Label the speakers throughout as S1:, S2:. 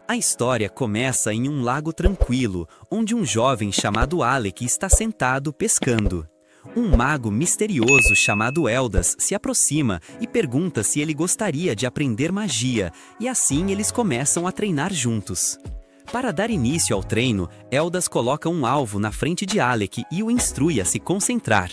S1: A história começa em um lago tranquilo, onde um jovem chamado Alec está sentado pescando. Um mago misterioso chamado Eldas se aproxima e pergunta se ele gostaria de aprender magia, e assim eles começam a treinar juntos. Para dar início ao treino, Eldas coloca um alvo na frente de Alec e o instrui a se concentrar.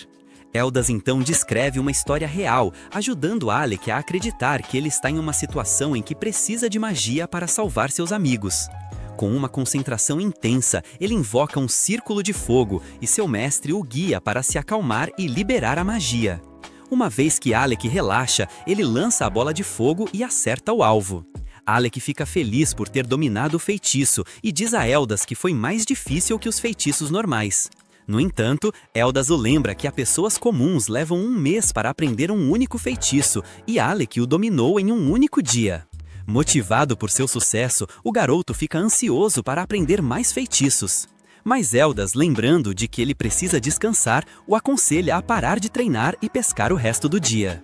S1: Eldas então descreve uma história real, ajudando Alec a acreditar que ele está em uma situação em que precisa de magia para salvar seus amigos. Com uma concentração intensa, ele invoca um círculo de fogo e seu mestre o guia para se acalmar e liberar a magia. Uma vez que Alec relaxa, ele lança a bola de fogo e acerta o alvo. Alec fica feliz por ter dominado o feitiço e diz a Eldas que foi mais difícil que os feitiços normais. No entanto, Eldas o lembra que pessoas comuns levam um mês para aprender um único feitiço e Alec o dominou em um único dia. Motivado por seu sucesso, o garoto fica ansioso para aprender mais feitiços. Mas Eldas, lembrando de que ele precisa descansar, o aconselha a parar de treinar e pescar o resto do dia.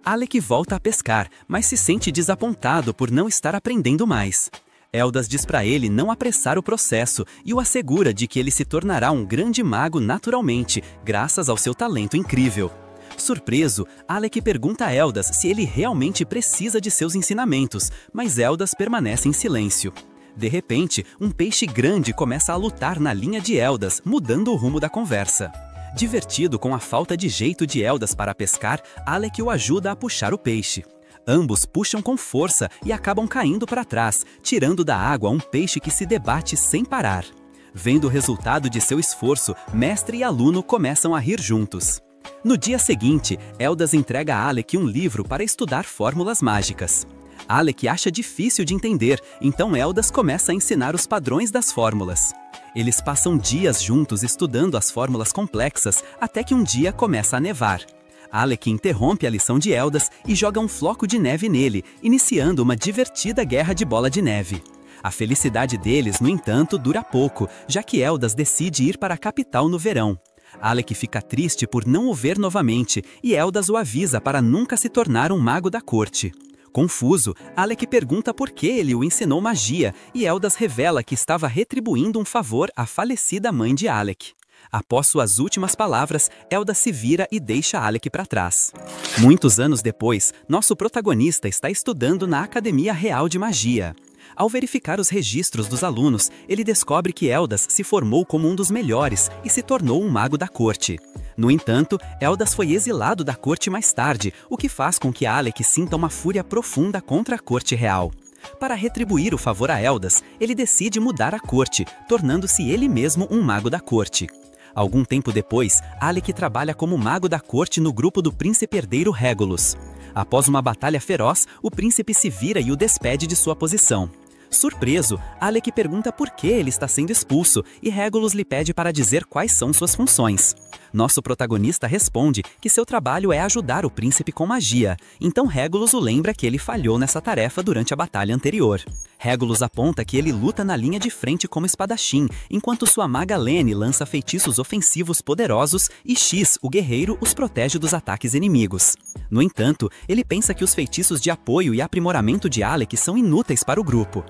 S1: Alec volta a pescar, mas se sente desapontado por não estar aprendendo mais. Eldas diz para ele não apressar o processo e o assegura de que ele se tornará um grande mago naturalmente, graças ao seu talento incrível. Surpreso, Alec pergunta a Eldas se ele realmente precisa de seus ensinamentos, mas Eldas permanece em silêncio. De repente, um peixe grande começa a lutar na linha de Eldas, mudando o rumo da conversa. Divertido com a falta de jeito de Eldas para pescar, Alec o ajuda a puxar o peixe. Ambos puxam com força e acabam caindo para trás, tirando da água um peixe que se debate sem parar. Vendo o resultado de seu esforço, mestre e aluno começam a rir juntos. No dia seguinte, Eldas entrega a Alec um livro para estudar fórmulas mágicas. Alec acha difícil de entender, então Eldas começa a ensinar os padrões das fórmulas. Eles passam dias juntos estudando as fórmulas complexas, até que um dia começa a nevar. Alec interrompe a lição de Eldas e joga um floco de neve nele, iniciando uma divertida guerra de bola de neve. A felicidade deles, no entanto, dura pouco, já que Eldas decide ir para a capital no verão. Alec fica triste por não o ver novamente e Eldas o avisa para nunca se tornar um mago da corte. Confuso, Alec pergunta por que ele o ensinou magia e Eldas revela que estava retribuindo um favor à falecida mãe de Alec. Após suas últimas palavras, Eldas se vira e deixa Alec para trás. Muitos anos depois, nosso protagonista está estudando na Academia Real de Magia. Ao verificar os registros dos alunos, ele descobre que Eldas se formou como um dos melhores e se tornou um mago da corte. No entanto, Eldas foi exilado da corte mais tarde, o que faz com que Alec sinta uma fúria profunda contra a corte real. Para retribuir o favor a Eldas, ele decide mudar a corte, tornando-se ele mesmo um mago da corte. Algum tempo depois, Alec trabalha como mago da corte no grupo do príncipe herdeiro Regulus. Após uma batalha feroz, o príncipe se vira e o despede de sua posição. Surpreso, Alec pergunta por que ele está sendo expulso e Regulus lhe pede para dizer quais são suas funções. Nosso protagonista responde que seu trabalho é ajudar o príncipe com magia, então Regulus o lembra que ele falhou nessa tarefa durante a batalha anterior. Regulus aponta que ele luta na linha de frente como espadachim, enquanto sua maga Lene lança feitiços ofensivos poderosos e X, o guerreiro, os protege dos ataques inimigos. No entanto, ele pensa que os feitiços de apoio e aprimoramento de Alec são inúteis para o grupo.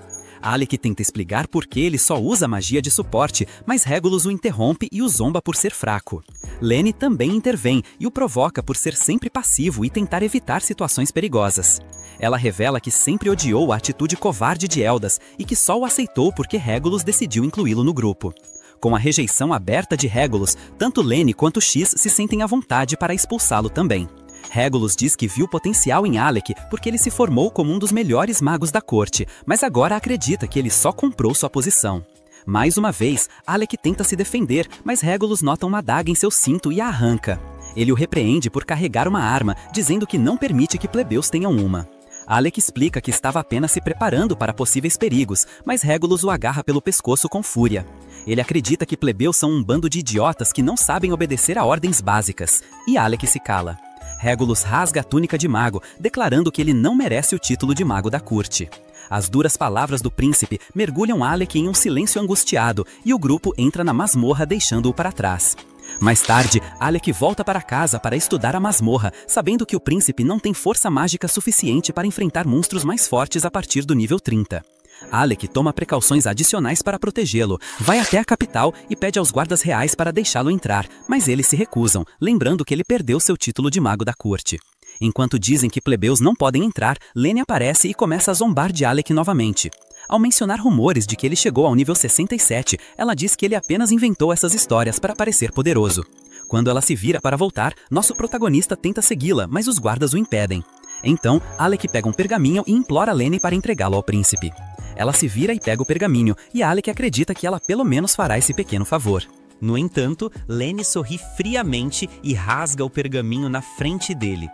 S1: Alec tenta explicar por que ele só usa magia de suporte, mas Regulus o interrompe e o zomba por ser fraco. Lene também intervém e o provoca por ser sempre passivo e tentar evitar situações perigosas. Ela revela que sempre odiou a atitude covarde de Eldas e que só o aceitou porque Regulus decidiu incluí-lo no grupo. Com a rejeição aberta de Regulus, tanto Lene quanto X se sentem à vontade para expulsá-lo também. Regulus diz que viu potencial em Alec porque ele se formou como um dos melhores magos da corte, mas agora acredita que ele só comprou sua posição. Mais uma vez, Alec tenta se defender, mas Regulus nota uma adaga em seu cinto e a arranca. Ele o repreende por carregar uma arma, dizendo que não permite que plebeus tenham uma. Alec explica que estava apenas se preparando para possíveis perigos, mas Regulus o agarra pelo pescoço com fúria. Ele acredita que plebeus são um bando de idiotas que não sabem obedecer a ordens básicas, e Alec se cala. Regulus rasga a túnica de mago, declarando que ele não merece o título de mago da corte. As duras palavras do príncipe mergulham Alec em um silêncio angustiado e o grupo entra na masmorra deixando-o para trás. Mais tarde, Alec volta para casa para estudar a masmorra, sabendo que o príncipe não tem força mágica suficiente para enfrentar monstros mais fortes a partir do nível 30. Alec toma precauções adicionais para protegê-lo, vai até a capital e pede aos guardas reais para deixá-lo entrar, mas eles se recusam, lembrando que ele perdeu seu título de mago da corte. Enquanto dizem que plebeus não podem entrar, Lene aparece e começa a zombar de Alec novamente. Ao mencionar rumores de que ele chegou ao nível 67, ela diz que ele apenas inventou essas histórias para parecer poderoso. Quando ela se vira para voltar, nosso protagonista tenta segui-la, mas os guardas o impedem. Então, Alec pega um pergaminho e implora Lene para entregá-lo ao príncipe. Ela se vira e pega o pergaminho, e Alec acredita que ela pelo menos fará esse pequeno favor. No entanto, Lene sorri friamente e rasga o pergaminho na frente dele.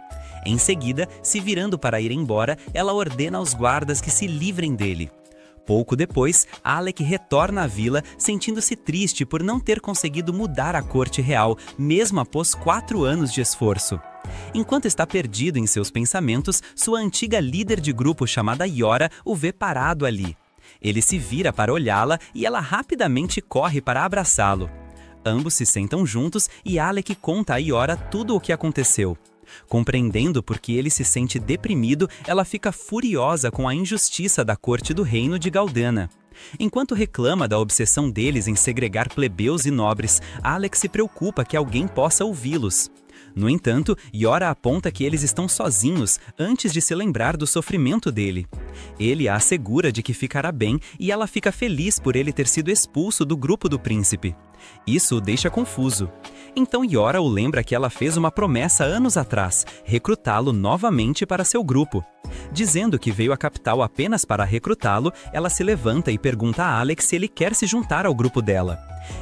S1: Em seguida, se virando para ir embora, ela ordena aos guardas que se livrem dele. Pouco depois, Alec retorna à vila, sentindo-se triste por não ter conseguido mudar a corte real, mesmo após 4 anos de esforço. Enquanto está perdido em seus pensamentos, sua antiga líder de grupo chamada Yora o vê parado ali. Ele se vira para olhá-la e ela rapidamente corre para abraçá-lo. Ambos se sentam juntos e Alec conta a Yora tudo o que aconteceu. Compreendendo por que ele se sente deprimido, ela fica furiosa com a injustiça da corte do reino de Galdana. Enquanto reclama da obsessão deles em segregar plebeus e nobres, Alec se preocupa que alguém possa ouvi-los. No entanto, Yora aponta que eles estão sozinhos antes de se lembrar do sofrimento dele. Ele a assegura de que ficará bem e ela fica feliz por ele ter sido expulso do grupo do príncipe. Isso o deixa confuso. Então Yora o lembra que ela fez uma promessa anos atrás, recrutá-lo novamente para seu grupo. Dizendo que veio à capital apenas para recrutá-lo, ela se levanta e pergunta a Alec se ele quer se juntar ao grupo dela.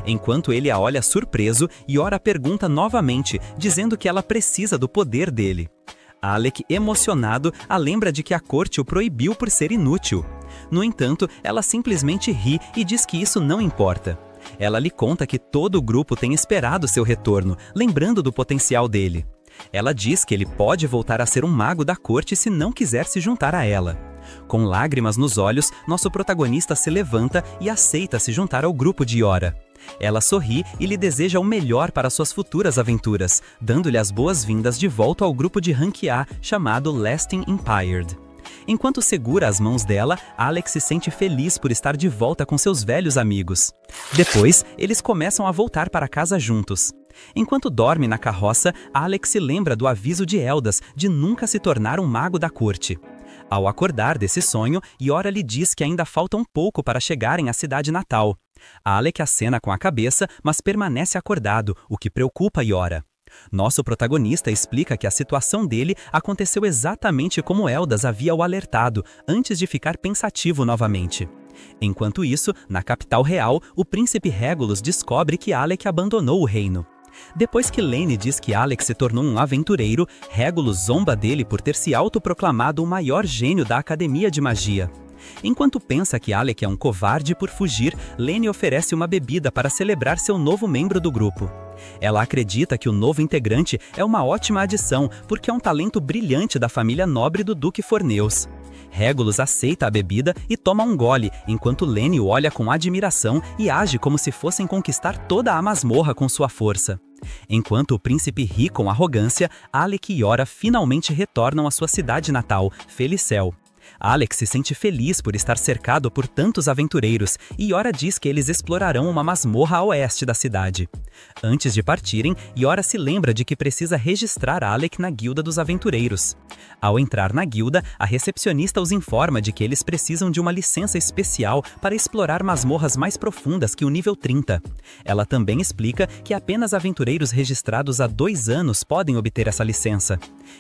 S1: Enquanto ele a olha surpreso, Yora pergunta novamente, dizendo que ela precisa do poder dele. Alec, emocionado, a lembra de que a corte o proibiu por ser inútil. No entanto, ela simplesmente ri e diz que isso não importa. Ela lhe conta que todo o grupo tem esperado seu retorno, lembrando do potencial dele. Ela diz que ele pode voltar a ser um mago da corte se não quiser se juntar a ela. Com lágrimas nos olhos, nosso protagonista se levanta e aceita se juntar ao grupo de Yora. Ela sorri e lhe deseja o melhor para suas futuras aventuras, dando-lhe as boas-vindas de volta ao grupo de rank A chamado Lasting Empired. Enquanto segura as mãos dela, Alec se sente feliz por estar de volta com seus velhos amigos. Depois, eles começam a voltar para casa juntos. Enquanto dorme na carroça, Alec se lembra do aviso de Eldas de nunca se tornar um mago da corte. Ao acordar desse sonho, Yora lhe diz que ainda falta um pouco para chegarem à cidade natal. Alec acena com a cabeça, mas permanece acordado, o que preocupa Yora. Nosso protagonista explica que a situação dele aconteceu exatamente como Eldas havia o alertado, antes de ficar pensativo novamente. Enquanto isso, na capital real, o príncipe Regulus descobre que Alec abandonou o reino. Depois que Lene diz que Alec se tornou um aventureiro, Regulus zomba dele por ter se autoproclamado o maior gênio da Academia de Magia. Enquanto pensa que Alec é um covarde por fugir, Lene oferece uma bebida para celebrar seu novo membro do grupo. Ela acredita que o novo integrante é uma ótima adição, porque é um talento brilhante da família nobre do Duque Forneus. Regulus aceita a bebida e toma um gole, enquanto Lene o olha com admiração e age como se fossem conquistar toda a masmorra com sua força. Enquanto o príncipe ri com arrogância, Alec e Yora finalmente retornam à sua cidade natal, Felicel. Alec se sente feliz por estar cercado por tantos aventureiros e Yora diz que eles explorarão uma masmorra a oeste da cidade. Antes de partirem, Yora se lembra de que precisa registrar Alec na guilda dos aventureiros. Ao entrar na guilda, a recepcionista os informa de que eles precisam de uma licença especial para explorar masmorras mais profundas que o nível 30. Ela também explica que apenas aventureiros registrados há 2 anos podem obter essa licença.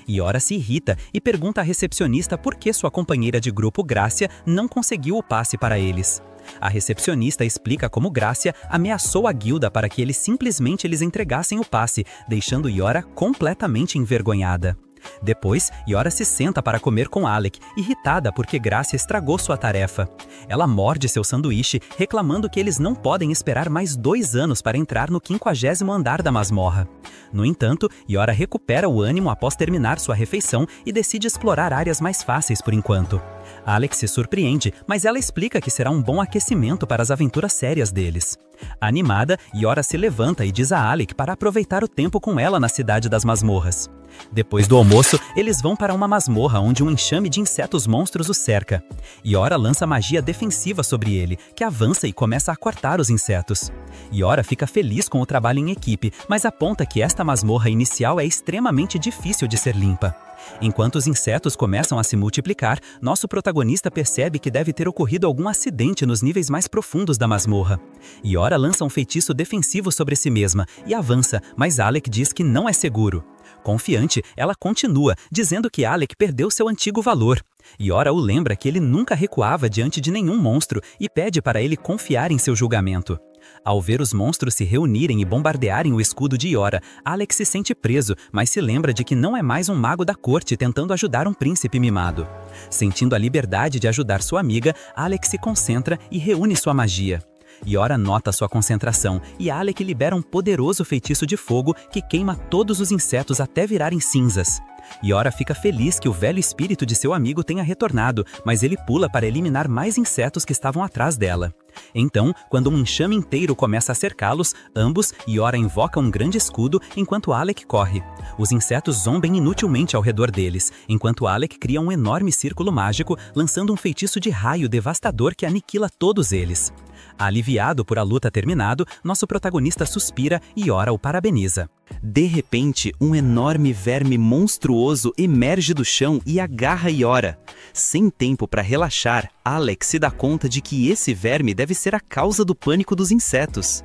S1: Yora se irrita e pergunta à recepcionista por que sua companheira de grupo Grácia não conseguiu o passe para eles. A recepcionista explica como Grácia ameaçou a guilda para que eles simplesmente lhes entregassem o passe, deixando Yora completamente envergonhada. Depois, Yora se senta para comer com Alec, irritada porque Grácia estragou sua tarefa. Ela morde seu sanduíche, reclamando que eles não podem esperar mais 2 anos para entrar no 50º andar da masmorra. No entanto, Yora recupera o ânimo após terminar sua refeição e decide explorar áreas mais fáceis por enquanto. Alec se surpreende, mas ela explica que será um bom aquecimento para as aventuras sérias deles. Animada, Yora se levanta e diz a Alec para aproveitar o tempo com ela na cidade das masmorras. Depois do almoço, eles vão para uma masmorra onde um enxame de insetos monstros o cerca. Yora lança magia defensiva sobre ele, que avança e começa a cortar os insetos. Yora fica feliz com o trabalho em equipe, mas aponta que esta masmorra inicial é extremamente difícil de ser limpa. Enquanto os insetos começam a se multiplicar, nosso protagonista percebe que deve ter ocorrido algum acidente nos níveis mais profundos da masmorra. Yora lança um feitiço defensivo sobre si mesma e avança, mas Alec diz que não é seguro. Confiante, ela continua, dizendo que Alec perdeu seu antigo valor. Yora o lembra que ele nunca recuava diante de nenhum monstro e pede para ele confiar em seu julgamento. Ao ver os monstros se reunirem e bombardearem o escudo de Yora, Alec se sente preso, mas se lembra de que não é mais um mago da corte tentando ajudar um príncipe mimado. Sentindo a liberdade de ajudar sua amiga, Alec se concentra e reúne sua magia. Yora nota sua concentração e Alec libera um poderoso feitiço de fogo que queima todos os insetos até virarem cinzas. Yora fica feliz que o velho espírito de seu amigo tenha retornado, mas ele pula para eliminar mais insetos que estavam atrás dela. Então, quando um enxame inteiro começa a cercá-los, ambos, Yora invoca um grande escudo enquanto Alec corre. Os insetos zombam inutilmente ao redor deles, enquanto Alec cria um enorme círculo mágico, lançando um feitiço de raio devastador que aniquila todos eles. Aliviado por a luta terminado, nosso protagonista suspira e Yora o parabeniza. De repente, um enorme verme monstruoso emerge do chão e agarra Yora. Sem tempo para relaxar, Alec se dá conta de que esse verme deve ser a causa do pânico dos insetos.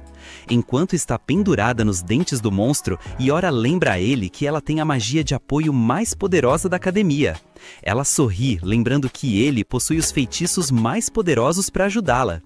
S1: Enquanto está pendurada nos dentes do monstro, Yora lembra a ele que ela tem a magia de apoio mais poderosa da academia. Ela sorri, lembrando que ele possui os feitiços mais poderosos para ajudá-la.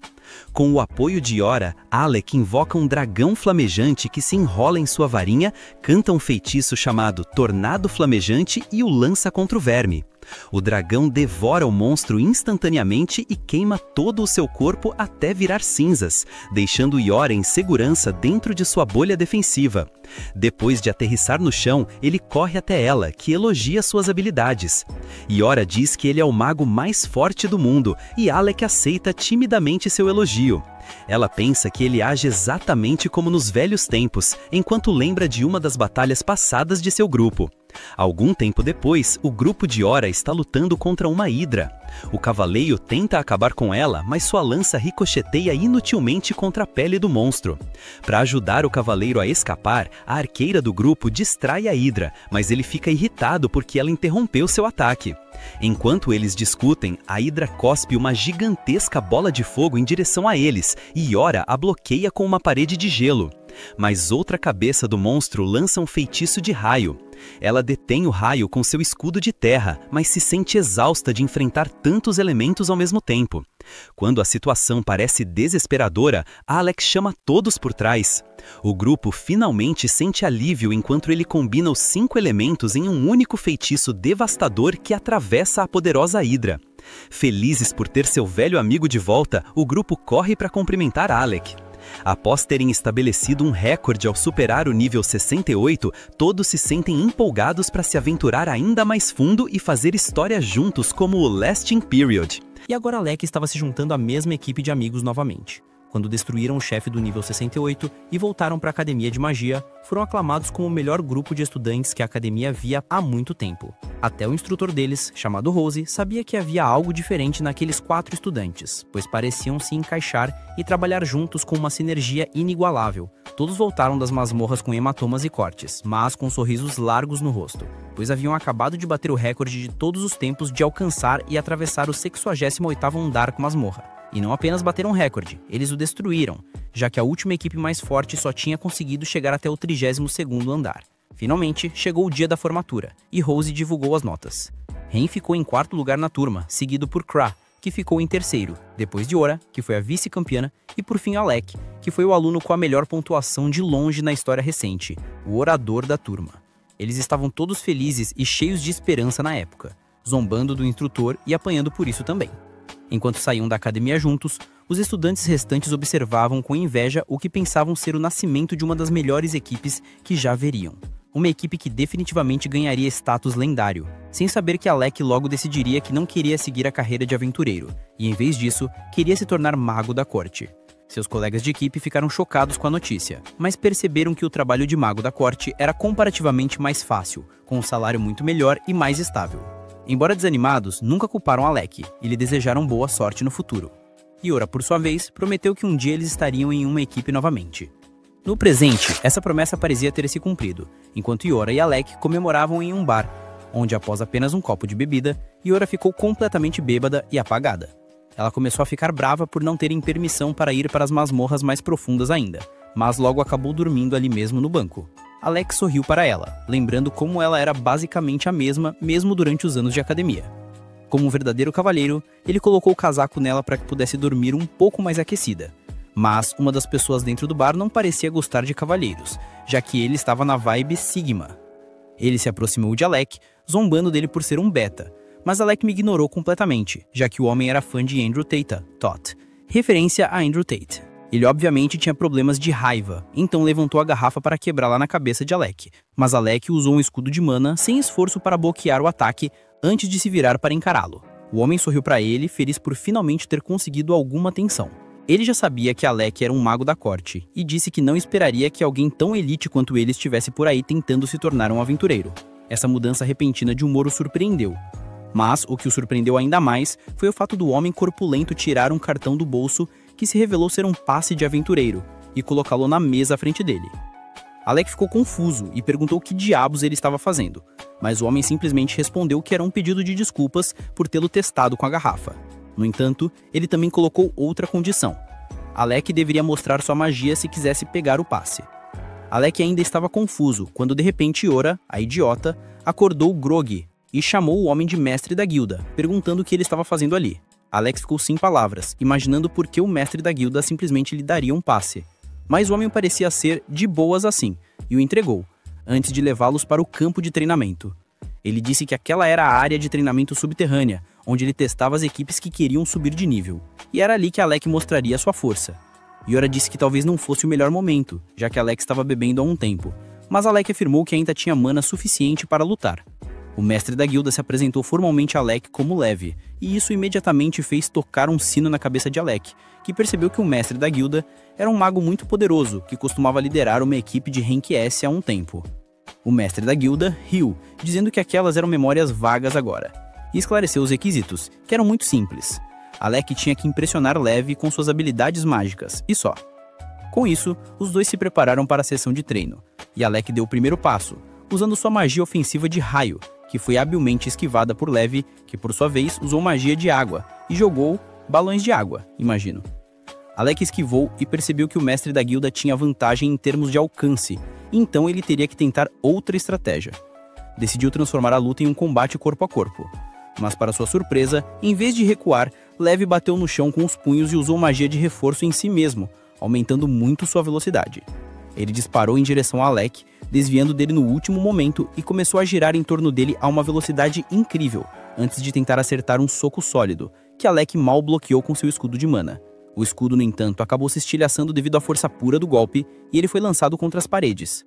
S1: Com o apoio de Yora, Alec invoca um dragão flamejante que se enrola em sua varinha, canta um feitiço chamado Tornado Flamejante e o lança contra o verme. O dragão devora o monstro instantaneamente e queima todo o seu corpo até virar cinzas, deixando Yora em segurança dentro de sua bolha defensiva. Depois de aterrissar no chão, ele corre até ela, que elogia suas habilidades. Yora diz que ele é o mago mais forte do mundo e Alec aceita timidamente seu elogio. Ela pensa que ele age exatamente como nos velhos tempos, enquanto lembra de uma das batalhas passadas de seu grupo. Algum tempo depois, o grupo de Yora está lutando contra uma hidra. O cavaleiro tenta acabar com ela, mas sua lança ricocheteia inutilmente contra a pele do monstro. Para ajudar o cavaleiro a escapar, a arqueira do grupo distrai a hidra, mas ele fica irritado porque ela interrompeu seu ataque. Enquanto eles discutem, a hidra cospe uma gigantesca bola de fogo em direção a eles, e Yora a bloqueia com uma parede de gelo. Mas outra cabeça do monstro lança um feitiço de raio. Ela detém o raio com seu escudo de terra, mas se sente exausta de enfrentar tantos elementos ao mesmo tempo. Quando a situação parece desesperadora, Alec chama todos por trás. O grupo finalmente sente alívio enquanto ele combina os 5 elementos em um único feitiço devastador que atravessa a poderosa hidra. Felizes por ter seu velho amigo de volta, o grupo corre para cumprimentar Alec. Após terem estabelecido um recorde ao superar o nível 68, todos se sentem empolgados para se aventurar ainda mais fundo e fazer história juntos como o Lasting Period.
S2: E agora Alec estava se juntando à mesma equipe de amigos novamente. Quando destruíram o chefe do nível 68 e voltaram para a Academia de Magia, foram aclamados como o melhor grupo de estudantes que a Academia via há muito tempo. Até o instrutor deles, chamado Rose, sabia que havia algo diferente naqueles 4 estudantes, pois pareciam se encaixar e trabalhar juntos com uma sinergia inigualável. Todos voltaram das masmorras com hematomas e cortes, mas com sorrisos largos no rosto, pois haviam acabado de bater o recorde de todos os tempos de alcançar e atravessar o 68º andar com masmorra. E não apenas bateram um recorde, eles o destruíram, já que a última equipe mais forte só tinha conseguido chegar até o 32º andar. Finalmente, chegou o dia da formatura, e Rose divulgou as notas. Ren ficou em 4º lugar na turma, seguido por Kra, que ficou em 3º, depois de Ora, que foi a vice-campeã, e por fim Alec, que foi o aluno com a melhor pontuação de longe na história recente, o orador da turma. Eles estavam todos felizes e cheios de esperança na época, zombando do instrutor e apanhando por isso também. Enquanto saíam da academia juntos, os estudantes restantes observavam com inveja o que pensavam ser o nascimento de uma das melhores equipes que já veriam. Uma equipe que definitivamente ganharia status lendário, sem saber que Alec logo decidiria que não queria seguir a carreira de aventureiro, e em vez disso, queria se tornar mago da corte. Seus colegas de equipe ficaram chocados com a notícia, mas perceberam que o trabalho de mago da corte era comparativamente mais fácil, com um salário muito melhor e mais estável. Embora desanimados, nunca culparam Alec e lhe desejaram boa sorte no futuro. Iora, por sua vez, prometeu que um dia eles estariam em uma equipe novamente. No presente, essa promessa parecia ter se cumprido, enquanto Iora e Alec comemoravam em um bar, onde após apenas um copo de bebida, Iora ficou completamente bêbada e apagada. Ela começou a ficar brava por não terem permissão para ir para as masmorras mais profundas ainda, mas logo acabou dormindo ali mesmo no banco. Alec sorriu para ela, lembrando como ela era basicamente a mesma, mesmo durante os anos de academia. Como um verdadeiro cavalheiro, ele colocou o casaco nela para que pudesse dormir um pouco mais aquecida. Mas uma das pessoas dentro do bar não parecia gostar de cavalheiros, já que ele estava na vibe Sigma. Ele se aproximou de Alec, zombando dele por ser um beta, mas Alec me ignorou completamente, já que o homem era fã de Andrew Tate, referência a Andrew Tate. Ele obviamente tinha problemas de raiva, então levantou a garrafa para quebrá-la na cabeça de Alec, mas Alec usou um escudo de mana sem esforço para bloquear o ataque antes de se virar para encará-lo. O homem sorriu para ele, feliz por finalmente ter conseguido alguma atenção. Ele já sabia que Alec era um mago da corte, e disse que não esperaria que alguém tão elite quanto ele estivesse por aí tentando se tornar um aventureiro. Essa mudança repentina de humor o surpreendeu. Mas o que o surpreendeu ainda mais foi o fato do homem corpulento tirar um cartão do bolso que se revelou ser um passe de aventureiro, e colocá-lo na mesa à frente dele. Alec ficou confuso e perguntou o que diabos ele estava fazendo, mas o homem simplesmente respondeu que era um pedido de desculpas por tê-lo testado com a garrafa. No entanto, ele também colocou outra condição. Alec deveria mostrar sua magia se quisesse pegar o passe. Alec ainda estava confuso, quando de repente Iora, a idiota, acordou groggy e chamou o homem de mestre da guilda, perguntando o que ele estava fazendo ali. Alec ficou sem palavras, imaginando por que o mestre da guilda simplesmente lhe daria um passe. Mas o homem parecia ser de boas assim, e o entregou, antes de levá-los para o campo de treinamento. Ele disse que aquela era a área de treinamento subterrânea, onde ele testava as equipes que queriam subir de nível, e era ali que Alec mostraria sua força. Iora disse que talvez não fosse o melhor momento, já que Alec estava bebendo há um tempo, mas Alec afirmou que ainda tinha mana suficiente para lutar. O mestre da guilda se apresentou formalmente a Alec como Levi, e isso imediatamente fez tocar um sino na cabeça de Alec, que percebeu que o mestre da guilda era um mago muito poderoso que costumava liderar uma equipe de Rank S há um tempo. O mestre da guilda riu, dizendo que aquelas eram memórias vagas agora, e esclareceu os requisitos, que eram muito simples. Alec tinha que impressionar Levi com suas habilidades mágicas, e só. Com isso, os dois se prepararam para a sessão de treino, e Alec deu o primeiro passo, usando sua magia ofensiva de raio, que foi habilmente esquivada por Levi, que por sua vez usou magia de água, e jogou balões de água, imagino. Alec esquivou e percebeu que o mestre da guilda tinha vantagem em termos de alcance, então ele teria que tentar outra estratégia. Decidiu transformar a luta em um combate corpo a corpo. Mas para sua surpresa, em vez de recuar, Levi bateu no chão com os punhos e usou magia de reforço em si mesmo, aumentando muito sua velocidade. Ele disparou em direção a Alec, desviando dele no último momento e começou a girar em torno dele a uma velocidade incrível, antes de tentar acertar um soco sólido, que Alec mal bloqueou com seu escudo de mana. O escudo, no entanto, acabou se estilhaçando devido à força pura do golpe e ele foi lançado contra as paredes.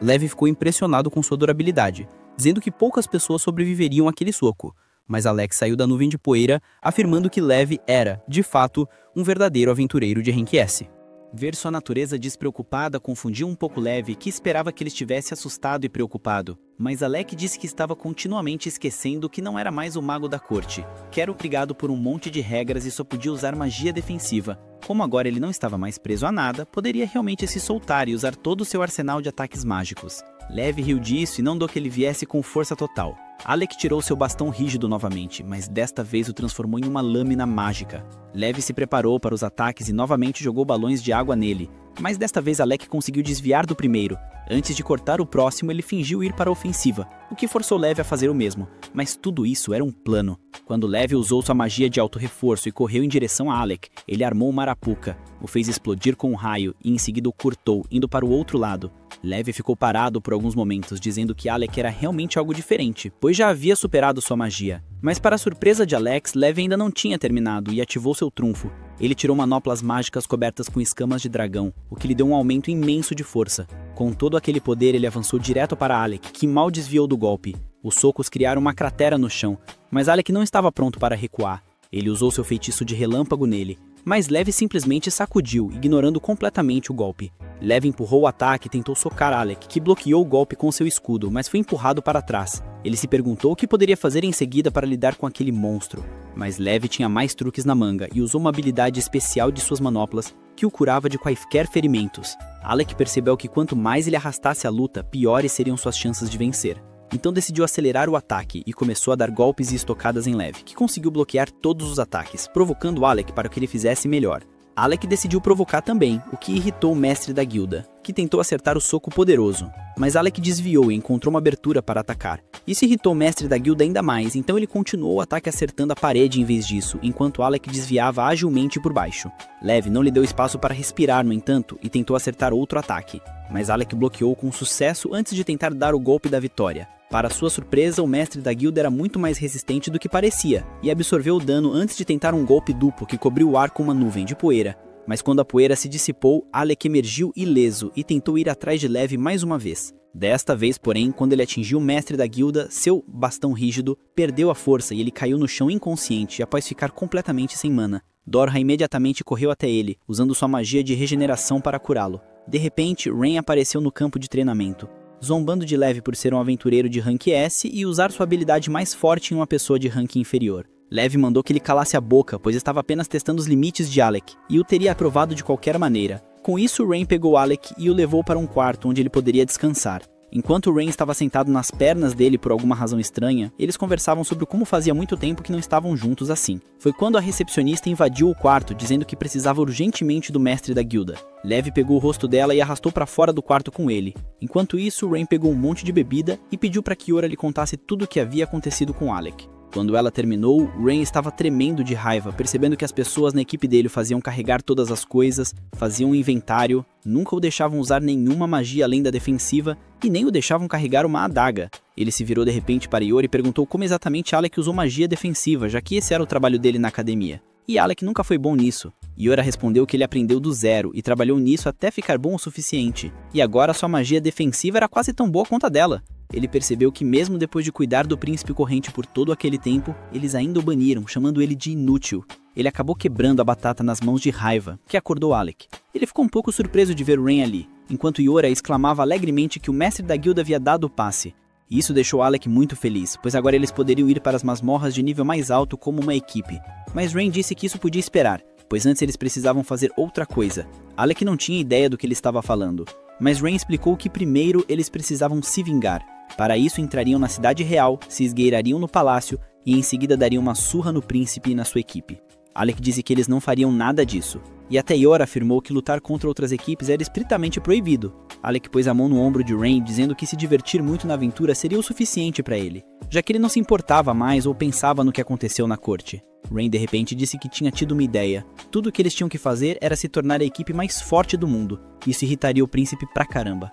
S2: Levi ficou impressionado com sua durabilidade, dizendo que poucas pessoas sobreviveriam àquele soco, mas Alec saiu da nuvem de poeira, afirmando que Levi era, de fato, um verdadeiro aventureiro de Rank S. Ver sua natureza despreocupada confundiu um pouco Levi, que esperava que ele estivesse assustado e preocupado. Mas Alec disse que estava continuamente esquecendo que não era mais o mago da corte, que era obrigado por um monte de regras e só podia usar magia defensiva. Como agora ele não estava mais preso a nada, poderia realmente se soltar e usar todo o seu arsenal de ataques mágicos. Levi riu disso e não do que ele viesse com força total. Alec tirou seu bastão rígido novamente, mas desta vez o transformou em uma lâmina mágica. Levi se preparou para os ataques e novamente jogou balões de água nele, mas desta vez Alec conseguiu desviar do primeiro. Antes de cortar o próximo, ele fingiu ir para a ofensiva, o que forçou Levi a fazer o mesmo, mas tudo isso era um plano. Quando Levi usou sua magia de auto-reforço e correu em direção a Alec, ele armou uma arapuca, o fez explodir com um raio e em seguida o cortou, indo para o outro lado. Levi ficou parado por alguns momentos, dizendo que Alec era realmente algo diferente, pois já havia superado sua magia. Mas para a surpresa de Alex, Levi ainda não tinha terminado e ativou seu trunfo. Ele tirou manoplas mágicas cobertas com escamas de dragão, o que lhe deu um aumento imenso de força. Com todo aquele poder, ele avançou direto para Alec, que mal desviou do golpe. Os socos criaram uma cratera no chão, mas Alec não estava pronto para recuar. Ele usou seu feitiço de relâmpago nele, mas Lev simplesmente sacudiu, ignorando completamente o golpe. Lev empurrou o ataque e tentou socar Alec, que bloqueou o golpe com seu escudo, mas foi empurrado para trás. Ele se perguntou o que poderia fazer em seguida para lidar com aquele monstro. Mas Lev tinha mais truques na manga e usou uma habilidade especial de suas manoplas, que o curava de quaisquer ferimentos. Alec percebeu que quanto mais ele arrastasse a luta, piores seriam suas chances de vencer. Então decidiu acelerar o ataque e começou a dar golpes e estocadas em Lev, que conseguiu bloquear todos os ataques, provocando Alec para que ele fizesse melhor. Alec decidiu provocar também, o que irritou o mestre da guilda, que tentou acertar o soco poderoso. Mas Alec desviou e encontrou uma abertura para atacar. Isso irritou o mestre da guilda ainda mais, então ele continuou o ataque acertando a parede em vez disso, enquanto Alec desviava agilmente por baixo. Lev não lhe deu espaço para respirar, no entanto, e tentou acertar outro ataque. Mas Alec bloqueou com sucesso antes de tentar dar o golpe da vitória. Para sua surpresa, o mestre da guilda era muito mais resistente do que parecia, e absorveu o dano antes de tentar um golpe duplo que cobriu o ar com uma nuvem de poeira. Mas quando a poeira se dissipou, Alec emergiu ileso e tentou ir atrás de Lev mais uma vez. Desta vez, porém, quando ele atingiu o mestre da guilda, seu bastão rígido perdeu a força e ele caiu no chão inconsciente após ficar completamente sem mana. Dorha imediatamente correu até ele, usando sua magia de regeneração para curá-lo. De repente, Rain apareceu no campo de treinamento, zombando de Lev por ser um aventureiro de rank S e usar sua habilidade mais forte em uma pessoa de rank inferior. Lev mandou que ele calasse a boca, pois estava apenas testando os limites de Alec, e o teria aprovado de qualquer maneira. Com isso, Rain pegou Alec e o levou para um quarto onde ele poderia descansar. Enquanto Rain estava sentado nas pernas dele por alguma razão estranha, eles conversavam sobre como fazia muito tempo que não estavam juntos assim. Foi quando a recepcionista invadiu o quarto, dizendo que precisava urgentemente do mestre da guilda. Lev pegou o rosto dela e arrastou para fora do quarto com ele. Enquanto isso, Rain pegou um monte de bebida e pediu para que Ora lhe contasse tudo o que havia acontecido com Alec. Quando ela terminou, Rain estava tremendo de raiva, percebendo que as pessoas na equipe dele o faziam carregar todas as coisas, faziam um inventário, nunca o deixavam usar nenhuma magia além da defensiva e nem o deixavam carregar uma adaga. Ele se virou de repente para Yor e perguntou como exatamente Alec usou magia defensiva, já que esse era o trabalho dele na academia. E Alec nunca foi bom nisso. Yora respondeu que ele aprendeu do zero e trabalhou nisso até ficar bom o suficiente. E agora sua magia defensiva era quase tão boa quanto a dela. Ele percebeu que mesmo depois de cuidar do príncipe corrente por todo aquele tempo, eles ainda o baniram, chamando ele de inútil. Ele acabou quebrando a batata nas mãos de raiva, que acordou Alec. Ele ficou um pouco surpreso de ver Rain ali, enquanto Yora exclamava alegremente que o mestre da guilda havia dado o passe. E isso deixou Alec muito feliz, pois agora eles poderiam ir para as masmorras de nível mais alto como uma equipe. Mas Rain disse que isso podia esperar, pois antes eles precisavam fazer outra coisa. Alec não tinha ideia do que ele estava falando, mas Rain explicou que primeiro eles precisavam se vingar. Para isso entrariam na cidade real, se esgueirariam no palácio e em seguida dariam uma surra no príncipe e na sua equipe. Alec disse que eles não fariam nada disso, e até Yor afirmou que lutar contra outras equipes era estritamente proibido. Alec pôs a mão no ombro de Rain, dizendo que se divertir muito na aventura seria o suficiente para ele, já que ele não se importava mais ou pensava no que aconteceu na corte. Rain de repente disse que tinha tido uma ideia. Tudo o que eles tinham que fazer era se tornar a equipe mais forte do mundo. Isso irritaria o príncipe pra caramba.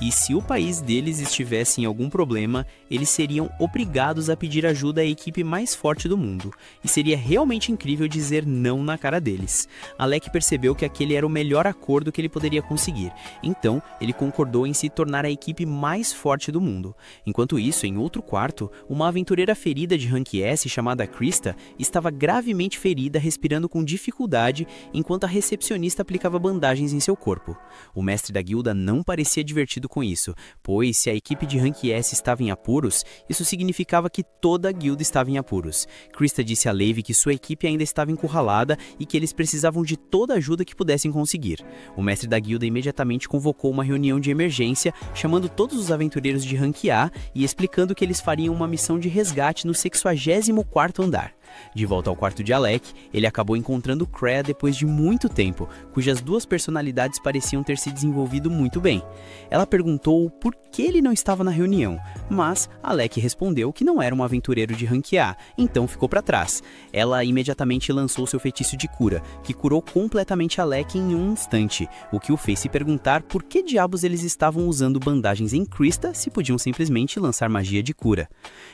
S1: E se o país deles estivesse em algum problema, eles seriam obrigados a pedir ajuda à equipe mais forte do mundo. E seria realmente incrível dizer não na cara deles. Alec percebeu que aquele era o melhor acordo que ele poderia conseguir. Então, ele concordou em se tornar a equipe mais forte do mundo. Enquanto isso, em outro quarto, uma aventureira ferida de rank S chamada Krista estava gravemente ferida, respirando com dificuldade, enquanto a recepcionista aplicava bandagens em seu corpo. O mestre da guilda não parecia divertido com isso, pois se a equipe de rank S estava em apuros, isso significava que toda a guilda estava em apuros. Krista disse a Lev que sua equipe ainda estava encurralada e que eles precisavam de toda a ajuda que pudessem conseguir. O mestre da guilda imediatamente convocou uma reunião de emergência, chamando todos os aventureiros de rank A e explicando que eles fariam uma missão de resgate no 64º andar. De volta ao quarto de Alec, ele acabou encontrando Kreia depois de muito tempo, cujas duas personalidades pareciam ter se desenvolvido muito bem. Ela perguntou por que ele não estava na reunião, mas Alec respondeu que não era um aventureiro de rank A, então ficou para trás. Ela imediatamente lançou seu feitiço de cura, que curou completamente Alec em um instante, o que o fez se perguntar por que diabos eles estavam usando bandagens em Krista se podiam simplesmente lançar magia de cura.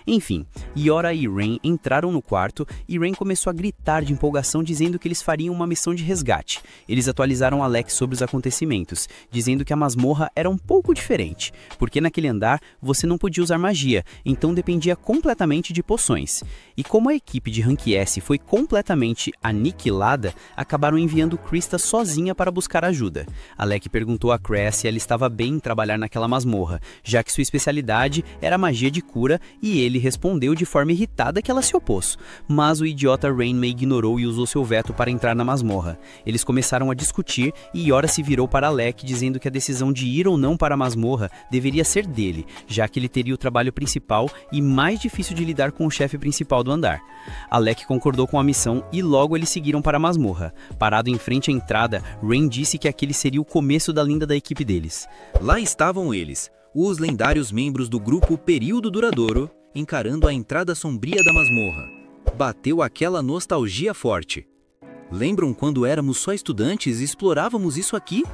S1: Enfim, Yora e Rain entraram no quarto
S2: momento e Rain começou a gritar de empolgação dizendo que eles fariam uma missão de resgate. Eles atualizaram Alec sobre os acontecimentos, dizendo que a masmorra era um pouco diferente, porque naquele andar você não podia usar magia, então dependia completamente de poções. E como a equipe de Rank S foi completamente aniquilada, acabaram enviando Krista sozinha para buscar ajuda. Alec perguntou a Cress se ela estava bem em trabalhar naquela masmorra, já que sua especialidade era magia de cura, e ele respondeu de forma irritada que ela se opôs. Mas o idiota Rain ignorou e usou seu veto para entrar na masmorra. Eles começaram a discutir e Yora se virou para Alec dizendo que a decisão de ir ou não para a masmorra deveria ser dele, já que ele teria o trabalho principal e mais difícil de lidar com o chefe principal do andar. Alec concordou com a missão e logo eles seguiram para a masmorra. Parado em frente à entrada, Rain disse que aquele seria o começo da linda da equipe deles.
S1: Lá estavam eles, os lendários membros do grupo Período Duradouro, encarando a entrada sombria da masmorra. Bateu aquela nostalgia forte. Lembram quando éramos só estudantes e explorávamos isso aqui?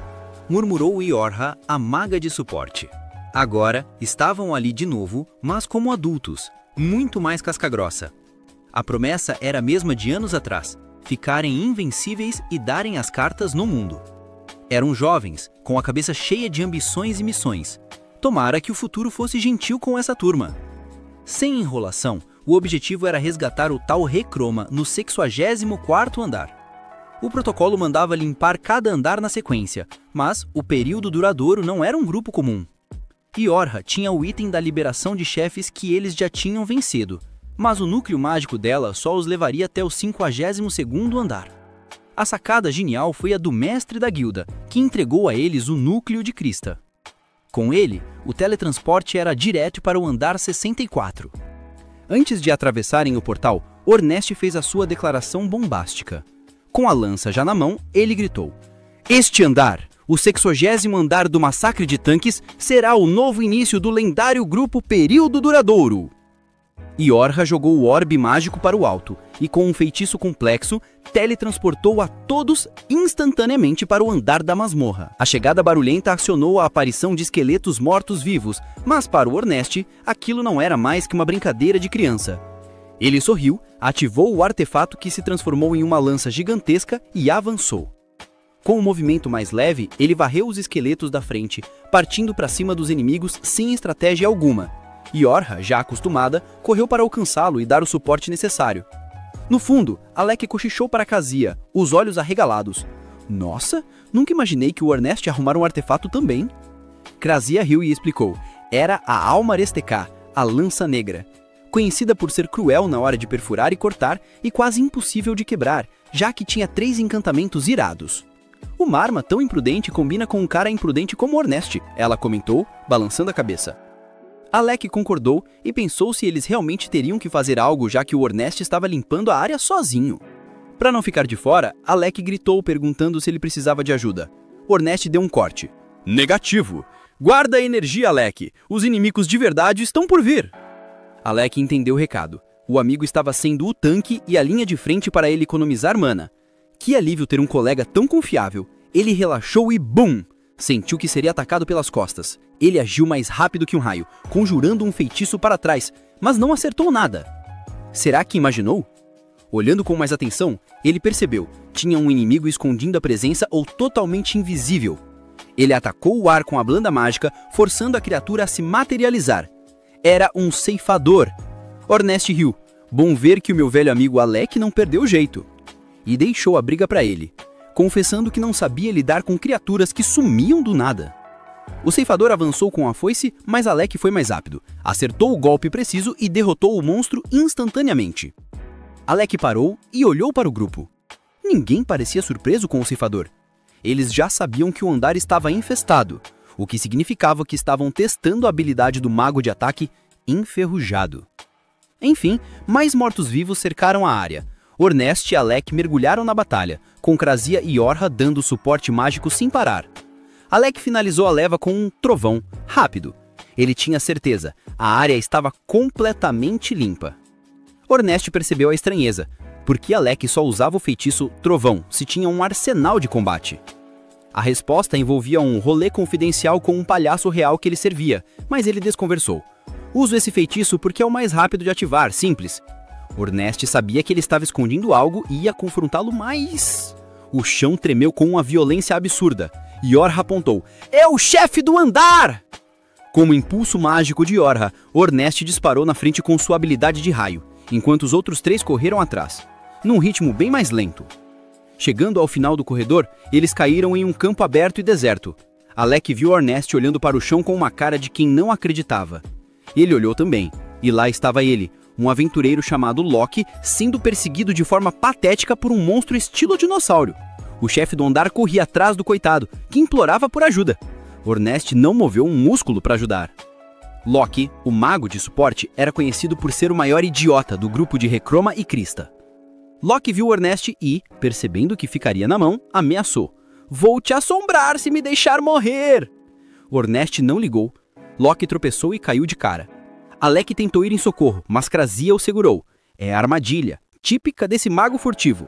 S1: Murmurou Yorha, a maga de suporte. Agora, estavam ali de novo, mas como adultos, muito mais casca-grossa. A promessa era a mesma de anos atrás, ficarem invencíveis e darem as cartas no mundo. Eram jovens, com a cabeça cheia de ambições e missões. Tomara que o futuro fosse gentil com essa turma. Sem enrolação, o objetivo era resgatar o tal Recroma no 64º andar. O protocolo mandava limpar cada andar na sequência, mas o Período Duradouro não era um grupo comum. Yorha tinha o item da liberação de chefes que eles já tinham vencido, mas o núcleo mágico dela só os levaria até o 52º andar. A sacada genial foi a do mestre da guilda, que entregou a eles o núcleo de Krista. Com ele, o teletransporte era direto para o andar 64. Antes de atravessarem o portal, Ornest fez a sua declaração bombástica. Com a lança já na mão, ele gritou: "Este andar, o 60º andar do massacre de tanques, será o novo início do lendário grupo Período Duradouro." Yorha jogou o orbe mágico para o alto e, com um feitiço complexo, teletransportou a todos instantaneamente para o andar da masmorra. A chegada barulhenta acionou a aparição de esqueletos mortos-vivos, mas para o Ornest, aquilo não era mais que uma brincadeira de criança. Ele sorriu, ativou o artefato que se transformou em uma lança gigantesca e avançou. Com um movimento mais leve, ele varreu os esqueletos da frente, partindo para cima dos inimigos sem estratégia alguma. Yorha, já acostumada, correu para alcançá-lo e dar o suporte necessário. No fundo, Alec cochichou para Kazia, os olhos arregalados. "Nossa, nunca imaginei que o Ornest ia arrumar um artefato também." Krazia riu e explicou. Era a Alma Resteká, a Lança Negra. Conhecida por ser cruel na hora de perfurar e cortar e quase impossível de quebrar, já que tinha 3 encantamentos irados. "Uma arma tão imprudente combina com um cara imprudente como Ornest", ela comentou, balançando a cabeça. Alec concordou e pensou se eles realmente teriam que fazer algo, já que o Ornest estava limpando a área sozinho. Para não ficar de fora, Alec gritou perguntando se ele precisava de ajuda. Ornest deu um corte. "Negativo. Guarda a energia, Alec. Os inimigos de verdade estão por vir." Alec entendeu o recado. O amigo estava sendo o tanque e a linha de frente para ele economizar mana. Que alívio ter um colega tão confiável. Ele relaxou e BUM! Sentiu que seria atacado pelas costas. Ele agiu mais rápido que um raio, conjurando um feitiço para trás, mas não acertou nada. Será que imaginou? Olhando com mais atenção, ele percebeu. Tinha um inimigo escondendo a presença ou totalmente invisível. Ele atacou o ar com a blanda mágica, forçando a criatura a se materializar. Era um ceifador. Ornest riu. Bom ver que o meu velho amigo Alec não perdeu o jeito. E deixou a briga para ele, confessando que não sabia lidar com criaturas que sumiam do nada. O ceifador avançou com a foice, mas Alec foi mais rápido. Acertou o golpe preciso e derrotou o monstro instantaneamente. Alec parou e olhou para o grupo. Ninguém parecia surpreso com o ceifador. Eles já sabiam que o andar estava infestado, o que significava que estavam testando a habilidade do mago de ataque enferrujado. Enfim, mais mortos-vivos cercaram a área. Ornest e Alec mergulharam na batalha, com Krazia e Yorha dando suporte mágico sem parar. Alec finalizou a leva com um trovão, rápido. Ele tinha certeza, a área estava completamente limpa. Ornest percebeu a estranheza, porque Alec só usava o feitiço trovão se tinha um arsenal de combate. A resposta envolvia um rolê confidencial com um palhaço real que ele servia, mas ele desconversou. Uso esse feitiço porque é o mais rápido de ativar, simples.
S3: Ornest sabia que ele estava escondendo algo e ia confrontá-lo, mas... O chão tremeu com uma violência absurda. Yorha apontou. É o chefe do andar! Com o impulso mágico de Yorha, Ornest disparou na frente com sua habilidade de raio, enquanto os outros 3 correram atrás, num ritmo bem mais lento. Chegando ao final do corredor, eles caíram em um campo aberto e deserto. Alec viu Ornest olhando para o chão com uma cara de quem não acreditava. Ele olhou também, e lá estava ele, um aventureiro chamado Loki, sendo perseguido de forma patética por um monstro estilo dinossauro. O chefe do andar corria atrás do coitado, que implorava por ajuda. Ornest não moveu um músculo para ajudar. Loki, o mago de suporte, era conhecido por ser o maior idiota do grupo de Recroma e Krista. Loki viu Ornest e, percebendo que ficaria na mão, ameaçou. Vou te assombrar se me deixar morrer! Ornest não ligou. Loki tropeçou e caiu de cara. Alec tentou ir em socorro, mas Krasia o segurou. É a armadilha, típica desse mago furtivo.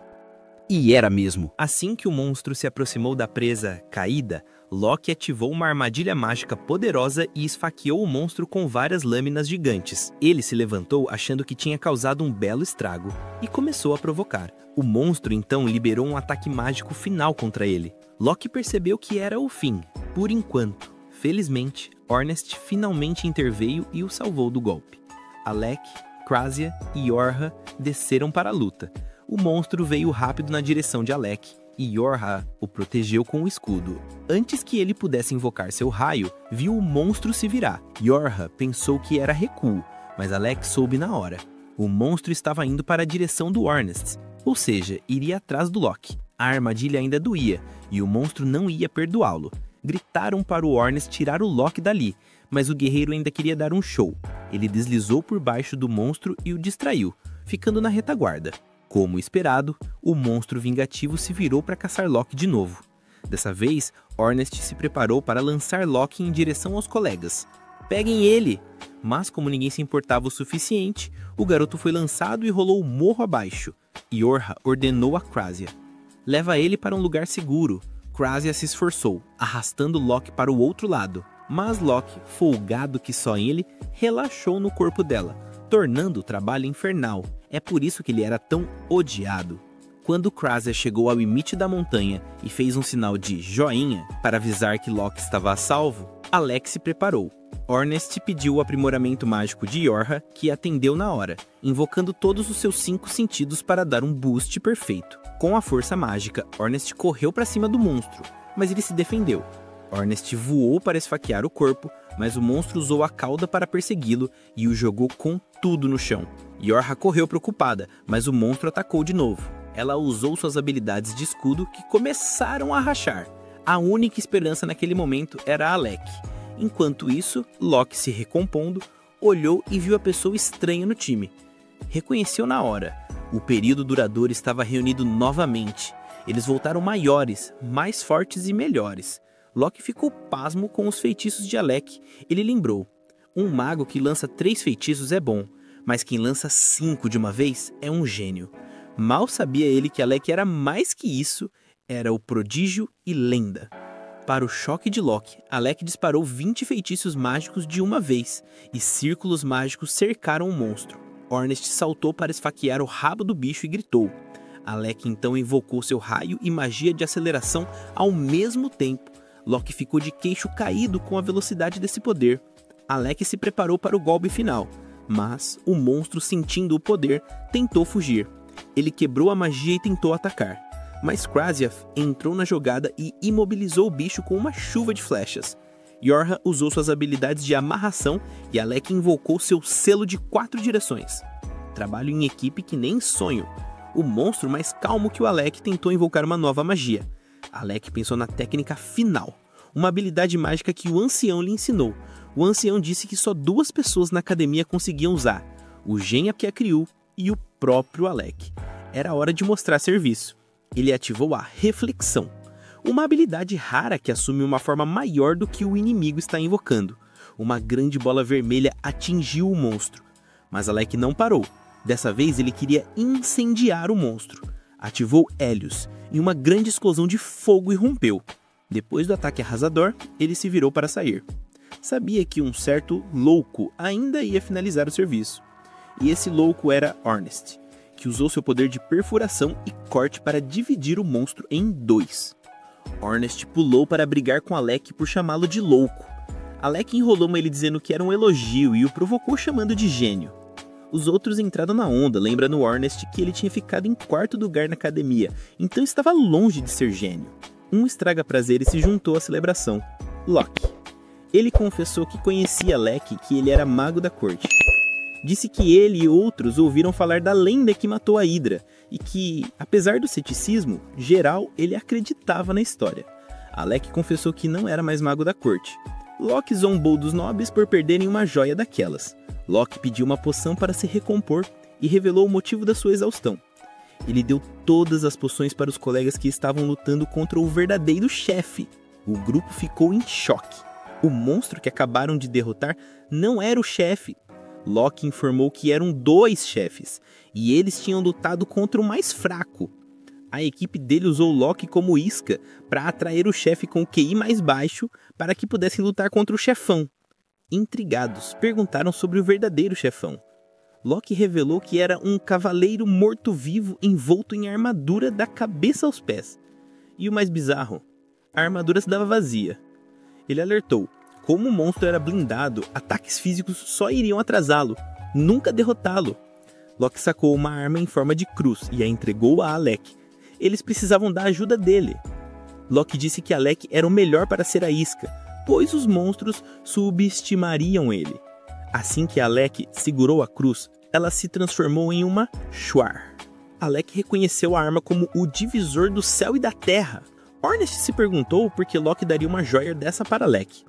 S3: E era mesmo.
S2: Assim que o monstro se aproximou da presa caída, Loki ativou uma armadilha mágica poderosa e esfaqueou o monstro com várias lâminas gigantes. Ele se levantou achando que tinha causado um belo estrago e começou a provocar. O monstro então liberou um ataque mágico final contra ele. Loki percebeu que era o fim, por enquanto. Felizmente, Ornest finalmente interveio e o salvou do golpe. Alec, Krasia e Yorha desceram para a luta. O monstro veio rápido na direção de Alec e Yorha o protegeu com o escudo. Antes que ele pudesse invocar seu raio, viu o monstro se virar. Yorha pensou que era recuo, mas Alec soube na hora. O monstro estava indo para a direção do Ornest, ou seja, iria atrás do Loki. A armadilha ainda doía e o monstro não ia perdoá-lo. Gritaram para o Ornest tirar o Loki dali, mas o guerreiro ainda queria dar um show. Ele deslizou por baixo do monstro e o distraiu, ficando na retaguarda. Como esperado, o monstro vingativo se virou para caçar Loki de novo. Dessa vez, Ornest se preparou para lançar Loki em direção aos colegas. Peguem ele! Mas como ninguém se importava o suficiente, o garoto foi lançado e rolou o morro abaixo. Yorha ordenou a Krasia. Leva ele para um lugar seguro. Krasia se esforçou, arrastando Loki para o outro lado. Mas Loki, folgado que só ele, relaxou no corpo dela, tornando o trabalho infernal. É por isso que ele era tão odiado. Quando Krasia chegou ao limite da montanha e fez um sinal de joinha para avisar que Loki estava a salvo, Alec se preparou. Ornest pediu o aprimoramento mágico de Yorha, que atendeu na hora, invocando todos os seus 5 sentidos para dar um boost perfeito. Com a força mágica, Ornest correu para cima do monstro, mas ele se defendeu. Ornest voou para esfaquear o corpo, mas o monstro usou a cauda para persegui-lo e o jogou com tudo no chão. Yorha correu preocupada, mas o monstro atacou de novo. Ela usou suas habilidades de escudo que começaram a rachar. A única esperança naquele momento era Alec. Enquanto isso, Loki, se recompondo, olhou e viu a pessoa estranha no time. Reconheceu na hora. O período duradouro estava reunido novamente. Eles voltaram maiores, mais fortes e melhores. Loki ficou pasmo com os feitiços de Alec. Ele lembrou. Um mago que lança 3 feitiços é bom, mas quem lança 5 de uma vez é um gênio. Mal sabia ele que Alec era mais que isso, era o prodígio e lenda. Para o choque de Loki, Alec disparou 20 feitiços mágicos de uma vez, e círculos mágicos cercaram o monstro. Ornest saltou para esfaquear o rabo do bicho e gritou. Alec então invocou seu raio e magia de aceleração ao mesmo tempo. Loki ficou de queixo caído com a velocidade desse poder. Alec se preparou para o golpe final, mas o monstro, sentindo o poder, tentou fugir. Ele quebrou a magia e tentou atacar, mas Krasia entrou na jogada e imobilizou o bicho com uma chuva de flechas. Yorha usou suas habilidades de amarração e Alec invocou seu selo de 4 direções. Trabalho em equipe que nem sonho. O monstro, mais calmo que o Alec, tentou invocar uma nova magia. Alec pensou na técnica final, uma habilidade mágica que o ancião lhe ensinou. O ancião disse que só 2 pessoas na academia conseguiam usar, o Genya que a criou e o próprio Alec. Era hora de mostrar serviço. Ele ativou a reflexão, uma habilidade rara que assume uma forma maior do que o inimigo está invocando. Uma grande bola vermelha atingiu o monstro, mas Alec não parou. Dessa vez ele queria incendiar o monstro. Ativou Helios e uma grande explosão de fogo irrompeu. Depois do ataque arrasador, ele se virou para sair. Sabia que um certo louco ainda ia finalizar o serviço. E esse louco era Ornest.
S4: Alec usou seu poder de perfuração e corte para dividir o monstro em 2. Ornest pulou para brigar com Alec por chamá-lo de louco. Alec enrolou ele dizendo que era um elogio e o provocou chamando de gênio. Os outros entraram na onda, lembrando Ornest que ele tinha ficado em 4º lugar na academia, então estava longe de ser gênio. Um estraga-prazeres se juntou à celebração, Locke. Ele confessou que conhecia Alec, que ele era mago da corte. Disse que ele e outros ouviram falar da lenda que matou a Hydra e que, apesar do ceticismo geral, ele acreditava na história. Alec confessou que não era mais mago da corte. Locke zombou dos nobres por perderem uma joia daquelas. Locke pediu uma poção para se recompor e revelou o motivo da sua exaustão. Ele deu todas as poções para os colegas que estavam lutando contra o verdadeiro chefe. O grupo ficou em choque. O monstro que acabaram de derrotar não era o chefe. Locke informou que eram 2 chefes, e eles tinham lutado contra o mais fraco. A equipe dele usou Locke como isca para atrair o chefe com o QI mais baixo para que pudessem lutar contra o chefão. Intrigados, perguntaram sobre o verdadeiro chefão. Locke revelou que era um cavaleiro morto-vivo envolto em armadura da cabeça aos pés. E o mais bizarro, a armadura estava vazia. Ele alertou, como o monstro era blindado, ataques físicos só iriam atrasá-lo, nunca derrotá-lo. Locke sacou uma arma em forma de cruz e a entregou a Alec. Eles precisavam da ajuda dele. Locke disse que Alec era o melhor para ser a isca, pois os monstros subestimariam ele. Assim que Alec segurou a cruz, ela se transformou em uma Shuar. Alec reconheceu a arma como o divisor do céu e da terra. Ornest se perguntou por que Locke daria uma joia dessa para Alec.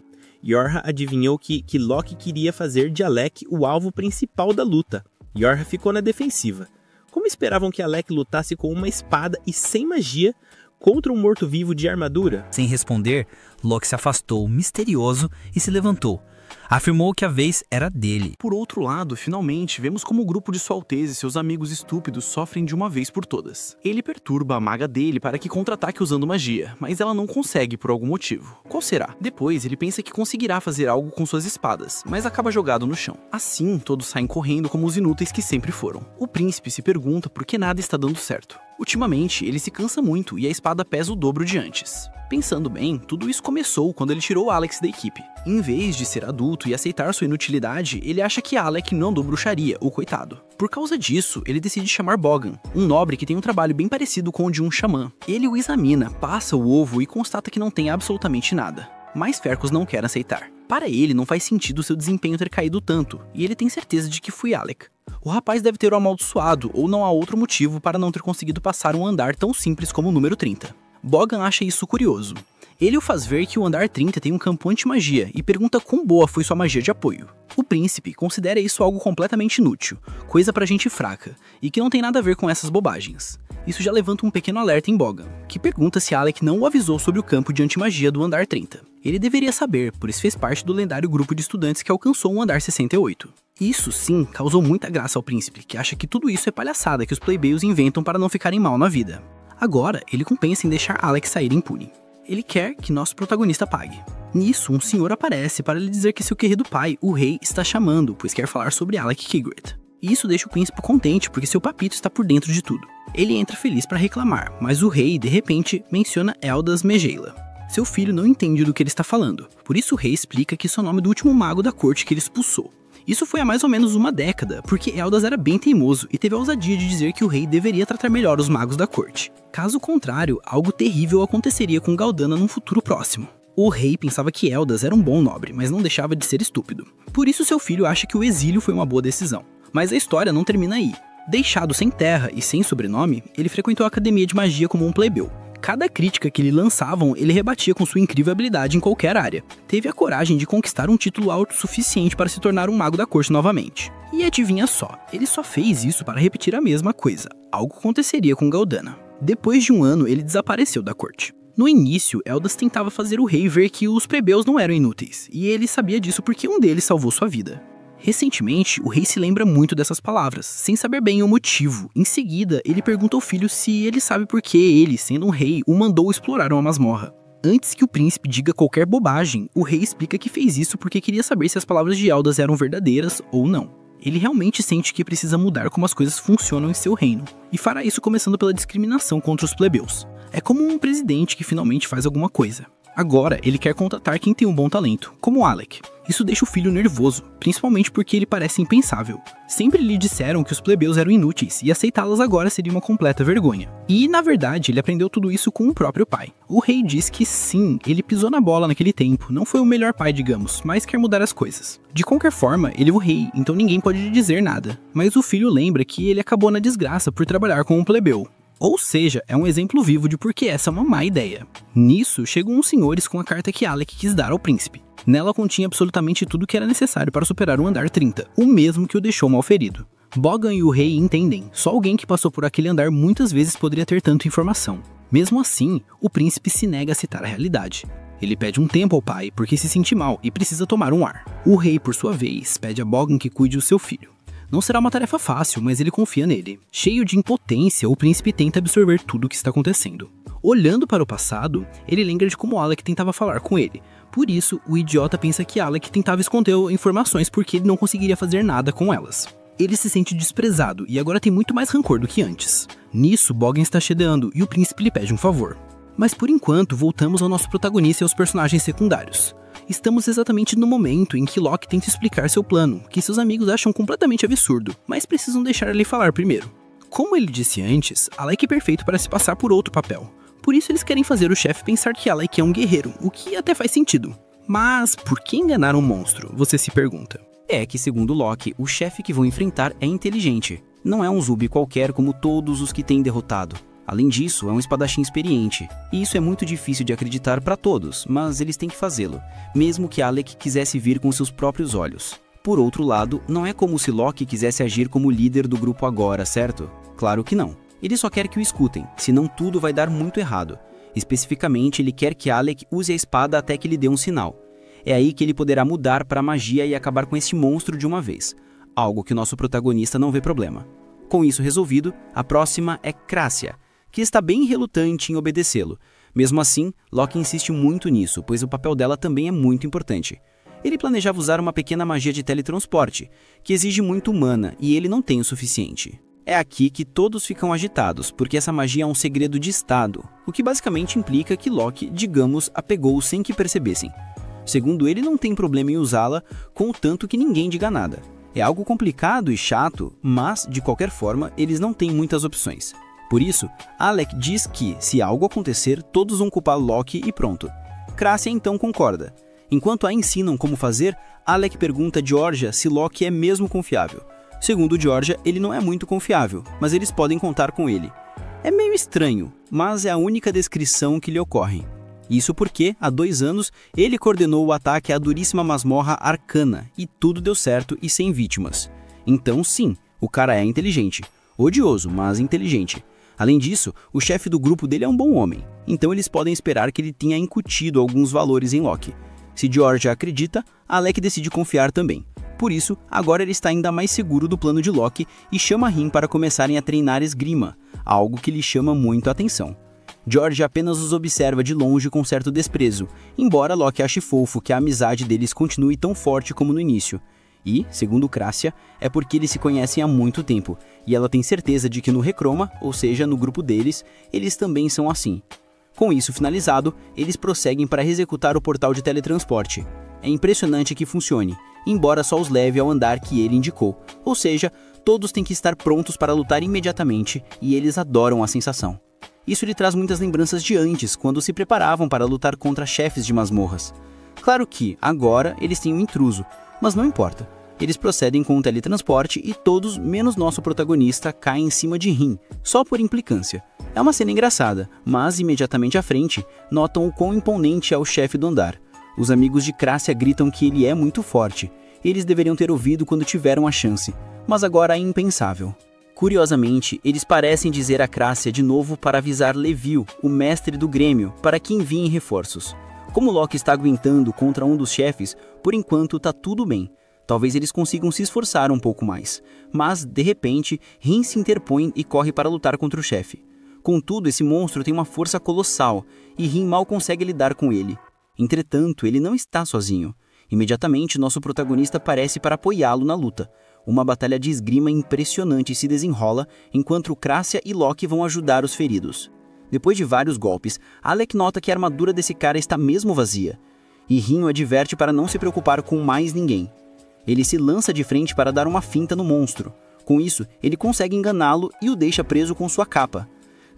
S4: Yorha adivinhou que Locke queria fazer de Alec o alvo principal da luta. Yorha ficou na defensiva. Como esperavam que Alec lutasse com uma espada e sem magia contra um morto-vivo de armadura?
S5: Sem responder, Locke se afastou, misterioso, e se levantou. Afirmou que a vez era dele.
S2: Por outro lado, finalmente, vemos como o grupo de Sua Alteza e seus amigos estúpidos sofrem de uma vez por todas. Ele perturba a maga dele para que contra-ataque usando magia, mas ela não consegue por algum motivo. Qual será? Depois, ele pensa que conseguirá fazer algo com suas espadas, mas acaba jogado no chão. Assim, todos saem correndo como os inúteis que sempre foram. O príncipe se pergunta por que nada está dando certo. Ultimamente, ele se cansa muito e a espada pesa o dobro de antes. Pensando bem, tudo isso começou quando ele tirou Alex da equipe. Em vez de ser adulto e aceitar sua inutilidade, ele acha que Alec não andou bruxaria, o coitado. Por causa disso, ele decide chamar Bogan, um nobre que tem um trabalho bem parecido com o de um xamã. Ele o examina, passa o ovo e constata que não tem absolutamente nada. Mas Fercus não quer aceitar. Para ele, não faz sentido seu desempenho ter caído tanto, e ele tem certeza de que foi Alec. O rapaz deve ter o amaldiçoado, ou não há outro motivo para não ter conseguido passar um andar tão simples como o número 30. Bogan acha isso curioso. Ele o faz ver que o andar 30 tem um campo anti-magia e pergunta quão boa foi sua magia de apoio. O príncipe considera isso algo completamente inútil, coisa pra gente fraca, e que não tem nada a ver com essas bobagens. Isso já levanta um pequeno alerta em Bogan, que pergunta se Alec não o avisou sobre o campo de anti-magia do andar 30. Ele deveria saber, pois fez parte do lendário grupo de estudantes que alcançou o andar 68. Isso, sim, causou muita graça ao príncipe, que acha que tudo isso é palhaçada que os plebeios inventam para não ficarem mal na vida. Agora, ele compensa em deixar Alec sair impune. Ele quer que nosso protagonista pague. Nisso, um senhor aparece para lhe dizer que seu querido pai, o rei, está chamando, pois quer falar sobre Alec Kigret. Isso deixa o príncipe contente, porque seu papito está por dentro de tudo. Ele entra feliz para reclamar, mas o rei, de repente, menciona Eldas Megeila. Seu filho não entende do que ele está falando, por isso o rei explica que isso é o nome do último mago da corte que ele expulsou. Isso foi há mais ou menos uma década, porque Eldas era bem teimoso e teve a ousadia de dizer que o rei deveria tratar melhor os magos da corte. Caso contrário, algo terrível aconteceria com Galdana num futuro próximo. O rei pensava que Eldas era um bom nobre, mas não deixava de ser estúpido. Por isso seu filho acha que o exílio foi uma boa decisão. Mas a história não termina aí. Deixado sem terra e sem sobrenome, ele frequentou a academia de magia como um plebeu. Cada crítica que lhe lançavam, ele rebatia com sua incrível habilidade em qualquer área. Teve a coragem de conquistar um título autossuficiente para se tornar um mago da corte novamente. E adivinha só, ele só fez isso para repetir a mesma coisa. Algo aconteceria com Galdana. Depois de um ano, ele desapareceu da corte. No início, Eldas tentava fazer o rei ver que os plebeus não eram inúteis, e ele sabia disso porque um deles salvou sua vida. Recentemente, o rei se lembra muito dessas palavras, sem saber bem o motivo. Em seguida, ele pergunta ao filho se ele sabe por que ele, sendo um rei, o mandou explorar uma masmorra. Antes que o príncipe diga qualquer bobagem, o rei explica que fez isso porque queria saber se as palavras de Eldas eram verdadeiras ou não.
S6: Ele realmente sente que precisa mudar como as coisas funcionam em seu reino, e fará isso começando pela discriminação contra os plebeus. É como um presidente que finalmente faz alguma coisa. Agora, ele quer contratar quem tem um bom talento, como Alec. Isso deixa o filho nervoso, principalmente porque ele parece impensável. Sempre lhe disseram que os plebeus eram inúteis e aceitá-las agora seria uma completa vergonha. E, na verdade, ele aprendeu tudo isso com o próprio pai. O rei diz que sim, ele pisou na bola naquele tempo, não foi o melhor pai, digamos, mas quer mudar as coisas. De qualquer forma, ele é o rei, então ninguém pode lhe dizer nada. Mas o filho lembra que ele acabou na desgraça por trabalhar com um plebeu. Ou seja, é um exemplo vivo de por que essa é uma má ideia. Nisso, chegam uns senhores com a carta que Alec quis dar ao príncipe. Nela continha absolutamente tudo que era necessário para superar o andar 30, o mesmo que o deixou mal ferido. Boggan e o rei entendem, só alguém que passou por aquele andar muitas vezes poderia ter tanta informação. Mesmo assim, o príncipe se nega a citar a realidade. Ele pede um tempo ao pai porque se sente mal e precisa tomar um ar. O rei, por sua vez, pede a Boggan que cuide do seu filho. Não será uma tarefa fácil, mas ele confia nele. Cheio de impotência, o príncipe tenta absorver tudo o que está acontecendo. Olhando para o passado, ele lembra de como Alec tentava falar com ele. Por isso, o idiota pensa que Alec tentava esconder informações porque ele não conseguiria fazer nada com elas. Ele se sente desprezado e agora tem muito mais rancor do que antes. Nisso, Boggan está chedeando e o príncipe lhe pede um favor. Mas por enquanto, voltamos ao nosso protagonista e aos personagens secundários. Estamos exatamente no momento em que Locke tenta explicar seu plano, que seus amigos acham completamente absurdo, mas precisam deixar ele falar primeiro. Como ele disse antes, Alec é perfeito para se passar por outro papel. Por isso eles querem fazer o chefe pensar que Alec é um guerreiro, o que até faz sentido. Mas por que enganar um monstro, você se pergunta?
S2: É que, segundo Locke, o chefe que vão enfrentar é inteligente. Não é um zumbi qualquer como todos os que têm derrotado. Além disso, é um espadachim experiente, e isso é muito difícil de acreditar para todos, mas eles têm que fazê-lo, mesmo que Alec quisesse vir com seus próprios olhos. Por outro lado, não é como se Locke quisesse agir como líder do grupo agora, certo? Claro que não. Ele só quer que o escutem, senão tudo vai dar muito errado. Especificamente, ele quer que Alec use a espada até que lhe dê um sinal. É aí que ele poderá mudar para a magia e acabar com esse monstro de uma vez, algo que nosso protagonista não vê problema. Com isso resolvido, a próxima é Crácia, que está bem relutante em obedecê-lo. Mesmo assim, Locke insiste muito nisso, pois o papel dela também é muito importante. Ele planejava usar uma pequena magia de teletransporte, que exige muito mana, e ele não tem o suficiente. É aqui que todos ficam agitados, porque essa magia é um segredo de estado, o que basicamente implica que Locke, digamos, a pegou sem que percebessem. Segundo ele, não tem problema em usá-la, contanto que ninguém diga nada. É algo complicado e chato, mas, de qualquer forma, eles não têm muitas opções. Por isso, Alec diz que, se algo acontecer, todos vão culpar Locke e pronto. Crácia então concorda. Enquanto a ensinam como fazer, Alec pergunta a Georgia se Locke é mesmo confiável. Segundo Georgia, ele não é muito confiável, mas eles podem contar com ele. É meio estranho, mas é a única descrição que lhe ocorre. Isso porque, há 2 anos, ele coordenou o ataque à duríssima masmorra Arcana, e tudo deu certo e sem vítimas. Então sim, o cara é inteligente. Odioso, mas inteligente. Além disso, o chefe do grupo dele é um bom homem, então eles podem esperar que ele tenha incutido alguns valores em Locke. Se Georgia acredita, Alec decide confiar também. Por isso, agora ele está ainda mais seguro do plano de Locke e chama Rim para começarem a treinar esgrima, algo que lhe chama muito a atenção. Georgia apenas os observa de longe com certo desprezo, embora Locke ache fofo que a amizade deles continue tão forte como no início. E, segundo Crácia, é porque eles se conhecem há muito tempo, e ela tem certeza de que no Recroma, ou seja, no grupo deles, eles também são assim. Com isso finalizado, eles prosseguem para executar o portal de teletransporte. É impressionante que funcione, embora só os leve ao andar que ele indicou, ou seja, todos têm que estar prontos para lutar imediatamente, e eles adoram a sensação. Isso lhe traz muitas lembranças de antes, quando se preparavam para lutar contra chefes de masmorras. Claro que, agora, eles têm um intruso, mas não importa. Eles procedem com o teletransporte e todos, menos nosso protagonista, caem em cima de Rim, só por implicância. É uma cena engraçada, mas imediatamente à frente, notam o quão imponente é o chefe do andar. Os amigos de Crácia gritam que ele é muito forte. Eles deveriam ter ouvido quando tiveram a chance, mas agora é impensável. Curiosamente, eles parecem dizer a Crácia de novo para avisar Levil, o mestre do Grêmio, para que enviem reforços. Como Locke está aguentando contra um dos chefes, por enquanto tá tudo bem. Talvez eles consigam se esforçar um pouco mais. Mas, de repente, Rim se interpõe e corre para lutar contra o chefe. Contudo, esse monstro tem uma força colossal, e Rim mal consegue lidar com ele. Entretanto, ele não está sozinho. Imediatamente, nosso protagonista aparece para apoiá-lo na luta.
S3: Uma batalha de esgrima impressionante se desenrola enquanto Crassia e Loki vão ajudar os feridos. Depois de vários golpes, Alec nota que a armadura desse cara está mesmo vazia, e Rin o adverte para não se preocupar com mais ninguém. Ele se lança de frente para dar uma finta no monstro. Com isso, ele consegue enganá-lo e o deixa preso com sua capa.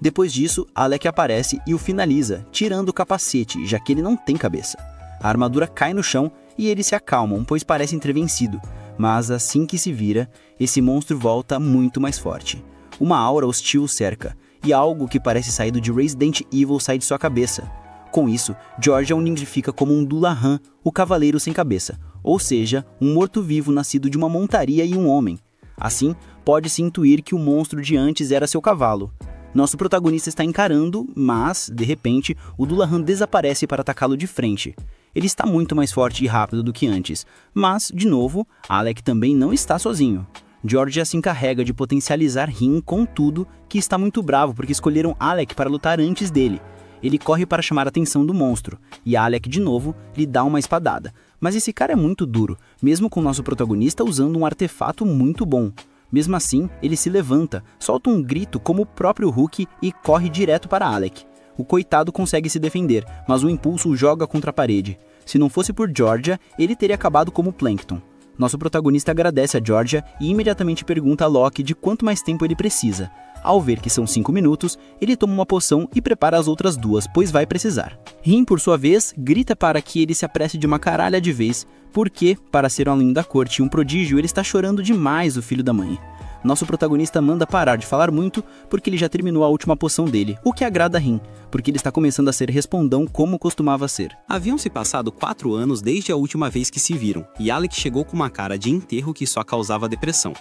S3: Depois disso, Alec aparece e o finaliza, tirando o capacete, já que ele não tem cabeça. A armadura cai no chão e eles se acalmam, pois parecem ter vencido. Mas assim que se vira, esse monstro volta muito mais forte. Uma aura hostil o cerca, e algo que parece saído de Resident Evil sai de sua cabeça. Com isso, Georgia o identifica como um Dullahan, o cavaleiro sem cabeça, ou seja, um morto-vivo nascido de uma montaria e um homem. Assim, pode-se intuir que o monstro de antes era seu cavalo. Nosso protagonista está encarando, mas, de repente, o Dullahan desaparece para atacá-lo de frente. Ele está muito mais forte e rápido do que antes, mas, de novo, Alec também não está sozinho. Georgia se encarrega de potencializar Rin, contudo, que está muito bravo porque escolheram Alec para lutar antes dele. Ele corre para chamar a atenção do monstro, e Alec, de novo, lhe dá uma espadada. Mas esse cara é muito duro, mesmo com nosso protagonista usando um artefato muito bom. Mesmo assim, ele se levanta, solta um grito como o próprio Hulk e corre direto para Alec. O coitado consegue se defender, mas o impulso o joga contra a parede. Se não fosse por Georgia, ele teria acabado como Plankton. Nosso protagonista agradece a Georgia e imediatamente pergunta a Loki de quanto mais tempo ele precisa. Ao ver que são 5 minutos, ele toma uma poção e prepara as outras 2, pois vai precisar. Rin, por sua vez, grita para que ele se apresse de uma caralha de vez, porque, para ser um além da corte e um prodígio, ele está chorando demais o filho da mãe. Nosso protagonista manda parar de falar muito porque ele já terminou a última poção dele, o que agrada a Rin, porque ele está começando a ser respondão como costumava ser.
S2: Haviam se passado 4 anos desde a última vez que se viram, e Alec chegou com uma cara de enterro que só causava depressão.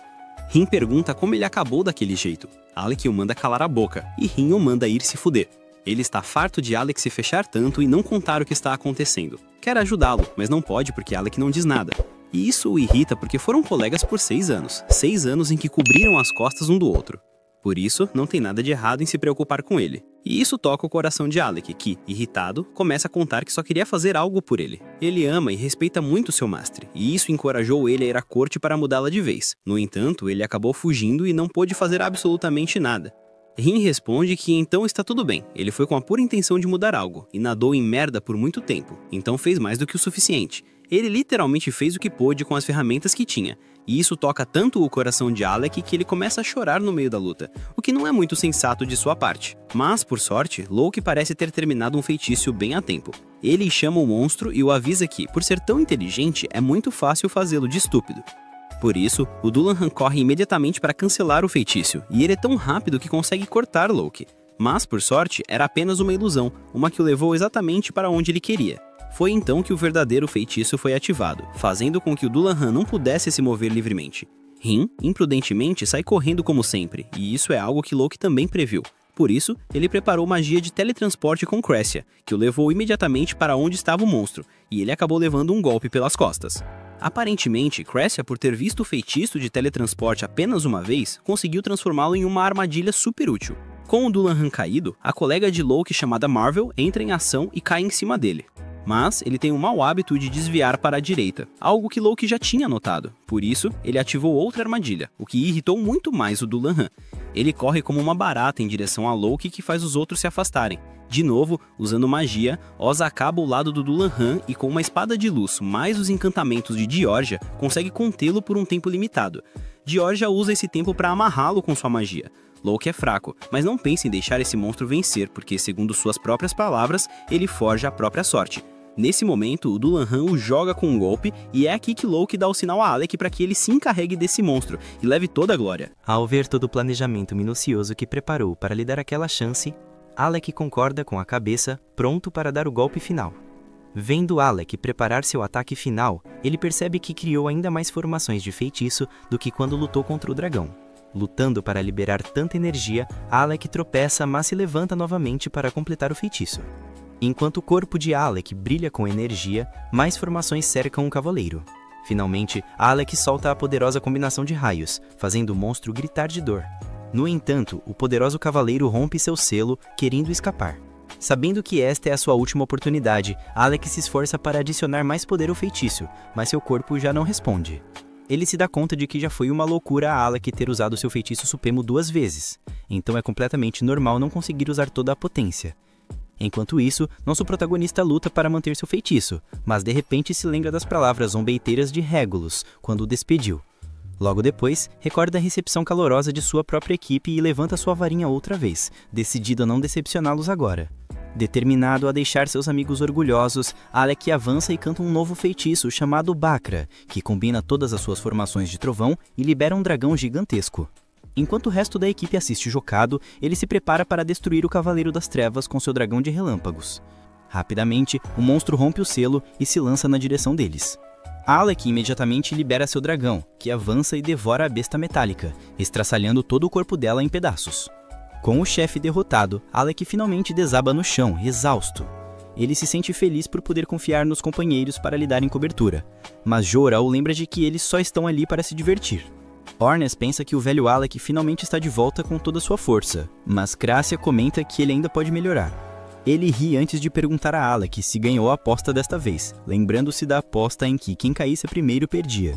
S2: Rin pergunta como ele acabou daquele jeito. Alec o manda calar a boca, e Rin o manda ir se fuder. Ele está farto de Alec se fechar tanto e não contar o que está acontecendo. Quer ajudá-lo, mas não pode porque Alec não diz nada. E isso o irrita porque foram colegas por 6 anos. 6 anos em que cobriram as costas um do outro. Por isso, não tem nada de errado em se preocupar com ele. E isso toca o coração de Alec, que, irritado, começa a contar que só queria fazer algo por ele. Ele ama e respeita muito seu mestre, e isso encorajou ele a ir à corte para mudá-la de vez. No entanto, ele acabou fugindo e não pôde fazer absolutamente nada. Rin responde que então está tudo bem, ele foi com a pura intenção de mudar algo, e nadou em merda por muito tempo, então fez mais do que o suficiente. Ele literalmente fez o que pôde com as ferramentas que tinha, e isso toca tanto o coração de Alec que ele começa a chorar no meio da luta, o que não é muito sensato de sua parte. Mas, por sorte, Loki parece ter terminado um feitiço bem a tempo. Ele chama o monstro e o avisa que, por ser tão inteligente, é muito fácil fazê-lo de estúpido. Por isso, o Dullahan corre imediatamente para cancelar o feitiço, e ele é tão rápido que consegue cortar Loki. Mas, por sorte, era apenas uma ilusão, uma que o levou exatamente para onde ele queria. Foi então que o verdadeiro feitiço foi ativado, fazendo com que o Dullahan não pudesse se mover livremente. Rin, imprudentemente, sai correndo como sempre, e isso é algo que Loki também previu. Por isso, ele preparou magia de teletransporte com Crassia, que o levou imediatamente para onde estava o monstro, e ele acabou levando um golpe pelas costas. Aparentemente, Crassia, por ter visto o feitiço de teletransporte apenas uma vez, conseguiu transformá-lo em uma armadilha super útil. Com o Dullahan caído, a colega de Loki chamada Marvel entra em ação e cai em cima dele. Mas ele tem o mau hábito de desviar para a direita, algo que Loki já tinha notado. Por isso, ele ativou outra armadilha, o que irritou muito mais o Dullahan. Ele corre como uma barata em direção a Loki, que faz os outros se afastarem. De novo, usando magia, Oz acaba ao lado do Dullahan e com uma espada de luz mais os encantamentos de Georgia, consegue contê-lo por um tempo limitado. Georgia usa esse tempo para amarrá-lo com sua magia. Loki é fraco, mas não pense em deixar esse monstro vencer, porque, segundo suas próprias palavras, ele forja a própria sorte. Nesse momento, o Dullahan o joga com um golpe, e é aqui que Loki dá o sinal a Alec para que ele se encarregue desse monstro e leve toda a glória.
S7: Ao ver todo o planejamento minucioso que preparou para lhe dar aquela chance, Alec concorda com a cabeça, pronto para dar o golpe final. Vendo Alec preparar seu ataque final, ele percebe que criou ainda mais formações de feitiço do que quando lutou contra o dragão. Lutando para liberar tanta energia, Alec tropeça, mas se levanta novamente para completar o feitiço. Enquanto o corpo de Alec brilha com energia, mais formações cercam o cavaleiro. Finalmente, Alec solta a poderosa combinação de raios, fazendo o monstro gritar de dor. No entanto, o poderoso cavaleiro rompe seu selo, querendo escapar. Sabendo que esta é a sua última oportunidade, Alec se esforça para adicionar mais poder ao feitiço, mas seu corpo já não responde. ele se dá conta de que já foi uma loucura a Alec ter usado seu feitiço supremo 2 vezes, então é completamente normal não conseguir usar toda a potência. Enquanto isso, nosso protagonista luta para manter seu feitiço, mas de repente se lembra das palavras zombeiteiras de Regulus, quando o despediu. Logo depois, recorda a recepção calorosa de sua própria equipe e levanta sua varinha outra vez, decidido a não decepcioná-los agora. Determinado a deixar seus amigos orgulhosos, Alec avança e canta um novo feitiço chamado Bakra, que combina todas as suas formações de trovão e libera um dragão gigantesco. Enquanto o resto da equipe assiste chocado, ele se prepara para destruir o Cavaleiro das Trevas com seu dragão de relâmpagos. Rapidamente, o monstro rompe o selo e se lança na direção deles. Alec imediatamente libera seu dragão, que avança e devora a besta metálica, estraçalhando todo o corpo dela em pedaços. Com o chefe derrotado, Alec finalmente desaba no chão, exausto. Ele se sente feliz por poder confiar nos companheiros para lhe darem cobertura, mas Jorah o lembra de que eles só estão ali para se divertir. Ornes pensa que o velho Alec finalmente está de volta com toda sua força, mas Crácia comenta que ele ainda pode melhorar. Ele ri antes de perguntar a Alec se ganhou a aposta desta vez, lembrando-se da aposta em que quem caísse primeiro perdia.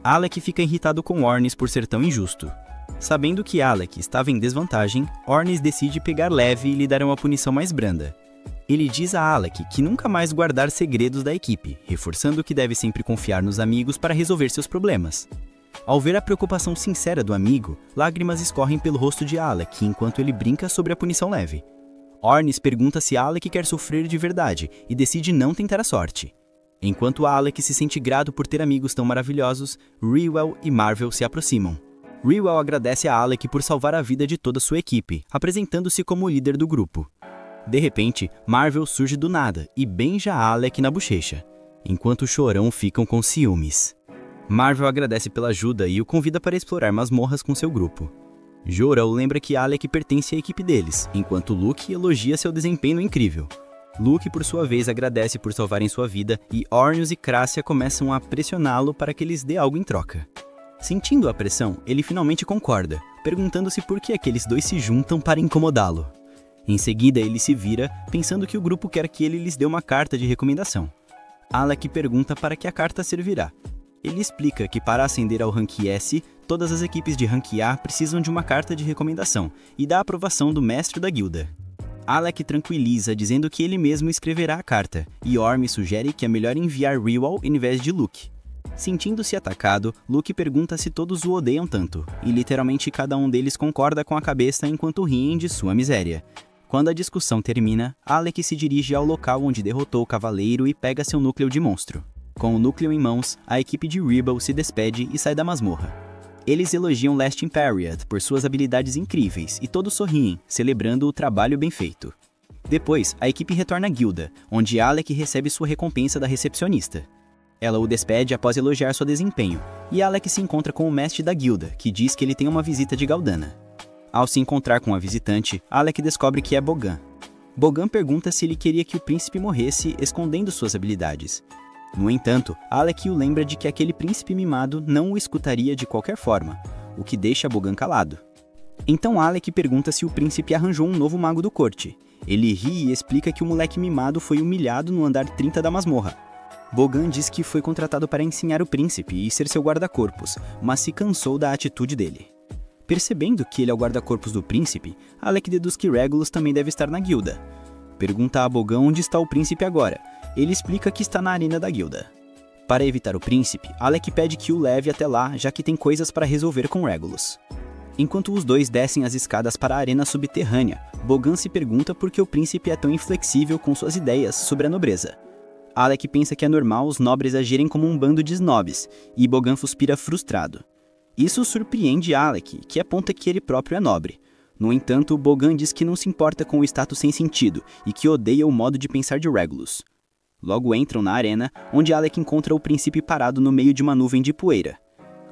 S7: Alec fica irritado com Ornes por ser tão injusto. Sabendo que Alec estava em desvantagem, Ornes decide pegar leve e lhe dar uma punição mais branda. Ele diz a Alec que nunca mais guardar segredos da equipe, reforçando que deve sempre confiar nos amigos para resolver seus problemas. Ao ver a preocupação sincera do amigo, lágrimas escorrem pelo rosto de Alec enquanto ele brinca sobre a punição leve. Ornes pergunta se Alec quer sofrer de verdade e decide não tentar a sorte. Enquanto Alec se sente grato por ter amigos tão maravilhosos, Rywell e Marvel se aproximam. Rywell agradece a Alec por salvar a vida de toda sua equipe, apresentando-se como o líder do grupo. De repente, Marvel surge do nada e beija Alec na bochecha, enquanto o Chorão ficam com ciúmes. Marvel agradece pela ajuda e o convida para explorar masmorras com seu grupo. Jorah o lembra que Alec pertence à equipe deles, enquanto Luke elogia seu desempenho incrível. Luke, por sua vez, agradece por salvarem sua vida e Ornius e Crácia começam a pressioná-lo para que lhes dê algo em troca. Sentindo a pressão, ele finalmente concorda, perguntando-se por que aqueles dois se juntam para incomodá-lo. Em seguida, ele se vira, pensando que o grupo quer que ele lhes dê uma carta de recomendação. Alec pergunta para que a carta servirá. Ele explica que para ascender ao Rank S, todas as equipes de Rank A precisam de uma carta de recomendação e da aprovação do mestre da guilda. Alec tranquiliza dizendo que ele mesmo escreverá a carta, e Orm sugere que é melhor enviar Rywell em vez de Luke. Sentindo-se atacado, Luke pergunta se todos o odeiam tanto, e literalmente cada um deles concorda com a cabeça enquanto riem de sua miséria. Quando a discussão termina, Alec se dirige ao local onde derrotou o cavaleiro e pega seu núcleo de monstro. Com o núcleo em mãos, a equipe de Rywell se despede e sai da masmorra. Eles elogiam Lasting Period por suas habilidades incríveis e todos sorriem, celebrando o trabalho bem feito. Depois, a equipe retorna à guilda, onde Alec recebe sua recompensa da recepcionista. Ela o despede após elogiar seu desempenho, e Alec se encontra com o mestre da guilda, que diz que ele tem uma visita de Galdana. Ao se encontrar com a visitante, Alec descobre que é Bogan. Bogan pergunta se ele queria que o príncipe morresse escondendo suas habilidades. No entanto, Alec o lembra de que aquele príncipe mimado não o escutaria de qualquer forma, o que deixa Bogan calado. Então Alec pergunta se o príncipe arranjou um novo mago do corte. Ele ri e explica que o moleque mimado foi humilhado no andar 30 da masmorra. Bogan diz que foi contratado para ensinar o príncipe e ser seu guarda-corpos, mas se cansou da atitude dele. Percebendo que ele é o guarda-corpos do príncipe, Alec deduz que Regulus também deve estar na guilda. Pergunta a Bogan onde está o príncipe agora. Ele explica que está na arena da guilda. Para evitar o príncipe, Alec pede que o leve até lá, já que tem coisas para resolver com Regulus. Enquanto os dois descem as escadas para a arena subterrânea, Bogan se pergunta por que o príncipe é tão inflexível com suas ideias sobre a nobreza. Alec pensa que é normal os nobres agirem como um bando de snobs, e Bogan suspira frustrado. Isso surpreende Alec, que aponta que ele próprio é nobre. No entanto, Bogan diz que não se importa com o status sem sentido e que odeia o modo de pensar de Regulus. Logo entram na arena, onde Alec encontra o príncipe parado no meio de uma nuvem de poeira.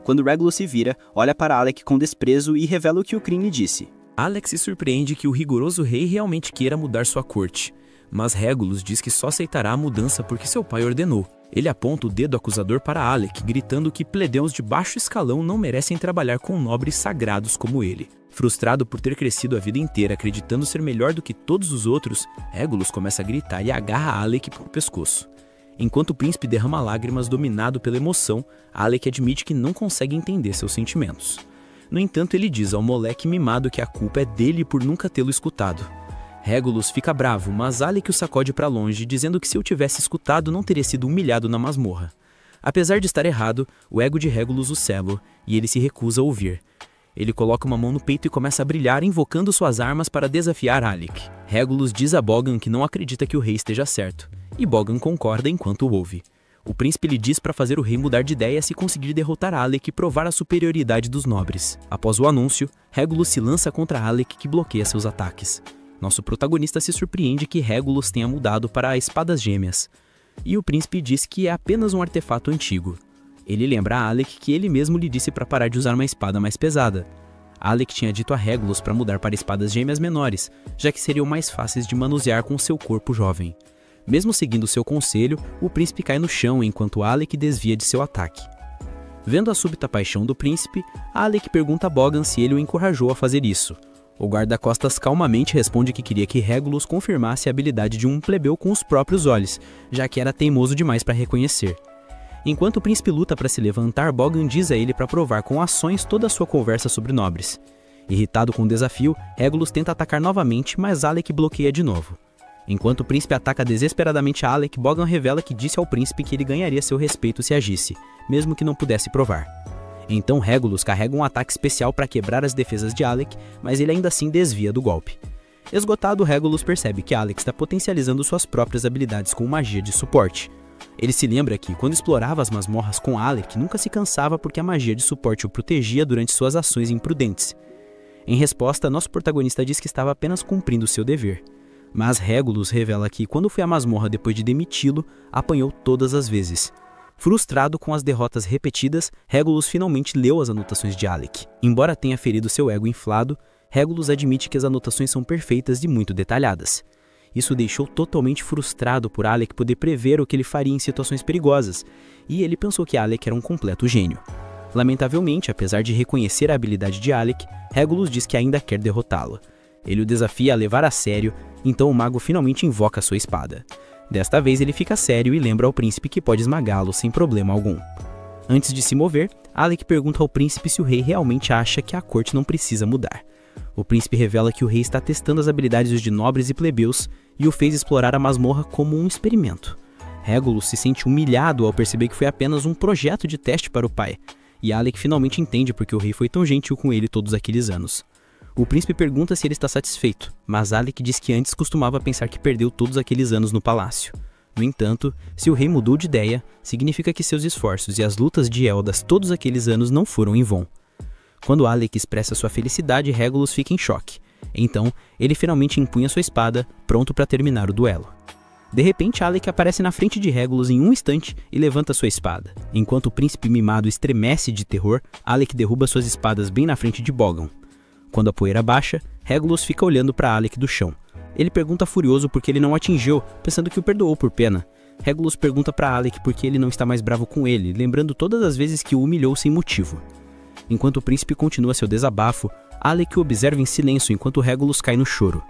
S7: Quando Regulus se vira, olha para Alec com desprezo e revela o que o Kryn lhe disse.
S8: Alec se surpreende que o rigoroso rei realmente queira mudar sua corte, mas Regulus diz que só aceitará a mudança porque seu pai ordenou. Ele aponta o dedo acusador para Alec, gritando que plebeus de baixo escalão não merecem trabalhar com nobres sagrados como ele. Frustrado por ter crescido a vida inteira acreditando ser melhor do que todos os outros, Regulus começa a gritar e agarra Alec pelo pescoço. Enquanto o príncipe derrama lágrimas dominado pela emoção, Alec admite que não consegue entender seus sentimentos. No entanto, ele diz ao moleque mimado que a culpa é dele por nunca tê-lo escutado. Regulus fica bravo, mas Alec o sacode para longe, dizendo que se eu tivesse escutado não teria sido humilhado na masmorra. Apesar de estar errado, o ego de Regulus o cega e ele se recusa a ouvir. Ele coloca uma mão no peito e começa a brilhar, invocando suas armas para desafiar Alec. Regulus diz a Bogan que não acredita que o rei esteja certo, e Bogan concorda enquanto o ouve. O príncipe lhe diz para fazer o rei mudar de ideia se conseguir derrotar Alec e provar a superioridade dos nobres. Após o anúncio, Regulus se lança contra Alec, que bloqueia seus ataques. Nosso protagonista se surpreende que Regulus tenha mudado para as espadas gêmeas, e o príncipe diz que é apenas um artefato antigo. Ele lembra a Alec que ele mesmo lhe disse para parar de usar uma espada mais pesada. Alec tinha dito a Regulus para mudar para espadas gêmeas menores, já que seriam mais fáceis de manusear com seu corpo jovem. Mesmo seguindo seu conselho, o príncipe cai no chão enquanto Alec desvia de seu ataque. Vendo a súbita paixão do príncipe, Alec pergunta a Bogan se ele o encorajou a fazer isso. O guarda-costas calmamente responde que queria que Regulus confirmasse a habilidade de um plebeu com os próprios olhos, já que era teimoso demais para reconhecer. Enquanto o príncipe luta para se levantar, Bogan diz a ele para provar com ações toda a sua conversa sobre nobres. Irritado com o desafio, Regulus tenta atacar novamente, mas Alec bloqueia de novo. Enquanto o príncipe ataca desesperadamente a Alec, Bogan revela que disse ao príncipe que ele ganharia seu respeito se agisse, mesmo que não pudesse provar. Então Regulus carrega um ataque especial para quebrar as defesas de Alec, mas ele ainda assim desvia do golpe. Esgotado, Regulus percebe que Alec está potencializando suas próprias habilidades com magia de suporte. Ele se lembra que, quando explorava as masmorras com Alec, nunca se cansava porque a magia de suporte o protegia durante suas ações imprudentes. Em resposta, nosso protagonista diz que estava apenas cumprindo seu dever. Mas Regulus revela que, quando foi à masmorra depois de demiti-lo, apanhou todas as vezes. Frustrado com as derrotas repetidas, Regulus finalmente leu as anotações de Alec. Embora tenha ferido seu ego inflado, Regulus admite que as anotações são perfeitas e muito detalhadas. Isso o deixou totalmente frustrado por Alec poder prever o que ele faria em situações perigosas, e ele pensou que Alec era um completo gênio. Lamentavelmente, apesar de reconhecer a habilidade de Alec, Regulus diz que ainda quer derrotá-lo. Ele o desafia a levar a sério, então o mago finalmente invoca sua espada. Desta vez ele fica sério e lembra ao príncipe que pode esmagá-lo sem problema algum. Antes de se mover, Alec pergunta ao príncipe se o rei realmente acha que a corte não precisa mudar. O príncipe revela que o rei está testando as habilidades de nobres e plebeus e o fez explorar a masmorra como um experimento. Regulus se sente humilhado ao perceber que foi apenas um projeto de teste para o pai, e Alec finalmente entende porque o rei foi tão gentil com ele todos aqueles anos. O príncipe pergunta se ele está satisfeito, mas Alec diz que antes costumava pensar que perdeu todos aqueles anos no palácio. No entanto, se o rei mudou de ideia, significa que seus esforços e as lutas de Eldas todos aqueles anos não foram em vão. Quando Alec expressa sua felicidade, Regulus fica em choque. Então, ele finalmente empunha sua espada, pronto para terminar o duelo. De repente, Alec aparece na frente de Regulus em um instante e levanta sua espada. Enquanto o príncipe mimado estremece de terror, Alec derruba suas espadas bem na frente de Bogan. Quando a poeira baixa, Regulus fica olhando para Alec do chão. Ele pergunta furioso por que ele não o atingiu, pensando que o perdoou por pena. Regulus pergunta para Alec por que ele não está mais bravo com ele, lembrando todas as vezes que o humilhou sem motivo. Enquanto o príncipe continua seu desabafo, Alec o observa em silêncio enquanto Regulus cai no choro.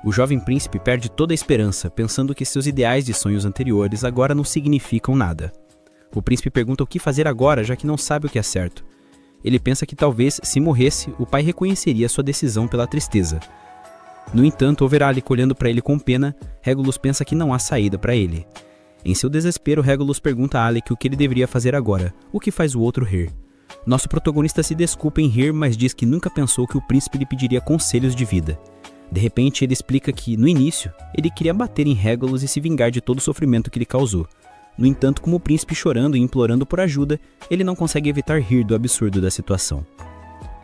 S8: O jovem príncipe perde toda a esperança, pensando que seus ideais de sonhos anteriores agora não significam nada. O príncipe pergunta o que fazer agora, já que não sabe o que é certo. Ele pensa que talvez, se morresse, o pai reconheceria sua decisão pela tristeza. No entanto, ao ver Alec olhando para ele com pena, Regulus pensa que não há saída para ele. Em seu desespero, Regulus pergunta a Alec o que ele deveria fazer agora, o que faz o outro rir. Nosso protagonista se desculpa em rir, mas diz que nunca pensou que o príncipe lhe pediria conselhos de vida. De repente, ele explica que, no início, ele queria bater em Regulus e se vingar de todo o sofrimento que lhe causou. No entanto, como o príncipe chorando e implorando por ajuda, ele não consegue evitar rir do absurdo da situação.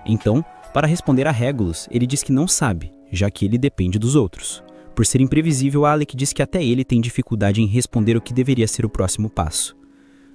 S8: Então, para responder a Regulus, ele diz que não sabe, já que ele depende dos outros. Por ser imprevisível, Alec diz que até ele tem dificuldade em responder o que deveria ser o próximo passo.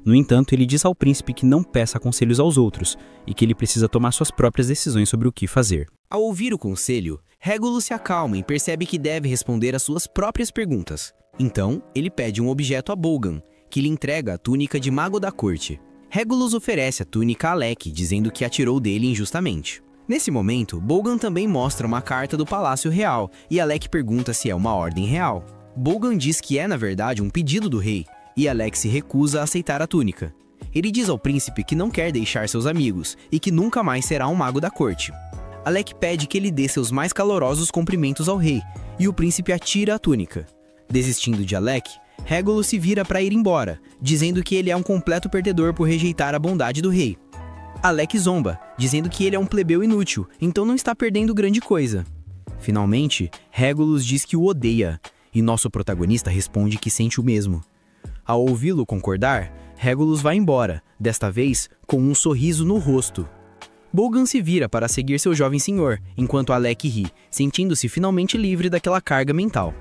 S8: No entanto, ele diz ao príncipe que não peça conselhos aos outros e que ele precisa tomar suas próprias decisões sobre o que fazer.
S2: Ao ouvir o conselho, Regulus se acalma e percebe que deve responder às suas próprias perguntas. Então, ele pede um objeto a Bogan, que lhe entrega a túnica de mago da corte. Regulus oferece a túnica a Alec, dizendo que a tirou dele injustamente. Nesse momento, Bogan também mostra uma carta do Palácio Real e Alec pergunta se é uma ordem real. Bogan diz que é, na verdade, um pedido do rei, e Alec se recusa a aceitar a túnica. Ele diz ao príncipe que não quer deixar seus amigos e que nunca mais será um mago da corte. Alec pede que ele dê seus mais calorosos cumprimentos ao rei, e o príncipe atira a túnica. Desistindo de Alec, Regulus se vira para ir embora, dizendo que ele é um completo perdedor por rejeitar a bondade do rei. Alec zomba, dizendo que ele é um plebeu inútil, então não está perdendo grande coisa. Finalmente, Regulus diz que o odeia, e nosso protagonista responde que sente o mesmo. Ao ouvi-lo concordar, Regulus vai embora, desta vez com um sorriso no rosto. Bolgan se vira para seguir seu jovem senhor, enquanto Alec ri, sentindo-se finalmente livre daquela carga mental.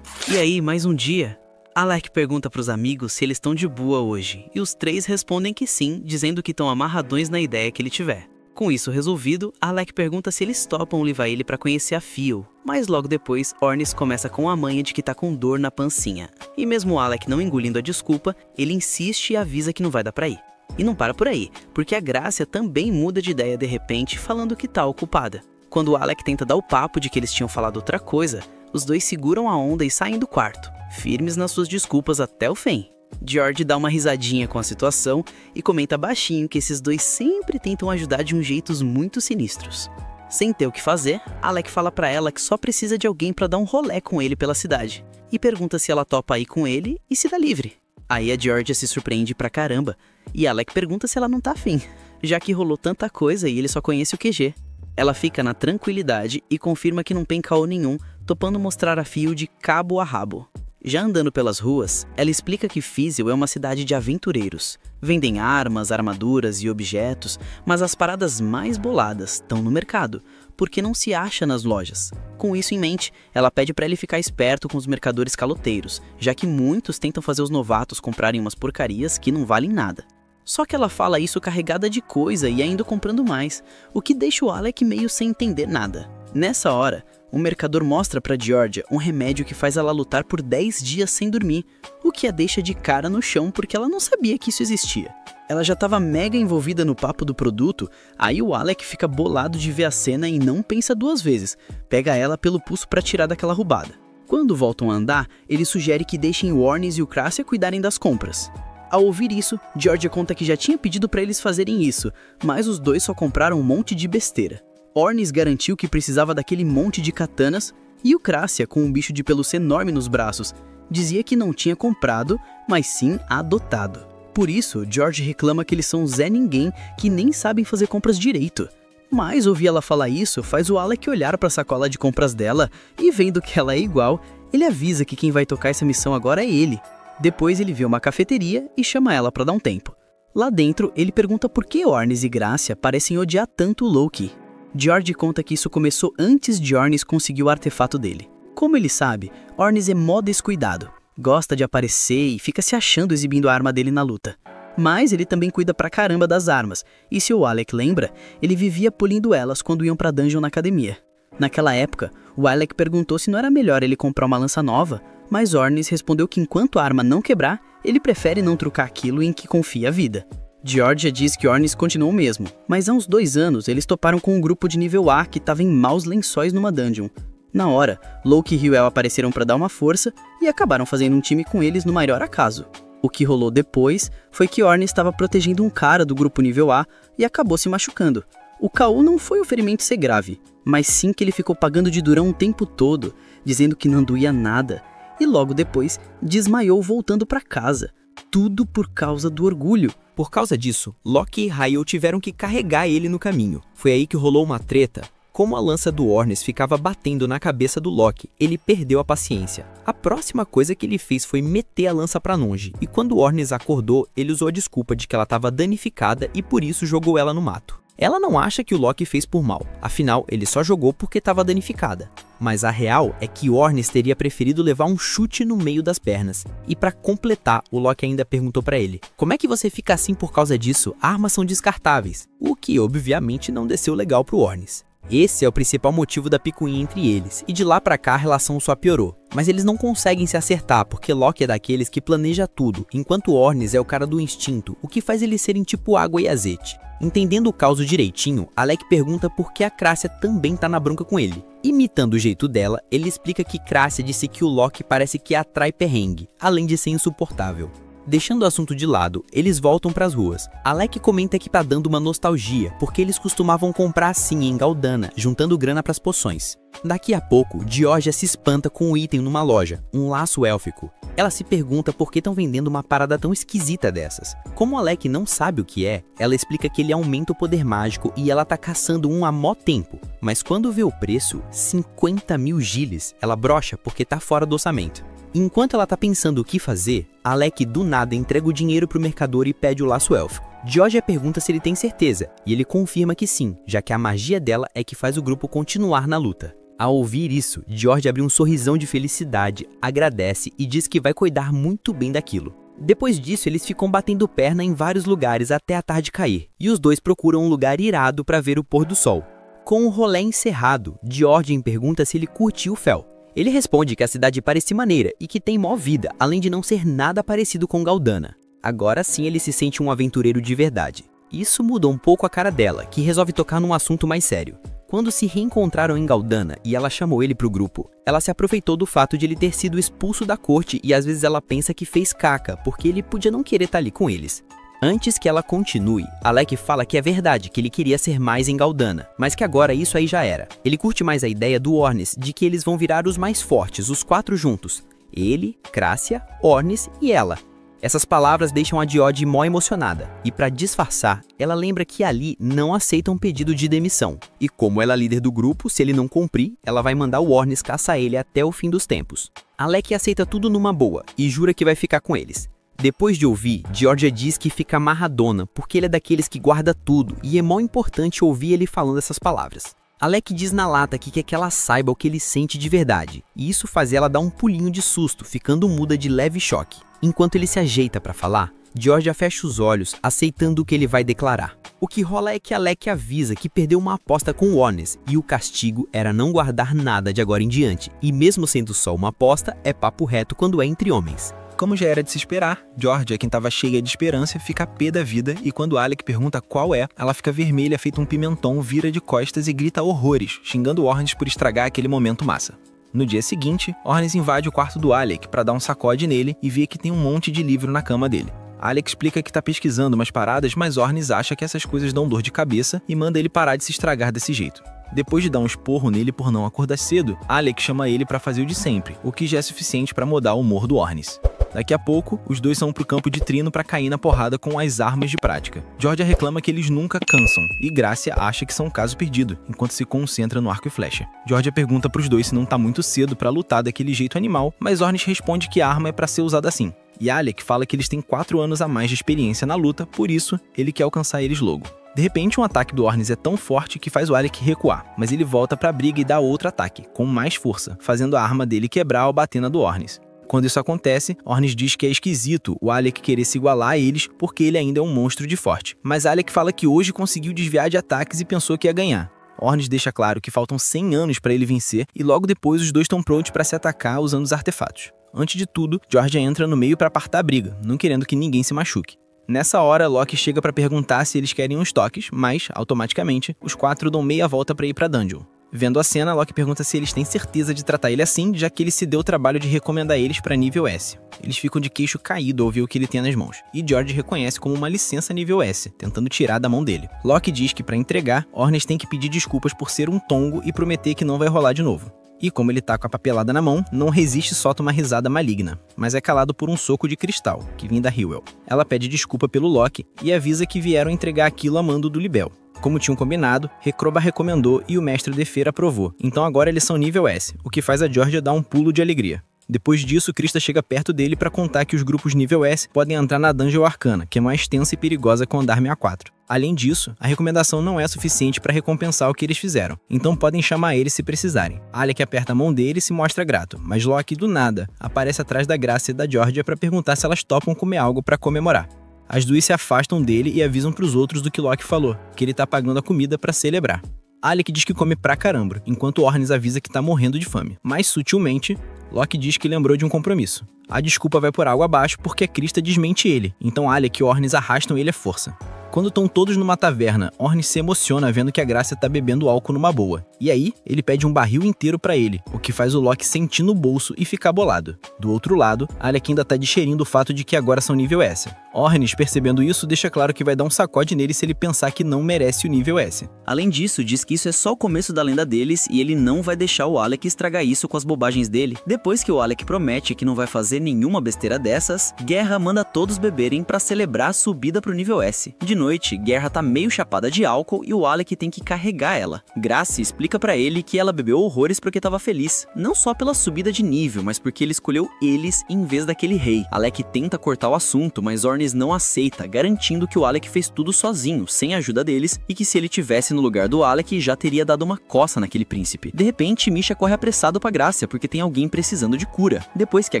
S7: E aí, mais um dia? Alec pergunta para os amigos se eles estão de boa hoje, e os 3 respondem que sim, dizendo que estão amarradões na ideia que ele tiver. Com isso resolvido, Alec pergunta se eles topam levar ele para conhecer a Fio, mas logo depois, Ornis começa com a manha de que tá com dor na pancinha. E mesmo Alec não engolindo a desculpa, ele insiste e avisa que não vai dar pra ir. E não para por aí, porque a Grácia também muda de ideia de repente, falando que tá ocupada. Quando o Alec tenta dar o papo de que eles tinham falado outra coisa, os dois seguram a onda e saem do quarto, firmes nas suas desculpas até o fim. George dá uma risadinha com a situação e comenta baixinho que esses dois sempre tentam ajudar de jeitos muito sinistros. Sem ter o que fazer, Alec fala pra ela que só precisa de alguém pra dar um rolê com ele pela cidade, e pergunta se ela topa ir com ele e se dá livre. Aí a Georgia se surpreende pra caramba, e Alec pergunta se ela não tá afim, já que rolou tanta coisa e ele só conhece o QG. Ela fica na tranquilidade e confirma que não tem caô nenhum, topando mostrar a Fio de cabo a rabo. Já andando pelas ruas, ela explica que Fizel é uma cidade de aventureiros. Vendem armas, armaduras e objetos, mas as paradas mais boladas estão no mercado, porque não se acha nas lojas. Com isso em mente, ela pede para ele ficar esperto com os mercadores caloteiros, já que muitos tentam fazer os novatos comprarem umas porcarias que não valem nada. Só que ela fala isso carregada de coisa e ainda comprando mais, o que deixa o Alec meio sem entender nada. Nessa hora, o mercador mostra pra Georgia um remédio que faz ela lutar por 10 dias sem dormir, o que a deixa de cara no chão porque ela não sabia que isso existia. Ela já estava mega envolvida no papo do produto, aí o Alec fica bolado de ver a cena e não pensa 2 vezes, pega ela pelo pulso pra tirar daquela roubada. Quando voltam a andar, ele sugere que deixem o Ornis e o Crácia cuidarem das compras. Ao ouvir isso, Georgia conta que já tinha pedido pra eles fazerem isso, mas os dois só compraram um monte de besteira. Ornis garantiu que precisava daquele monte de katanas, e o Crácia, com um bicho de pelúcia enorme nos braços, dizia que não tinha comprado, mas sim adotado. Por isso, George reclama que eles são Zé Ninguém que nem sabem fazer compras direito. Mas ouvir ela falar isso faz o Alec olhar para a sacola de compras dela e, vendo que ela é igual, ele avisa que quem vai tocar essa missão agora é ele. Depois ele vê uma cafeteria e chama ela para dar um tempo. Lá dentro, ele pergunta por que Ornis e Grácia parecem odiar tanto o Loki. George conta que isso começou antes de Ornis conseguir o artefato dele. Como ele sabe, Ornis é mó descuidado, gosta de aparecer e fica se achando exibindo a arma dele na luta. Mas ele também cuida pra caramba das armas, e se o Alec lembra, ele vivia polindo elas quando iam pra dungeon na academia. Naquela época, o Alec perguntou se não era melhor ele comprar uma lança nova, mas Ornis respondeu que enquanto a arma não quebrar, ele prefere não trocar aquilo em que confia a vida. Georgia diz que Ornis continuou o mesmo, mas há uns 2 anos eles toparam com um grupo de nível A que estava em maus lençóis numa dungeon. Na hora, Loki e Hywel apareceram para dar uma força e acabaram fazendo um time com eles no maior acaso. O que rolou depois foi que Ornis estava protegendo um cara do grupo nível A e acabou se machucando. O caô não foi o ferimento ser grave, mas sim que ele ficou pagando de durão o tempo todo, dizendo que não doía nada, e logo depois desmaiou voltando para casa. Tudo por causa do orgulho.
S2: Por causa disso, Loki e Hywel tiveram que carregar ele no caminho. Foi aí que rolou uma treta. Como a lança do Ornis ficava batendo na cabeça do Loki, ele perdeu a paciência. A próxima coisa que ele fez foi meter a lança pra longe, e quando o Ornis acordou, ele usou a desculpa de que ela estava danificada e por isso jogou ela no mato. Ela não acha que o Loki fez por mal, afinal, ele só jogou porque estava danificada. Mas a real é que Ornis teria preferido levar um chute no meio das pernas. E pra completar, o Loki ainda perguntou pra ele: como é que você fica assim por causa disso? Armas são descartáveis. O que obviamente não desceu legal pro Ornis. Esse é o principal motivo da picuinha entre eles, e de lá pra cá a relação só piorou. Mas eles não conseguem se acertar, porque Loki é daqueles que planeja tudo, enquanto Ornis é o cara do instinto, o que faz eles serem tipo água e azeite. Entendendo o caso direitinho, Alec pergunta por que a Crácia também tá na bronca com ele. Imitando o jeito dela, ele explica que Crácia disse que o Loki parece que atrai perrengue, além de ser insuportável. Deixando o assunto de lado, eles voltam para as ruas. Alec comenta que tá dando uma nostalgia, porque eles costumavam comprar assim em Galdana, juntando grana para as poções. Daqui a pouco, Georgia se espanta com um item numa loja, um laço élfico. Ela se pergunta por que estão vendendo uma parada tão esquisita dessas. Como Alec não sabe o que é, ela explica que ele aumenta o poder mágico e ela tá caçando um há mó tempo. Mas quando vê o preço, 50.000 giles, ela brocha porque tá fora do orçamento. Enquanto ela tá pensando o que fazer, Alec do nada entrega o dinheiro pro mercador e pede o laço élfico. Georgia pergunta se ele tem certeza, e ele confirma que sim, já que a magia dela é que faz o grupo continuar na luta. Ao ouvir isso, Georgia abre um sorrisão de felicidade, agradece e diz que vai cuidar muito bem daquilo. Depois disso, eles ficam batendo perna em vários lugares até a tarde cair, e os dois procuram um lugar irado para ver o pôr do sol. Com o rolê encerrado, Georgian pergunta se ele curtiu o Fel. Ele responde que a cidade parece maneira e que tem mó vida, além de não ser nada parecido com Galdana. Agora sim ele se sente um aventureiro de verdade. Isso mudou um pouco a cara dela, que resolve tocar num assunto mais sério. Quando se reencontraram em Galdana e ela chamou ele pro grupo, ela se aproveitou do fato de ele ter sido expulso da corte e às vezes ela pensa que fez caca, porque ele podia não querer estar ali com eles. Antes que ela continue, Alec fala que é verdade que ele queria ser mais em Galdana, mas que agora isso aí já era. Ele curte mais a ideia do Ornis de que eles vão virar os mais fortes, os 4 juntos. Ele, Crácia, Ornis e ela. Essas palavras deixam a Diode mó emocionada, e para disfarçar, ela lembra que ali não aceita um pedido de demissão. E como ela é líder do grupo, se ele não cumprir, ela vai mandar o Ornis caçar ele até o fim dos tempos. Alec aceita tudo numa boa e jura que vai ficar com eles. Depois de ouvir, Georgia diz que fica amarradona porque ele é daqueles que guarda tudo e é mó importante ouvir ele falando essas palavras. Alec diz na lata que quer que ela saiba o que ele sente de verdade, e isso faz ela dar um pulinho de susto, ficando muda de leve choque. Enquanto ele se ajeita para falar, Georgia fecha os olhos, aceitando o que ele vai declarar. O que rola é que Alec avisa que perdeu uma aposta com Ornis, e o castigo era não guardar nada de agora em diante, e mesmo sendo só uma aposta, é papo reto quando é entre homens.
S6: Como já era de se esperar, Georgia, quem estava cheia de esperança, fica pé da vida e quando Alec pergunta qual é, ela fica vermelha feito um pimentão, vira de costas e grita horrores, xingando Ornis por estragar aquele momento massa. No dia seguinte, Ornis invade o quarto do Alec para dar um sacode nele e vê que tem um monte de livro na cama dele. Alec explica que está pesquisando umas paradas, mas Ornis acha que essas coisas dão dor de cabeça e manda ele parar de se estragar desse jeito. Depois de dar um esporro nele por não acordar cedo, Alec chama ele para fazer o de sempre, o que já é suficiente para mudar o humor do Ornis. Daqui a pouco, os dois são pro campo de trino para cair na porrada com as armas de prática. Georgia reclama que eles nunca cansam, e Grácia acha que são um caso perdido, enquanto se concentra no arco e flecha. Georgia pergunta pros dois se não tá muito cedo para lutar daquele jeito animal, mas Ornis responde que a arma é para ser usada assim. E Alec fala que eles têm 4 anos a mais de experiência na luta, por isso, ele quer alcançar eles logo. De repente, um ataque do Ornis é tão forte que faz o Alec recuar, mas ele volta pra briga e dá outro ataque, com mais força, fazendo a arma dele quebrar ao bater na do Ornis. Quando isso acontece, Ornis diz que é esquisito o Alec querer se igualar a eles porque ele ainda é um monstro de forte. Mas Alec fala que hoje conseguiu desviar de ataques e pensou que ia ganhar. Ornis deixa claro que faltam 100 anos para ele vencer e logo depois os dois estão prontos para se atacar usando os artefatos. Antes de tudo, Georgia entra no meio para apartar a briga, não querendo que ninguém se machuque. Nessa hora, Locke chega para perguntar se eles querem uns toques, mas, automaticamente, os 4 dão meia volta para ir para dungeon. Vendo a cena, Locke pergunta se eles têm certeza de tratar ele assim, já que ele se deu o trabalho de recomendar eles para nível S. Eles ficam de queixo caído ao ver o que ele tem nas mãos, e George reconhece como uma licença nível S, tentando tirar da mão dele. Locke diz que para entregar, Ornis tem que pedir desculpas por ser um tongo e prometer que não vai rolar de novo. E como ele tá com a papelada na mão, não resiste e solta uma risada maligna, mas é calado por um soco de cristal, que vem da Hewell. Ela pede desculpa pelo Locke e avisa que vieram entregar aquilo a mando do Libel. Como tinham combinado, Recroba recomendou e o mestre Defeira aprovou, então agora eles são nível S, o que faz a Georgia dar um pulo de alegria. Depois disso, Krista chega perto dele para contar que os grupos nível S podem entrar na Dungeon Arcana, que é mais tensa e perigosa que o Andar 64. Além disso, a recomendação não é suficiente para recompensar o que eles fizeram, então podem chamar eles se precisarem. Alec aperta a mão dele e se mostra grato, mas Locke, do nada, aparece atrás da Grácia e da Georgia para perguntar se elas topam comer algo para comemorar. As duas se afastam dele e avisam pros outros do que Locke falou, que ele tá pagando a comida para celebrar. Alec diz que come pra caramba, enquanto Ornis avisa que tá morrendo de fome. Mais sutilmente, Locke diz que lembrou de um compromisso. A desculpa vai por água abaixo porque a Krista desmente ele, então Alec e Ornis arrastam ele à força. Quando estão todos numa taverna, Ornis se emociona vendo que a Grácia tá bebendo álcool numa boa. E aí, ele pede um barril inteiro pra ele, o que faz o Loki sentir no bolso e ficar bolado. Do outro lado, Alec ainda tá digerindo o fato de que agora são nível S. Ornis, percebendo isso, deixa claro que vai dar um sacode nele se ele pensar que não merece o nível S.
S9: Além disso, diz que isso é só o começo da lenda deles e ele não vai deixar o Alec estragar isso com as bobagens dele. Depois que o Alec promete que não vai fazer nenhuma besteira dessas, Guerra manda todos beberem pra celebrar a subida pro nível S. De noite, Guerra tá meio chapada de álcool e o Alec tem que carregar ela. Grace explica pra ele que ela bebeu horrores porque tava feliz, não só pela subida de nível, mas porque ele escolheu eles em vez daquele rei. Alec tenta cortar o assunto, mas Ornis não aceita, garantindo que o Alec fez tudo sozinho, sem a ajuda deles, e que se ele tivesse no lugar do Alec, já teria dado uma coça naquele príncipe. De repente, Misha corre apressado pra Grácia, porque tem alguém precisando de cura. Depois que a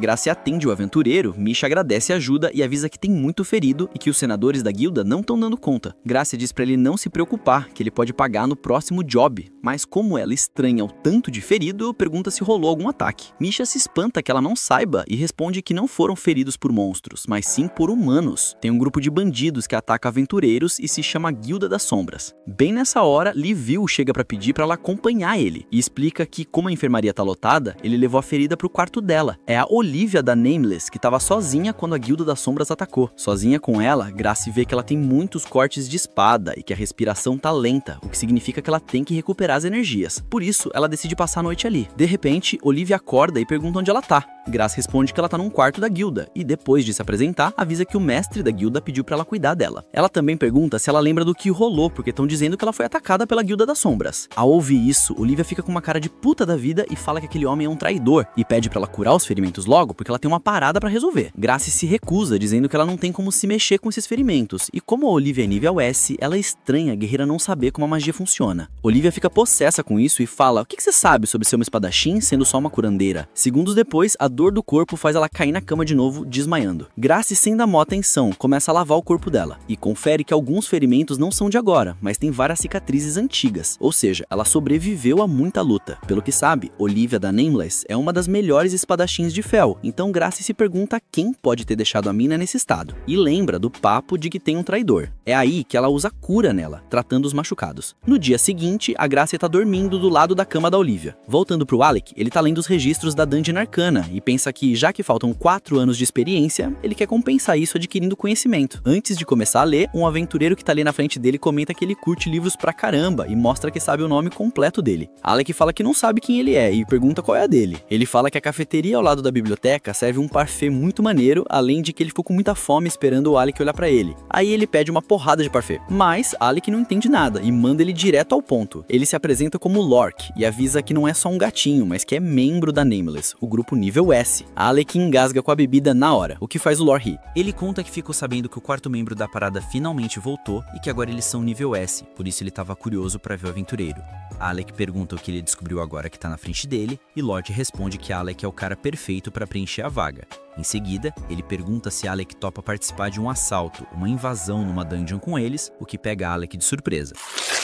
S9: Grácia atende o aventureiro, Misha agradece a ajuda e avisa que tem muito ferido e que os senadores da guilda não estão dando conta. Grácia diz pra ele não se preocupar, que ele pode pagar no próximo job, mas como ela estranha o tanto de ferido, pergunta se rolou algum ataque. Misha se espanta que ela não saiba e responde que não foram feridos por monstros, mas sim por humanos. Tem um grupo de bandidos que ataca aventureiros e se chama Guilda das Sombras. Bem nessa hora, Livil chega pra pedir pra ela acompanhar ele e explica que, como a enfermaria tá lotada, ele levou a ferida pro quarto dela. É a Olivia da Nameless que tava sozinha quando a Guilda das Sombras atacou. Sozinha com ela, Grace vê que ela tem muitos cortes de espada e que a respiração tá lenta, o que significa que ela tem que recuperar as energias. Por isso, ela decide passar a noite ali. De repente, Olivia acorda e pergunta onde ela tá. Grace responde que ela tá num quarto da guilda e, depois de se apresentar, avisa que o mestre da guilda pediu pra ela cuidar dela. Ela também pergunta se ela lembra do que rolou, porque estão dizendo que ela foi atacada pela Guilda das Sombras. Ao ouvir isso, Olivia fica com uma cara de puta da vida e fala que aquele homem é um traidor e pede pra ela curar os ferimentos logo, porque ela tem uma parada pra resolver. Grace se recusa, dizendo que ela não tem como se mexer com esses ferimentos, e como a Olivia é nível S, ela estranha a guerreira não saber como a magia funciona. Olivia fica possessa com isso e fala: o que você sabe sobre ser uma espadachim sendo só uma curandeira? Segundos depois, a dor do corpo faz ela cair na cama de novo, desmaiando. Grace, sem dar mó atenção, começa a lavar o corpo dela e confere que alguns ferimentos não são de agora, mas tem várias cicatrizes antigas, ou seja, ela sobreviveu a muita luta. Pelo que sabe, Olivia da Nameless é uma das melhores espadachins de Fel, então Grace se pergunta quem pode ter deixado a mina nesse estado, e lembra do papo de que tem um traidor. É aí que ela usa cura nela, tratando os machucados. No dia seguinte, a Grace tá dormindo do lado da cama da Olivia. Voltando pro Alec, ele tá lendo os registros da Dungeon Arcana e pensa que, já que faltam 4 anos de experiência, ele quer compensar isso adquirindo conhecimento. Antes de começar a ler, um aventureiro que tá ali na frente dele comenta que ele curte livros pra caramba e mostra que sabe o nome completo dele. Alec fala que não sabe quem ele é e pergunta qual é a dele. Ele fala que a cafeteria ao lado da biblioteca serve um parfait muito maneiro, além de que ele ficou com muita fome esperando o Alec olhar pra ele. Aí ele pede uma porrada de parfait. Mas Alec não entende nada e manda ele direto ao ponto. Ele se apresenta como Lork e avisa que não é só um gatinho, mas que é membro da Nameless, o grupo nível S. Alec engasga com a bebida na hora, o que faz o Lore rir.
S2: Ele conta que ficou sabendo que o quarto membro da parada finalmente voltou e que agora eles são nível S, por isso ele estava curioso para ver o aventureiro. Alec pergunta o que ele descobriu agora que tá na frente dele, e Lorde responde que Alec é o cara perfeito para preencher a vaga. Em seguida, ele pergunta se Alec topa participar de um assalto, uma invasão numa dungeon com eles, o que pega Alec de surpresa.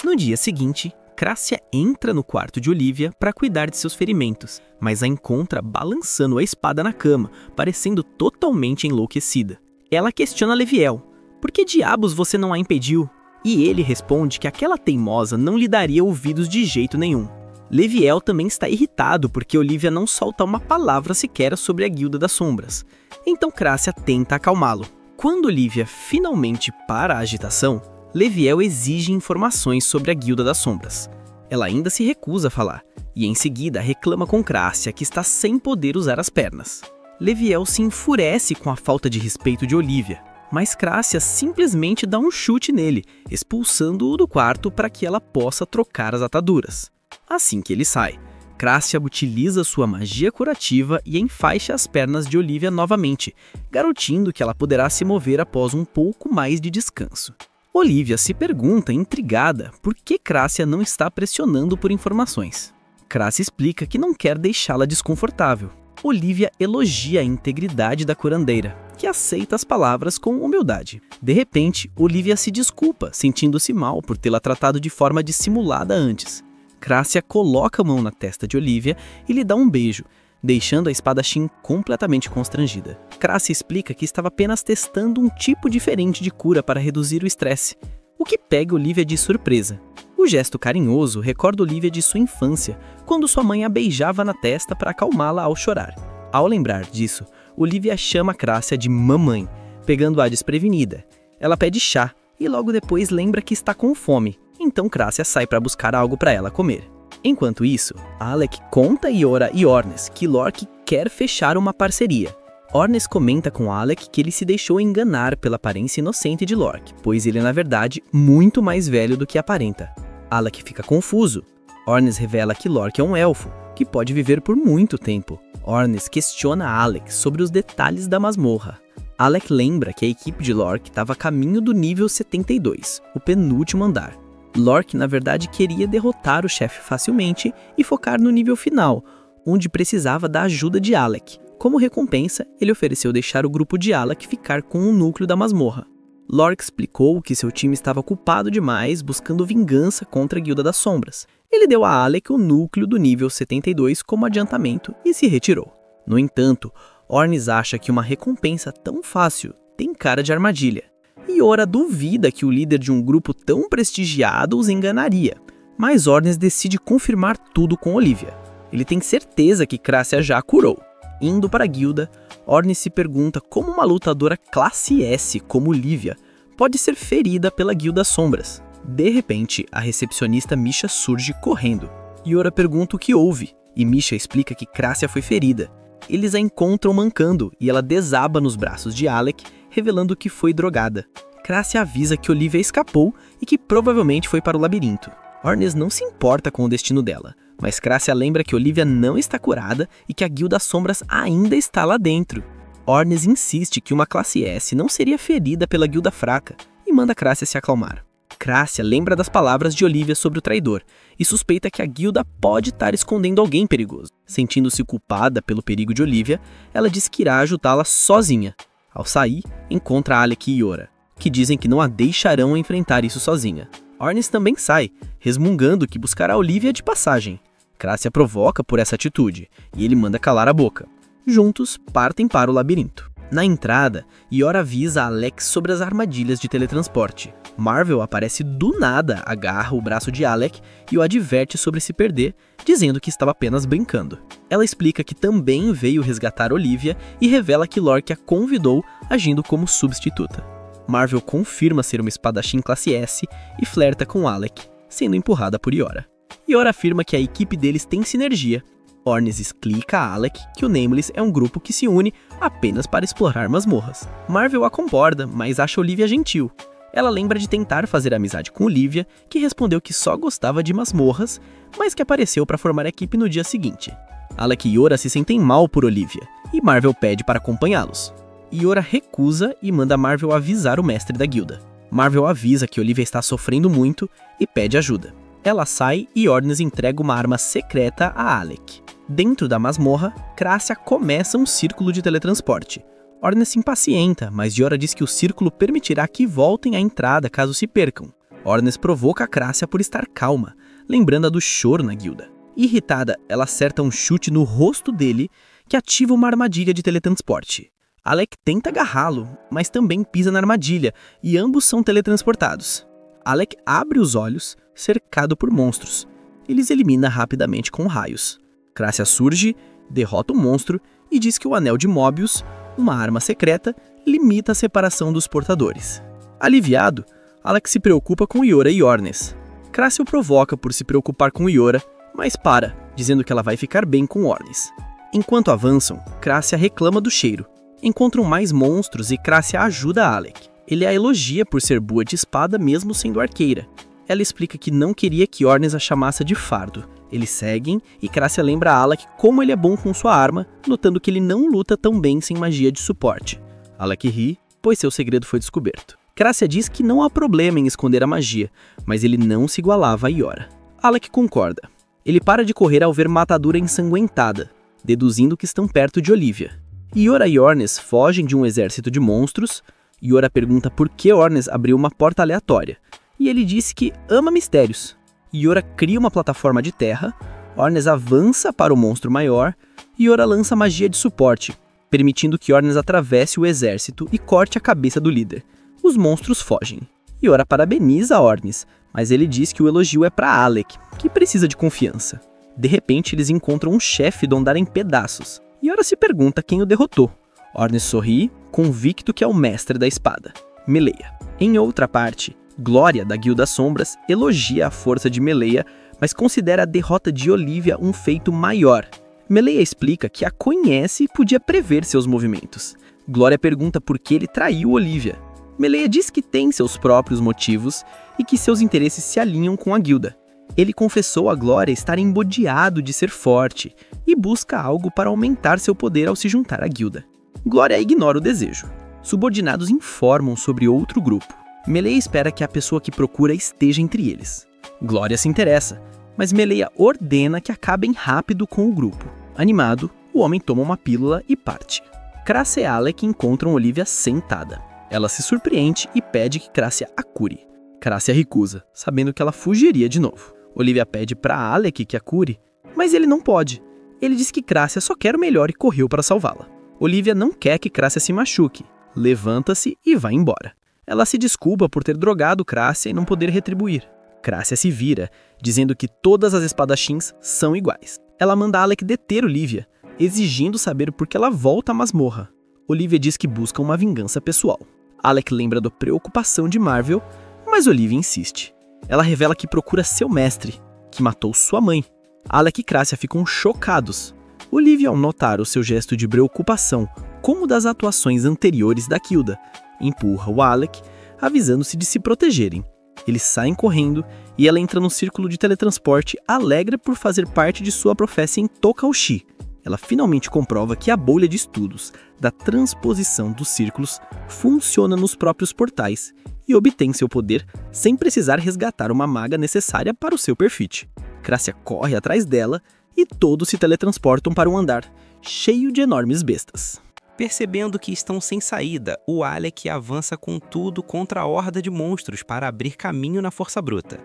S2: No dia seguinte, Crácia entra no quarto de Olivia para cuidar de seus ferimentos, mas a encontra balançando a espada na cama, parecendo totalmente enlouquecida. Ela questiona Leviel: por que diabos você não a impediu? E ele responde que aquela teimosa não lhe daria ouvidos de jeito nenhum. Leviel também está irritado porque Olivia não solta uma palavra sequer sobre a Guilda das Sombras. Então Crácia tenta acalmá-lo. Quando Olivia finalmente para a agitação, Leviel exige informações sobre a Guilda das Sombras. Ela ainda se recusa a falar, e em seguida reclama com Crácia que está sem poder usar as pernas. Leviel se enfurece com a falta de respeito de Olivia, mas Crácia simplesmente dá um chute nele, expulsando-o do quarto para que ela possa trocar as ataduras. Assim que ele sai, Crácia utiliza sua magia curativa e enfaixa as pernas de Olivia novamente, garantindo que ela poderá se mover após um pouco mais de descanso. Olivia se pergunta, intrigada, por que Crácia não está pressionando por informações. Crácia explica que não quer deixá-la desconfortável. Olivia elogia a integridade da curandeira, que aceita as palavras com humildade. De repente, Olivia se desculpa, sentindo-se mal por tê-la tratado de forma dissimulada antes. Crácia coloca a mão na testa de Olivia e lhe dá um beijo, deixando a espadachim completamente constrangida. Crácia explica que estava apenas testando um tipo diferente de cura para reduzir o estresse,
S6: o que pega Olivia de surpresa. O gesto carinhoso recorda Olivia de sua infância, quando sua mãe a beijava na testa para acalmá-la ao chorar. Ao lembrar disso, Olivia chama Crácia de mamãe, pegando-a desprevenida. Ela pede chá e logo depois lembra que está com fome, então Crácia sai para buscar algo para ela comer. Enquanto isso, Alec conta a Iora e Ornes que Lork quer fechar uma parceria. Ornes comenta com Alec que ele se deixou enganar pela aparência inocente de Lork, pois ele é na verdade muito mais velho do que aparenta. Alec fica confuso. Ornes revela que Lork é um elfo, que pode viver por muito tempo. Ornes questiona Alec sobre os detalhes da masmorra. Alec lembra que a equipe de Lork estava a caminho do nível 72, o penúltimo andar. Lork, na verdade, queria derrotar o chefe facilmente e focar no nível final, onde precisava da ajuda de Alec. Como recompensa, ele ofereceu deixar o grupo de Alec ficar com o núcleo da masmorra. Lork explicou que seu time estava culpado demais buscando vingança contra a Guilda das Sombras. Ele deu a Alec o núcleo do nível 72 como adiantamento e se retirou. No entanto, Ornes acha que uma recompensa tão fácil tem cara de armadilha. Iora duvida que o líder de um grupo tão prestigiado os enganaria, mas Ornes decide confirmar tudo com Olivia. Ele tem certeza que Crácia já a curou. Indo para a guilda, Ornes se pergunta como uma lutadora classe S como Olivia pode ser ferida pela Guilda das Sombras. De repente, a recepcionista Misha surge correndo. Iora pergunta o que houve, e Misha explica que Crácia foi ferida. Eles a encontram mancando e ela desaba nos braços de Alec, revelando que foi drogada. Crácia avisa que Olivia escapou e que provavelmente foi para o labirinto. Ornes não se importa com o destino dela, mas Crácia lembra que Olivia não está curada e que a Guilda das Sombras ainda está lá dentro. Ornes insiste que uma classe S não seria ferida pela guilda fraca e manda Crácia se acalmar. Crácia lembra das palavras de Olivia sobre o traidor e suspeita que a guilda pode estar escondendo alguém perigoso. Sentindo-se culpada pelo perigo de Olivia, ela diz que irá ajudá-la sozinha. Ao sair, encontra Alec e Iora, que dizem que não a deixarão enfrentar isso sozinha. Ornes também sai, resmungando que buscará Olivia de passagem. Crácia provoca por essa atitude e ele manda calar a boca. Juntos, partem para o labirinto. Na entrada, Iora avisa a Alec sobre as armadilhas de teletransporte. Marvel aparece do nada, agarra o braço de Alec e o adverte sobre se perder, dizendo que estava apenas brincando. Ela explica que também veio resgatar Olivia e revela que Lork a convidou, agindo como substituta. Marvel confirma ser uma espadachim classe S e flerta com Alec, sendo empurrada por Iora. Iora afirma que a equipe deles tem sinergia. Ornes explica a Alec que o Nameless é um grupo que se une apenas para explorar masmorras. Marvel a concorda, mas acha Olivia gentil. Ela lembra de tentar fazer amizade com Olivia, que respondeu que só gostava de masmorras, mas que apareceu para formar a equipe no dia seguinte. Alec e Iora se sentem mal por Olivia, e Marvel pede para acompanhá-los. Iora recusa e manda Marvel avisar o mestre da guilda. Marvel avisa que Olivia está sofrendo muito e pede ajuda. Ela sai e Ornes entrega uma arma secreta a Alec. Dentro da masmorra, Crácia começa um círculo de teletransporte. Ornes se impacienta, mas Iora diz que o círculo permitirá que voltem à entrada caso se percam. Ornes provoca a Crácia por estar calma, lembrando-a do choro na guilda. Irritada, ela acerta um chute no rosto dele, que ativa uma armadilha de teletransporte. Alec tenta agarrá-lo, mas também pisa na armadilha, e ambos são teletransportados. Alec abre os olhos, cercado por monstros. Ele os elimina rapidamente com raios. Crácia surge, derrota o monstro e diz que o Anel de Mobius, uma arma secreta, limita a separação dos portadores. Aliviado, Alec se preocupa com Iora e Ornes. Crácia o provoca por se preocupar com Iora, mas para, dizendo que ela vai ficar bem com Ornes. Enquanto avançam, Crácia reclama do cheiro. Encontram mais monstros e Crácia ajuda Alec. Ele a elogia por ser boa de espada mesmo sendo arqueira. Ela explica que não queria que Ornes a chamasse de fardo. Eles seguem e Crácia lembra a Alec como ele é bom com sua arma, notando que ele não luta tão bem sem magia de suporte. Alec ri, pois seu segredo foi descoberto. Crácia diz que não há problema em esconder a magia, mas ele não se igualava a Iora. Alec concorda. Ele para de correr ao ver Matadura ensanguentada, deduzindo que estão perto de Olivia. Iora e Ornes fogem de um exército de monstros. Iora pergunta por que Ornes abriu uma porta aleatória, e ele disse que ama mistérios. Iora cria uma plataforma de terra, Ornes avança para o monstro maior, e Iora lança magia de suporte, permitindo que Ornes atravesse o exército e corte a cabeça do líder. Os monstros fogem. Yor parabeniza Ornis, mas ele diz que o elogio é para Alec, que precisa de confiança. De repente, eles encontram um chefe do andar em pedaços. Yor se pergunta quem o derrotou. Ornis sorri, convicto que é o mestre da espada, Meleia. Em outra parte, Glória, da Guilda Sombras, elogia a força de Meleia, mas considera a derrota de Olivia um feito maior. Meleia explica que a conhece e podia prever seus movimentos. Glória pergunta por que ele traiu Olivia. Meleia diz que tem seus próprios motivos e que seus interesses se alinham com a guilda. Ele confessou a Glória estar embodeado de ser forte e busca algo para aumentar seu poder ao se juntar à guilda. Glória ignora o desejo. Subordinados informam sobre outro grupo. Meleia espera que a pessoa que procura esteja entre eles. Glória se interessa, mas Meleia ordena que acabem rápido com o grupo. Animado, o homem toma uma pílula e parte. Crassia e Alec encontram Olivia sentada. Ela se surpreende e pede que Crassia a cure. Crassia recusa, sabendo que ela fugiria de novo. Olivia pede para Alec que a cure, mas ele não pode. Ele diz que Crassia só quer o melhor e correu para salvá-la. Olivia não quer que Crassia se machuque, levanta-se e vai embora. Ela se desculpa por ter drogado Crassia e não poder retribuir. Crassia se vira, dizendo que todas as espadachins são iguais. Ela manda Alec deter Olivia, exigindo saber por que ela volta à masmorra. Olivia diz que busca uma vingança pessoal. Alec lembra da preocupação de Marvel, mas Olivia insiste. Ela revela que procura seu mestre, que matou sua mãe. Alec e Crassia ficam chocados. Olivia, ao notar o seu gesto de preocupação, como das atuações anteriores da Guilda, empurra o Alec, avisando-se de se protegerem. Eles saem correndo e ela entra no círculo de teletransporte alegre por fazer parte de sua profecia em Tokaushi. Ela finalmente comprova que a bolha de estudos da transposição dos círculos funciona nos próprios portais e obtém seu poder sem precisar resgatar uma maga necessária para o seu perfite. Crassia corre atrás dela e todos se teletransportam para um andar cheio de enormes bestas.
S7: Percebendo que estão sem saída, o Alec avança com tudo contra a horda de monstros para abrir caminho na força bruta.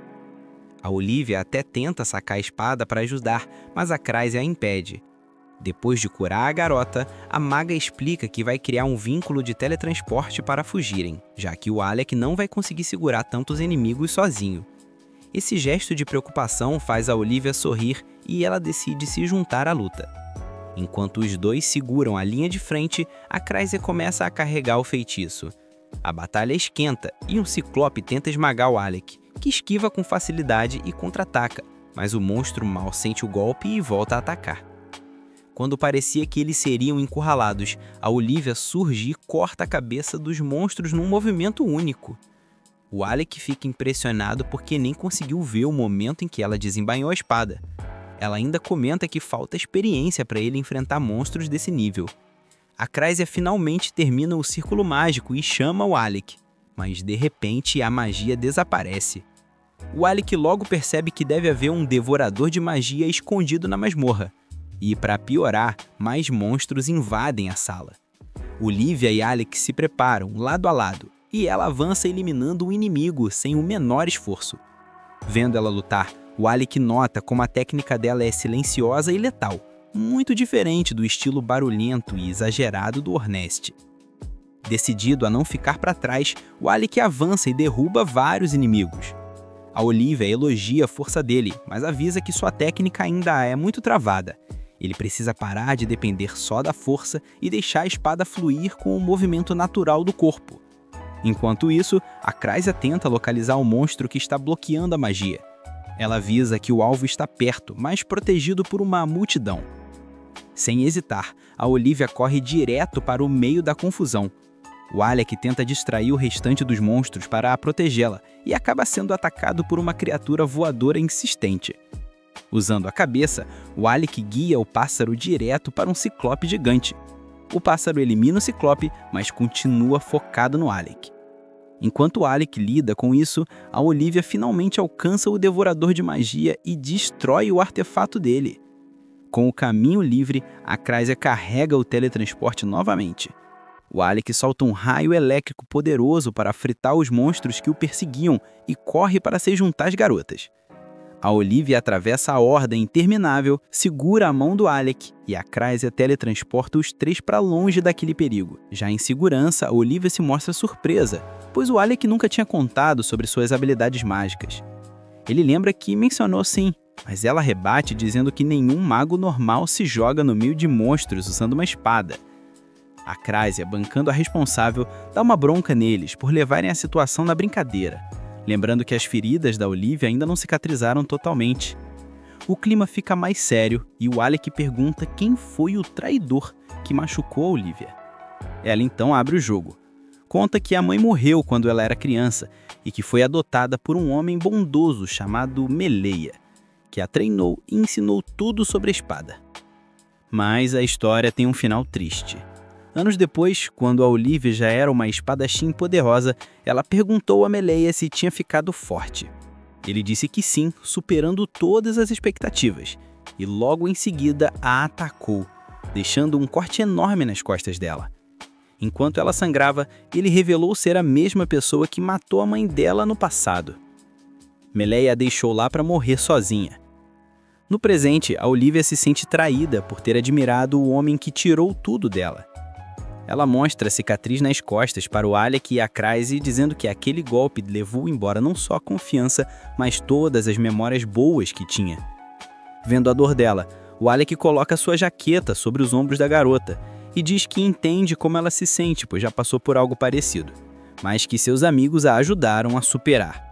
S7: A Olivia até tenta sacar a espada para ajudar, mas a Crassia a impede. Depois de curar a garota, a maga explica que vai criar um vínculo de teletransporte para fugirem, já que o Alec não vai conseguir segurar tantos inimigos sozinho. Esse gesto de preocupação faz a Olivia sorrir e ela decide se juntar à luta. Enquanto os dois seguram a linha de frente, a Crassia começa a carregar o feitiço. A batalha esquenta e um ciclope tenta esmagar o Alec, que esquiva com facilidade e contra-ataca, mas o monstro mal sente o golpe e volta a atacar. Quando parecia que eles seriam encurralados, a Olivia surge e corta a cabeça dos monstros num movimento único. O Alec fica impressionado porque nem conseguiu ver o momento em que ela desembainhou a espada. Ela ainda comenta que falta experiência para ele enfrentar monstros desse nível. A Crassia finalmente termina o círculo mágico e chama o Alec, mas de repente a magia desaparece. O Alec logo percebe que deve haver um devorador de magia escondido na masmorra. E, para piorar, mais monstros invadem a sala. Olivia e Alec se preparam, lado a lado, e ela avança eliminando o inimigo sem o menor esforço. Vendo ela lutar, o Alec nota como a técnica dela é silenciosa e letal, muito diferente do estilo barulhento e exagerado do Ornest. Decidido a não ficar para trás, o Alec avança e derruba vários inimigos. A Olivia elogia a força dele, mas avisa que sua técnica ainda é muito travada. Ele precisa parar de depender só da força e deixar a espada fluir com o movimento natural do corpo. Enquanto isso, a Crassia tenta localizar o monstro que está bloqueando a magia. Ela avisa que o alvo está perto, mas protegido por uma multidão. Sem hesitar, a Olivia corre direto para o meio da confusão. O Alec tenta distrair o restante dos monstros para protegê-la e acaba sendo atacado por uma criatura voadora insistente. Usando a cabeça, o Alec guia o pássaro direto para um ciclope gigante. O pássaro elimina o ciclope, mas continua focado no Alec. Enquanto o Alec lida com isso, a Olivia finalmente alcança o devorador de magia e destrói o artefato dele. Com o caminho livre, a Crassia carrega o teletransporte novamente. O Alec solta um raio elétrico poderoso para fritar os monstros que o perseguiam e corre para se juntar às garotas.
S6: A Olivia atravessa a horda interminável, segura a mão do Alec e a Crysia teletransporta os três para longe daquele perigo. Já em segurança, a Olivia se mostra surpresa, pois o Alec nunca tinha contado sobre suas habilidades mágicas. Ele lembra que mencionou sim, mas ela rebate dizendo que nenhum mago normal se joga no meio de monstros usando uma espada. A Crysia, bancando a responsável, dá uma bronca neles por levarem a situação na brincadeira, lembrando que as feridas da Olivia ainda não cicatrizaram totalmente. O clima fica mais sério e o Alec pergunta quem foi o traidor que machucou a Olivia. Ela então abre o jogo. Conta que a mãe morreu quando ela era criança e que foi adotada por um homem bondoso chamado Meleia, que a treinou e ensinou tudo sobre a espada. Mas a história tem um final triste. Anos depois, quando a Olivia já era uma espadachim poderosa, ela perguntou a Meleia se tinha ficado forte. Ele disse que sim, superando todas as expectativas, e logo em seguida a atacou, deixando um corte enorme nas costas dela. Enquanto ela sangrava, ele revelou ser a mesma pessoa que matou a mãe dela no passado. Meleia a deixou lá para morrer sozinha. No presente, a Olivia se sente traída por ter admirado o homem que tirou tudo dela. Ela mostra a cicatriz nas costas para o Alec e a Crysia, dizendo que aquele golpe levou embora não só a confiança, mas todas as memórias boas que tinha. Vendo a dor dela, o Alec coloca sua jaqueta sobre os ombros da garota e diz que entende como ela se sente, pois já passou por algo parecido, mas que seus amigos a ajudaram a superar.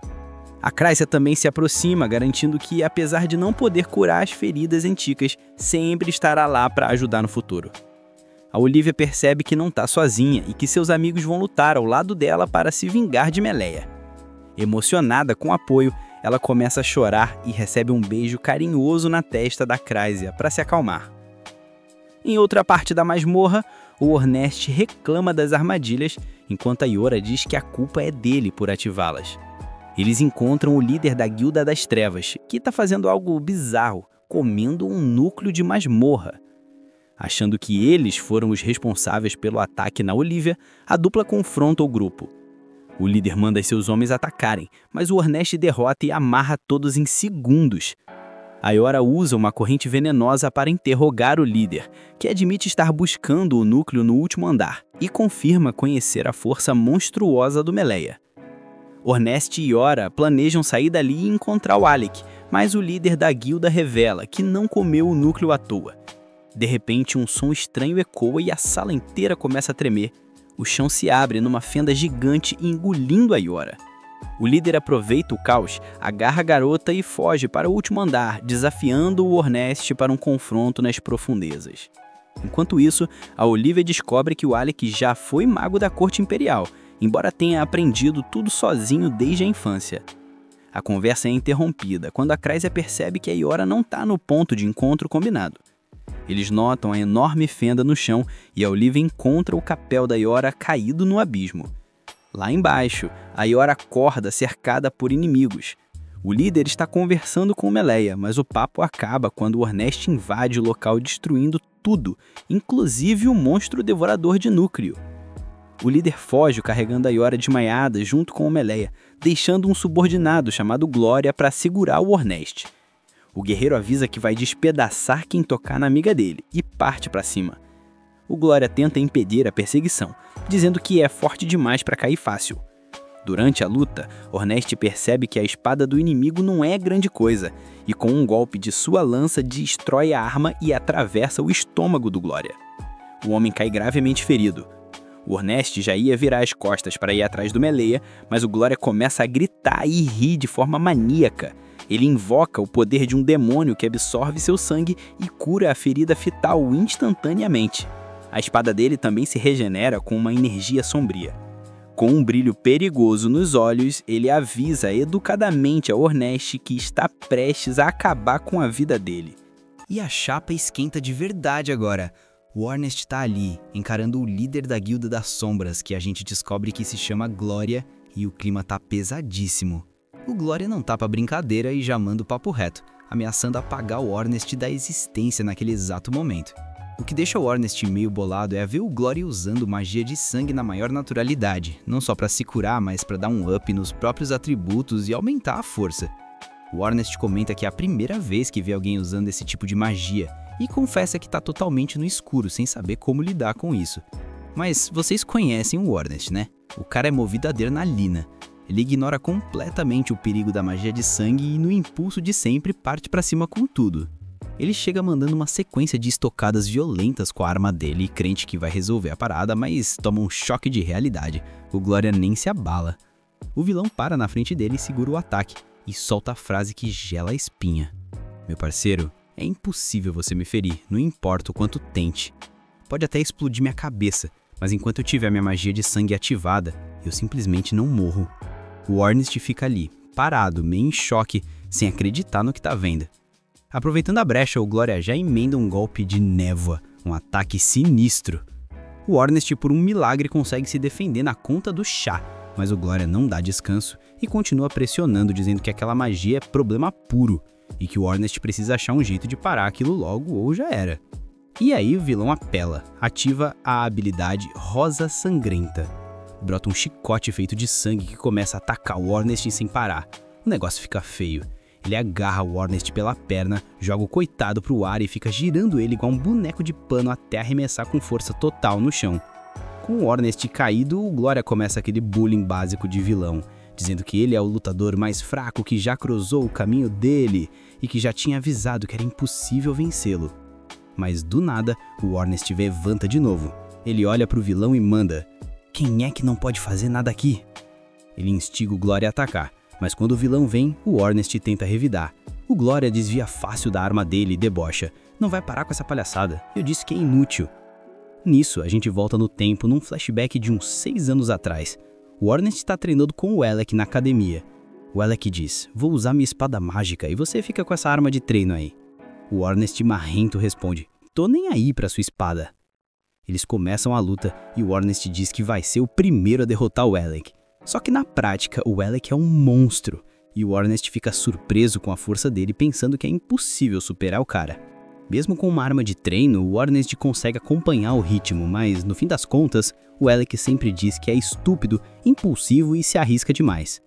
S6: A Crysia também se aproxima, garantindo que, apesar de não poder curar as feridas antigas, sempre estará lá para ajudar no futuro. A Olivia percebe que não está sozinha e que seus amigos vão lutar ao lado dela para se vingar de Meleia. Emocionada com o apoio, ela começa a chorar e recebe um beijo carinhoso na testa da Crysia para se acalmar. Em outra parte da masmorra, o Ornest reclama das armadilhas, enquanto a Iora diz que a culpa é dele por ativá-las. Eles encontram o líder da Guilda das Trevas, que está fazendo algo bizarro, comendo um núcleo de masmorra. Achando que eles foram os responsáveis pelo ataque na Olivia, a dupla confronta o grupo. O líder manda seus homens atacarem, mas o Ornest derrota e amarra todos em segundos. A Iora usa uma corrente venenosa para interrogar o líder, que admite estar buscando o núcleo no último andar, e confirma conhecer a força monstruosa do Meleia. Ornest e Iora planejam sair dali e encontrar o Alec, mas o líder da guilda revela que não comeu o núcleo à toa. De repente, um som estranho ecoa e a sala inteira começa a tremer. O chão se abre numa fenda gigante, engolindo a Iora. O líder aproveita o caos, agarra a garota e foge para o último andar, desafiando o Ornest para um confronto nas profundezas. Enquanto isso, a Olivia descobre que o Alec já foi mago da corte imperial, embora tenha aprendido tudo sozinho desde a infância. A conversa é interrompida quando a Crysia percebe que a Iora não está no ponto de encontro combinado. Eles notam a enorme fenda no chão e a Olivia encontra o capel da Iora caído no abismo. Lá embaixo, a Iora acorda cercada por inimigos. O líder está conversando com Meleia, mas o papo acaba quando o Ornest invade o local destruindo tudo, inclusive o monstro devorador de núcleo. O líder foge carregando a Iora desmaiada junto com o Meleia, deixando um subordinado chamado Glória para segurar o Ornest. O guerreiro avisa que vai despedaçar quem tocar na amiga dele e parte para cima. O Glória tenta impedir a perseguição, dizendo que é forte demais para cair fácil. Durante a luta, Ornest percebe que a espada do inimigo não é grande coisa, e com um golpe de sua lança destrói a arma e atravessa o estômago do Glória. O homem cai gravemente ferido. O Ornest já ia virar as costas para ir atrás do Meleia, mas o Glória começa a gritar e rir de forma maníaca. Ele invoca o poder de um demônio que absorve seu sangue e cura a ferida fetal instantaneamente. A espada dele também se regenera com uma energia sombria. Com um brilho perigoso nos olhos, ele avisa educadamente a Ornest que está prestes a acabar com a vida dele.
S1: E a chapa esquenta de verdade agora. O Ornest está ali, encarando o líder da Guilda das Sombras, que a gente descobre que se chama Glória, e o clima tá pesadíssimo. O Glória não tá pra brincadeira e já manda o papo reto, ameaçando apagar o Ornest da existência naquele exato momento. O que deixa o Ornest meio bolado é ver o Glória usando magia de sangue na maior naturalidade, não só pra se curar, mas pra dar um up nos próprios atributos e aumentar a força.
S2: O Ornest comenta que é a primeira vez que vê alguém usando esse tipo de magia e confessa que tá totalmente no escuro, sem saber como lidar com isso. Mas vocês conhecem o Ornest, né? O cara é movido a adrenalina. Ele ignora completamente o perigo da magia de sangue e no impulso de sempre parte pra cima com tudo. Ele chega mandando uma sequência de estocadas violentas com a arma dele, crente que vai resolver a parada, mas toma um choque de realidade. O Glória nem se abala. O vilão para na frente dele e segura o ataque, e solta a frase que gela a espinha. Meu parceiro, é impossível você me ferir, não importa o quanto tente. Pode até explodir minha cabeça, mas enquanto eu tiver minha magia de sangue ativada, eu simplesmente não morro. O Ornest fica ali, parado, meio em choque, sem acreditar no que tá vendo. Aproveitando a brecha, o Glória já emenda um golpe de névoa, um ataque sinistro. O Ornest, por um milagre, consegue se defender na conta do chá, mas o Glória não dá descanso e continua pressionando, dizendo que aquela magia é problema puro e que o Ornest precisa achar um jeito de parar aquilo logo ou já era. E aí o vilão apela, ativa a habilidade Rosa Sangrenta. Brota um chicote feito de sangue que começa a atacar o Ornest sem parar. O negócio fica feio. Ele agarra o Ornest pela perna, joga o coitado pro ar e fica girando ele igual um boneco de pano até arremessar com força total no chão. Com o Ornest caído, o Glória começa aquele bullying básico de vilão, dizendo que ele é o lutador mais fraco que já cruzou o caminho dele e que já tinha avisado que era impossível vencê-lo. Mas do nada, o Ornest levanta de novo. Ele olha pro vilão e manda: "Quem é que não pode fazer nada aqui?" Ele instiga o Glória a atacar, mas quando o vilão vem, o Ornest tenta revidar. O Glória desvia fácil da arma dele e debocha: "Não vai parar com essa palhaçada, eu disse que é inútil." Nisso, a gente volta no tempo num flashback de uns 6 anos atrás. O Ornest está treinando com o Alec na academia. O Alec diz: "Vou usar minha espada mágica e você fica com essa arma de treino aí." O Ornest marrento responde: "Tô nem aí pra sua espada." Eles começam a luta e o Ornest diz que vai ser o primeiro a derrotar o Alec. Só que na prática, o Alec é um monstro e o Ornest fica surpreso com a força dele, pensando que é impossível superar o cara. Mesmo com uma arma de treino, o Ornest consegue acompanhar o ritmo, mas no fim das contas, o Alec sempre diz que é estúpido, impulsivo e se arrisca demais.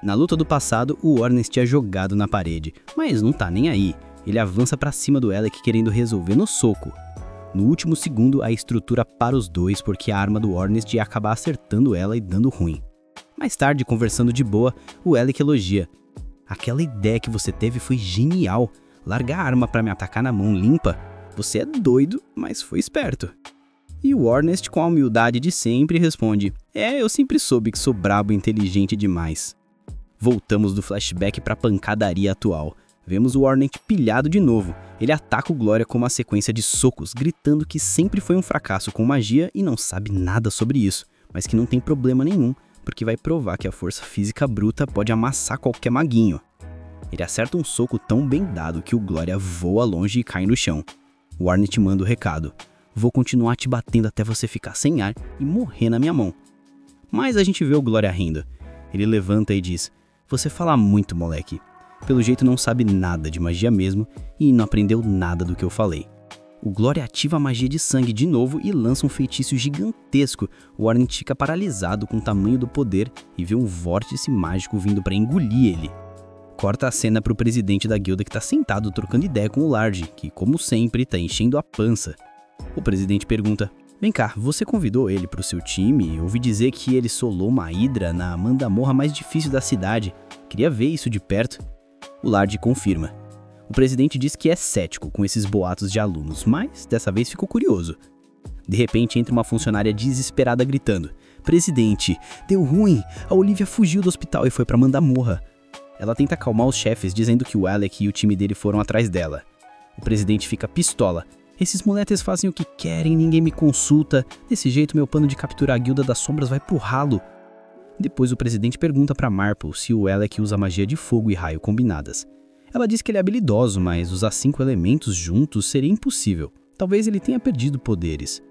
S2: Na luta do passado, o Ornest é jogado na parede, mas não tá nem aí. Ele avança pra cima do Alec querendo resolver no soco. No último segundo, a estrutura para os dois porque a arma do Ornest ia acabar acertando ela e dando ruim. Mais tarde, conversando de boa, o Alec elogia: "Aquela ideia que você teve foi genial. Largar a arma pra me atacar na mão limpa? Você é doido, mas foi esperto." E o Ornest, com a humildade de sempre, responde: "Eu sempre soube que sou brabo e inteligente demais." Voltamos do flashback pra pancadaria atual. Vemos o Ornest pilhado de novo. Ele ataca o Glória com uma sequência de socos, gritando que sempre foi um fracasso com magia e não sabe nada sobre isso, mas que não tem problema nenhum, porque vai provar que a força física bruta pode amassar qualquer maguinho. Ele acerta um soco tão bem dado que o Glória voa longe e cai no chão. O Ornest manda o recado: "Vou continuar te batendo até você ficar sem ar e morrer na minha mão." Mas a gente vê o Glória rindo. Ele levanta e diz: "Você fala muito, moleque. Pelo jeito não sabe nada de magia mesmo e não aprendeu nada do que eu falei." O Glória ativa a magia de sangue de novo e lança um feitiço gigantesco. O Ornest fica paralisado com o tamanho do poder e vê um vórtice mágico vindo para engolir ele. Corta a cena pro presidente da guilda que tá sentado trocando ideia com o Lard, que como sempre tá enchendo a pança. O presidente pergunta: "Vem cá, você convidou ele pro seu time? Ouvi dizer que ele solou uma hidra na mandamorra mais difícil da cidade. Queria ver isso de perto." O Lard confirma. O presidente diz que é cético com esses boatos de alunos, mas dessa vez ficou curioso. De repente entra uma funcionária desesperada gritando: "Presidente, deu ruim, a Olivia fugiu do hospital e foi pra Mandamorra." Ela tenta acalmar os chefes, dizendo que o Alec e o time dele foram atrás dela. O presidente fica pistola: "Esses moleques fazem o que querem, ninguém me consulta. Desse jeito meu plano de capturar a Guilda das Sombras vai pro ralo." Depois o presidente pergunta pra Marple se o Alec usa magia de fogo e raio combinadas. Ela diz que ele é habilidoso, mas usar 5 elementos juntos seria impossível. Talvez ele tenha perdido poderes.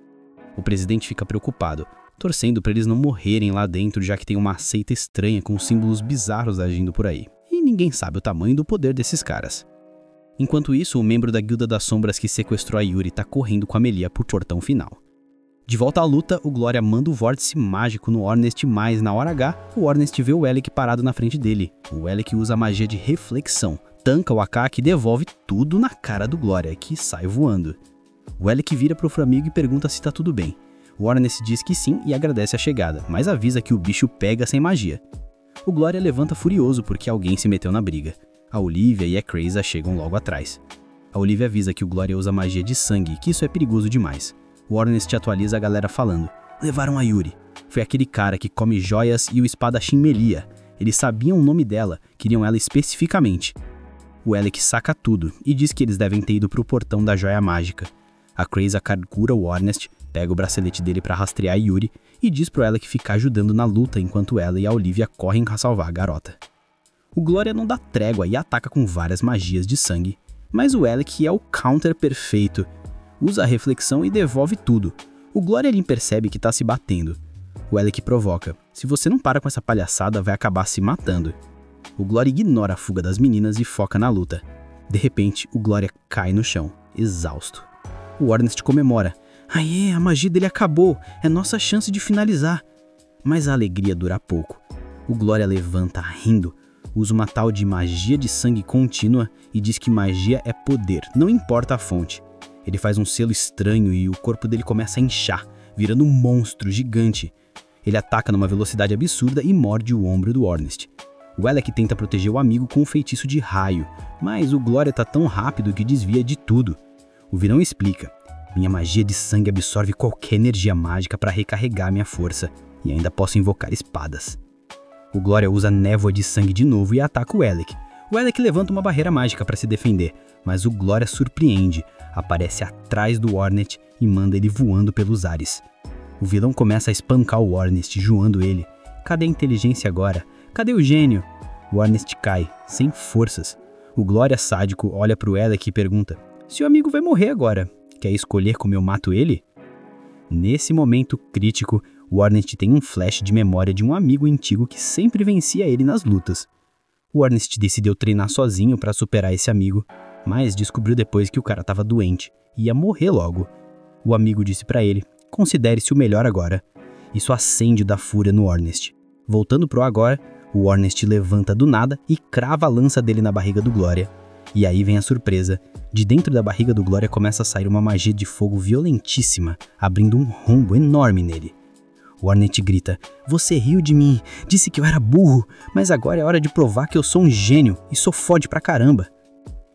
S2: O presidente fica preocupado, torcendo para eles não morrerem lá dentro, já que tem uma seita estranha com símbolos bizarros agindo por aí. E ninguém sabe o tamanho do poder desses caras. Enquanto isso, o membro da Guilda das Sombras que sequestrou a Yuri tá correndo com a Melia pro portão final. De volta à luta, o Glória manda o vórtice mágico no Ornest, mas na hora H, o Ornest vê o Alec parado na frente dele. O Alec usa a magia de reflexão, tanca o AK e devolve tudo na cara do Glória, que sai voando. O Alec vira pro Flamigo e pergunta se tá tudo bem. O Ornest diz que sim e agradece a chegada, mas avisa que o bicho pega sem magia. O Glória levanta furioso porque alguém se meteu na briga. A Olivia e a Kraysa chegam logo atrás. A Olivia avisa que o Glória usa magia de sangue e que isso é perigoso demais. O Ornest atualiza a galera falando: levaram a Yuri. Foi aquele cara que come joias e o espadachim Melia. Eles sabiam o nome dela, queriam ela especificamente. O Alec saca tudo e diz que eles devem ter ido pro portão da joia mágica. A Kraysa cura o Ornest, pega o bracelete dele pra rastrear a Yuri e diz pro Alec ficar ajudando na luta enquanto ela e a Olivia correm pra salvar a garota. O Glória não dá trégua e ataca com várias magias de sangue, mas o Alec é o counter perfeito. Usa a reflexão e devolve tudo. O Glória ele percebe que tá se batendo. O Alec provoca: se você não para com essa palhaçada, vai acabar se matando. O Glória ignora a fuga das meninas e foca na luta. De repente, o Glória cai no chão, exausto. O Ornest comemora: aê, a magia dele acabou, é nossa chance de finalizar. Mas a alegria dura pouco. O Glória levanta rindo, usa uma tal de magia de sangue contínua e diz que magia é poder, não importa a fonte. Ele faz um selo estranho e o corpo dele começa a inchar, virando um monstro gigante. Ele ataca numa velocidade absurda e morde o ombro do Ornest. O Alec tenta proteger o amigo com um feitiço de raio, mas o Glória tá tão rápido que desvia de tudo. O vilão explica: minha magia de sangue absorve qualquer energia mágica para recarregar minha força, e ainda posso invocar espadas. O Glória usa névoa de sangue de novo e ataca o Alec. O Alec levanta uma barreira mágica para se defender, mas o Glória surpreende, aparece atrás do Ornest e manda ele voando pelos ares. O vilão começa a espancar o Ornest, joando ele. Cadê a inteligência agora? Cadê o gênio? O Ornest cai, sem forças. O Glória sádico olha pro Alec e pergunta: seu amigo vai morrer agora, quer escolher como eu mato ele? Nesse momento crítico, o Ornest tem um flash de memória de um amigo antigo que sempre vencia ele nas lutas. O Ornest decidiu treinar sozinho para superar esse amigo, mas descobriu depois que o cara estava doente e ia morrer logo. O amigo disse para ele: considere-se o melhor agora. Isso acende da fúria no Ornest. Voltando pro agora, o Ornest levanta do nada e crava a lança dele na barriga do Glória. E aí vem a surpresa. De dentro da barriga do Glória começa a sair uma magia de fogo violentíssima, abrindo um rombo enorme nele. O Ornest grita: você riu de mim, disse que eu era burro, mas agora é hora de provar que eu sou um gênio e sou fode pra caramba.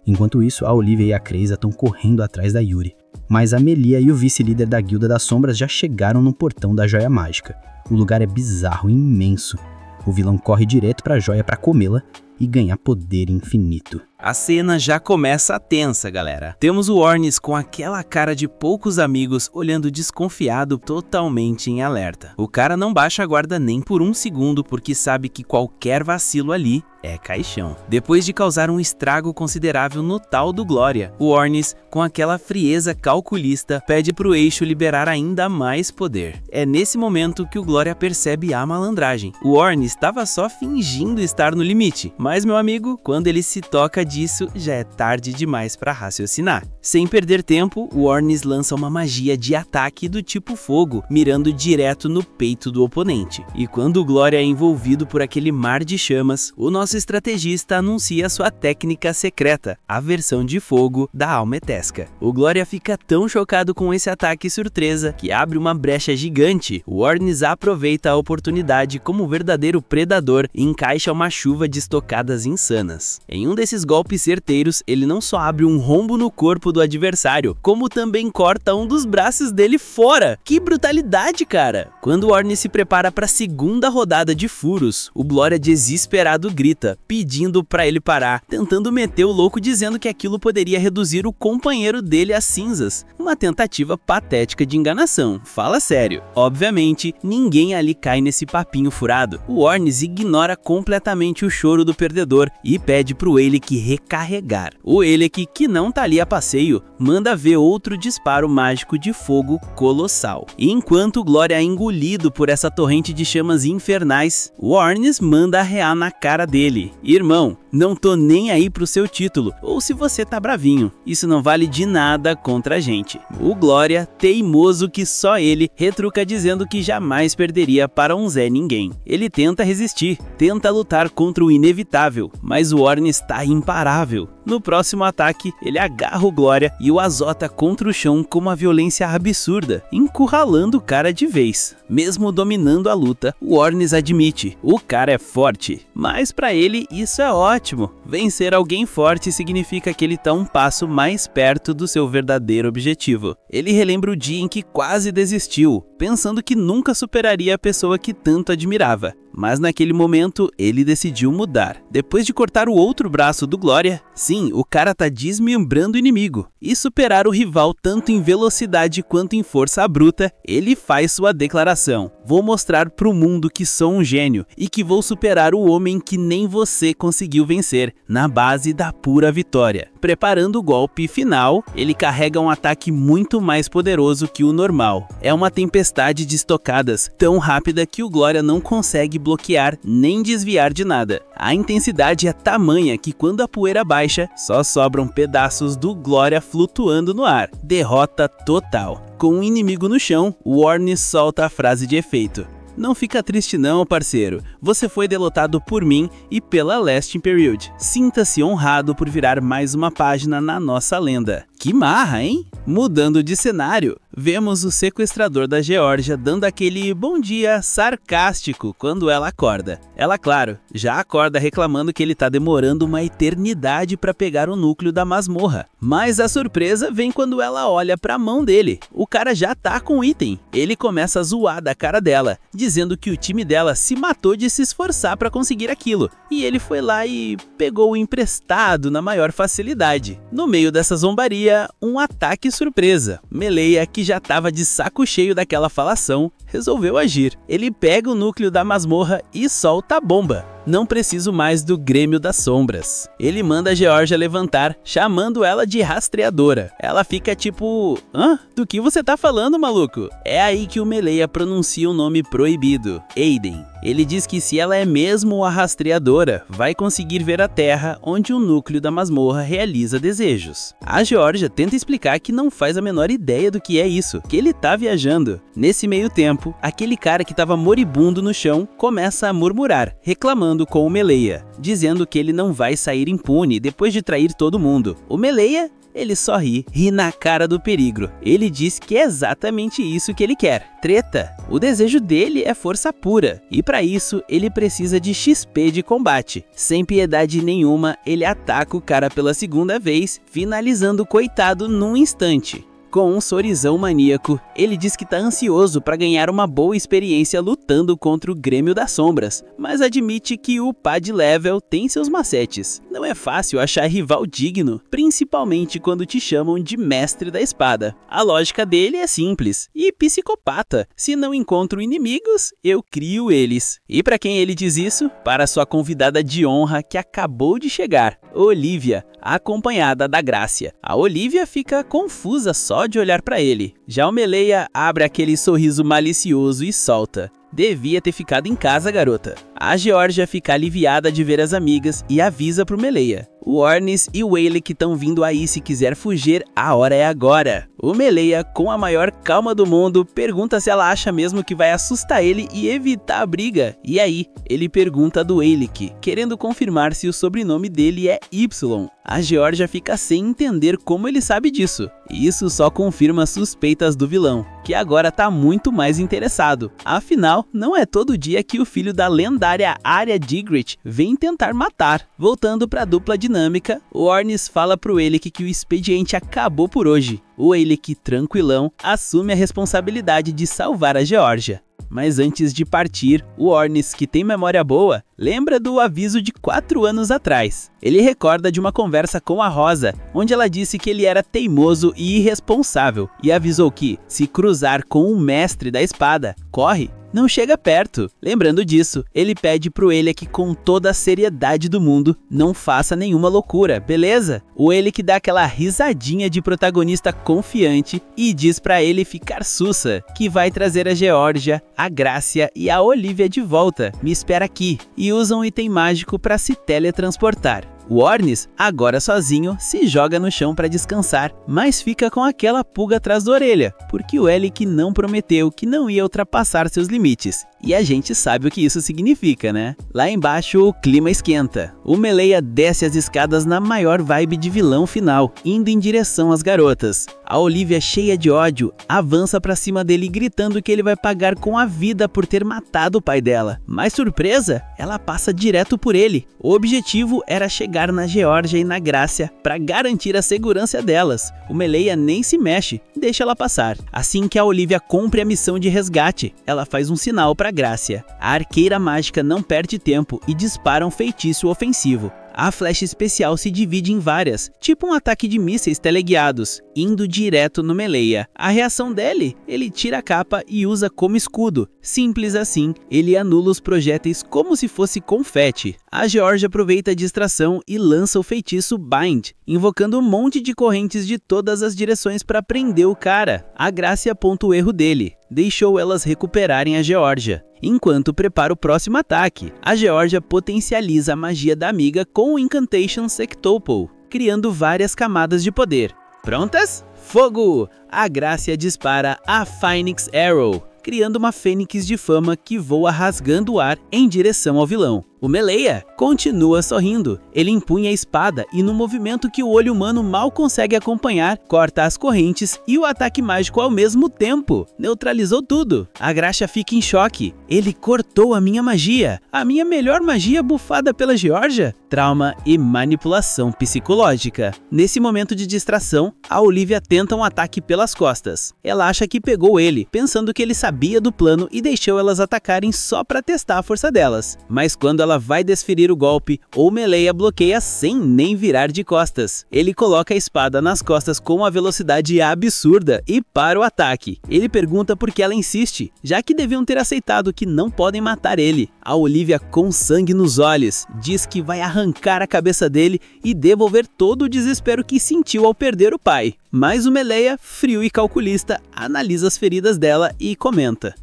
S2: Enquanto isso, a Olivia e a Kraysa estão correndo atrás da Yuri. Mas a Melia e o vice-líder da Guilda das Sombras já chegaram no portão da Joia Mágica. O lugar é bizarro e imenso. O vilão corre direto pra joia pra comê-la e ganhar poder infinito.
S10: A cena já começa tensa, galera. Temos o Ornest com aquela cara de poucos amigos, olhando desconfiado, totalmente em alerta. O cara não baixa a guarda nem por um segundo, porque sabe que qualquer vacilo ali é caixão. Depois de causar um estrago considerável no tal do Glória, o Ornest, com aquela frieza calculista, pede pro Eixo liberar ainda mais poder. É nesse momento que o Glória percebe a malandragem. O Ornest estava só fingindo estar no limite, mas meu amigo, quando ele se toca disso, já é tarde demais para raciocinar. Sem perder tempo, o Ornest lança uma magia de ataque do tipo fogo, mirando direto no peito do oponente. E quando o Glória é envolvido por aquele mar de chamas, o nosso estrategista anuncia sua técnica secreta, a versão de fogo da Almetesca. O Glória fica tão chocado com esse ataque surpresa que abre uma brecha gigante. O Ornest aproveita a oportunidade como verdadeiro predador e encaixa uma chuva de estocadas insanas. Em um desses golpes certeiros, ele não só abre um rombo no corpo do adversário, como também corta um dos braços dele fora. Que brutalidade, cara! Quando o Ornest se prepara para a segunda rodada de furos, o Glória desesperado grita, pedindo para ele parar, tentando meter o louco dizendo que aquilo poderia reduzir o companheiro dele a cinzas. Uma tentativa patética de enganação, fala sério. Obviamente, ninguém ali cai nesse papinho furado. O Ornest ignora completamente o choro do perdedor e pede pro Alec recarregar. O Alec, que não tá ali a passeio, manda ver outro disparo mágico de fogo colossal. E enquanto o Glória é engolido por essa torrente de chamas infernais, o Ornest manda arrear na cara dele. Irmão, Não tô nem aí pro seu título, ou se você tá bravinho. Isso não vale de nada contra a gente. O Glória, teimoso que só ele, retruca dizendo que jamais perderia para um Zé Ninguém. Ele tenta resistir, tenta lutar contra o inevitável, mas o Ornis está imparável. No próximo ataque, ele agarra o Glória e o azota contra o chão com uma violência absurda, encurralando o cara de vez. Mesmo dominando a luta, o Ornis admite, o cara é forte, mas pra ele isso é ótimo. Vencer alguém forte significa que ele tá um passo mais perto do seu verdadeiro objetivo. Ele relembra o dia em que quase desistiu, pensando que nunca superaria a pessoa que tanto admirava. Mas naquele momento, ele decidiu mudar. Depois de cortar o outro braço do Glória, sim, o cara tá desmembrando o inimigo. E superar o rival tanto em velocidade quanto em força bruta, ele faz sua declaração. Vou mostrar pro mundo que sou um gênio e que vou superar o homem que nem você conseguiu vencer, na base da pura vitória. Preparando o golpe final, ele carrega um ataque muito mais poderoso que o normal. É uma tempestade de estocadas, tão rápida que o Glória não consegue bloquear nem desviar de nada. A intensidade é tamanha que quando a poeira baixa, só sobram pedaços do Glória flutuando no ar. Derrota total. Com o inimigo no chão, o Ornis solta a frase de efeito. Não fica triste não, parceiro. Você foi derrotado por mim e pela Lasting Period. Sinta-se honrado por virar mais uma página na nossa lenda. Que marra, hein? Mudando de cenário, vemos o sequestrador da Geórgia dando aquele bom dia sarcástico quando ela acorda. Ela, claro, já acorda reclamando que ele tá demorando uma eternidade para pegar o núcleo da masmorra. Mas a surpresa vem quando ela olha pra mão dele. O cara já tá com o item. Ele começa a zoar da cara dela, dizendo que o time dela se matou de se esforçar para conseguir aquilo. E ele foi lá e pegou o emprestado na maior facilidade. No meio dessa zombaria, um ataque surpresa. Meleia, que já tava de saco cheio daquela falação, resolveu agir. Ele pega o núcleo da masmorra e solta a bomba. Não preciso mais do Grêmio das Sombras. Ele manda a Geórgia levantar, chamando ela de rastreadora. Ela fica tipo, hã? Do que você tá falando, maluco? É aí que o Meleia pronuncia um nome proibido, Aiden. Ele diz que se ela é mesmo a rastreadora, vai conseguir ver a terra onde o núcleo da masmorra realiza desejos. A Geórgia tenta explicar que não faz a menor ideia do que é isso, que ele tá viajando. Nesse meio tempo, aquele cara que tava moribundo no chão começa a murmurar, reclamando com o Meleia, dizendo que ele não vai sair impune depois de trair todo mundo. O Meleia, ele só ri na cara do perigo. Ele diz que é exatamente isso que ele quer, treta. O desejo dele é força pura, e para isso ele precisa de XP de combate. Sem piedade nenhuma, ele ataca o cara pela segunda vez, finalizando o coitado num instante. Com um sorrisão maníaco, ele diz que tá ansioso para ganhar uma boa experiência lutando contra o Grêmio das Sombras, mas admite que o upar de level tem seus macetes. Não é fácil achar rival digno, principalmente quando te chamam de mestre da espada. A lógica dele é simples e psicopata. Se não encontro inimigos, eu crio eles. E para quem ele diz isso? Para sua convidada de honra que acabou de chegar, Olivia, acompanhada da Grácia. A Olivia fica confusa só de olhar para ele. Já o Meleia abre aquele sorriso malicioso e solta. Devia ter ficado em casa, garota. A Geórgia fica aliviada de ver as amigas e avisa pro Meleia. O Ornis e o Ailek estão vindo aí, se quiser fugir, a hora é agora. O Meleia, com a maior calma do mundo, pergunta se ela acha mesmo que vai assustar ele e evitar a briga. E aí, ele pergunta do Ailek, querendo confirmar se o sobrenome dele é Y. A Geórgia fica sem entender como ele sabe disso. E isso só confirma as suspeitas do vilão, que agora tá muito mais interessado. Afinal, não é todo dia que o filho da lendária Arya Ygritte vem tentar matar. Voltando pra dupla dinâmica, o Ornis fala pro Ailek que o expediente acabou por hoje. O Ailek, tranquilão, assume a responsabilidade de salvar a Geórgia. Mas antes de partir, o Ornis, que tem memória boa, lembra do aviso de 4 anos atrás. Ele recorda de uma conversa com a Rosa, onde ela disse que ele era teimoso e irresponsável, e avisou que, se cruzar com um mestre da espada, corre. não chega perto. Lembrando disso, ele pede pro Alec com toda a seriedade do mundo, não faça nenhuma loucura, beleza? O Alec dá aquela risadinha de protagonista confiante e diz pra ele ficar sussa, que vai trazer a Georgia, a Grácia e a Olivia de volta. Me espera aqui. E usa um item mágico pra se teletransportar. O Ornis, agora sozinho, se joga no chão para descansar, mas fica com aquela pulga atrás da orelha, porque o Alec não prometeu que não ia ultrapassar seus limites. E a gente sabe o que isso significa, né? Lá embaixo o clima esquenta. O Meleia desce as escadas na maior vibe de vilão final, indo em direção às garotas. A Olivia, cheia de ódio, avança pra cima dele gritando que ele vai pagar com a vida por ter matado o pai dela. Mas surpresa, ela passa direto por ele. O objetivo era chegar na Georgia e na Grácia para garantir a segurança delas. O Meleia nem se mexe, deixa ela passar. Assim que a Olivia cumpre a missão de resgate, ela faz um sinal para Grácia. A arqueira mágica não perde tempo e dispara um feitiço ofensivo. A flecha especial se divide em várias, tipo um ataque de mísseis teleguiados, indo direto no Meleia. A reação dele? Ele tira a capa e usa como escudo. Simples assim, ele anula os projéteis como se fosse confete. A Georgia aproveita a distração e lança o feitiço Bind, invocando um monte de correntes de todas as direções para prender o cara. A Grácia aponta o erro dele, deixou elas recuperarem a Georgia. Enquanto prepara o próximo ataque, a Georgia potencializa a magia da amiga com o Incantation Sectuple, criando várias camadas de poder. Prontas? Fogo! A Grácia dispara a Phoenix Arrow, criando uma fênix de fama que voa rasgando o ar em direção ao vilão. O Meleia continua sorrindo. Ele empunha a espada e, no movimento que o olho humano mal consegue acompanhar, corta as correntes e o ataque mágico ao mesmo tempo. Neutralizou tudo. A Grácia fica em choque. Ele cortou a minha magia. A minha melhor magia bufada pela Georgia? Trauma e manipulação psicológica. Nesse momento de distração, a Olivia tenta um ataque pelas costas. Ela acha que pegou ele, pensando que ele sabia do plano e deixou elas atacarem só para testar a força delas. Mas quando ela vai desferir o golpe, o Meleia bloqueia sem nem virar de costas. Ele coloca a espada nas costas com uma velocidade absurda e para o ataque. Ele pergunta por que ela insiste, já que deviam ter aceitado que não podem matar ele. A Olivia, com sangue nos olhos, diz que vai arrancar a cabeça dele e devolver todo o desespero que sentiu ao perder o pai. Mas o Meleia, frio e calculista, analisa as feridas dela e comenta: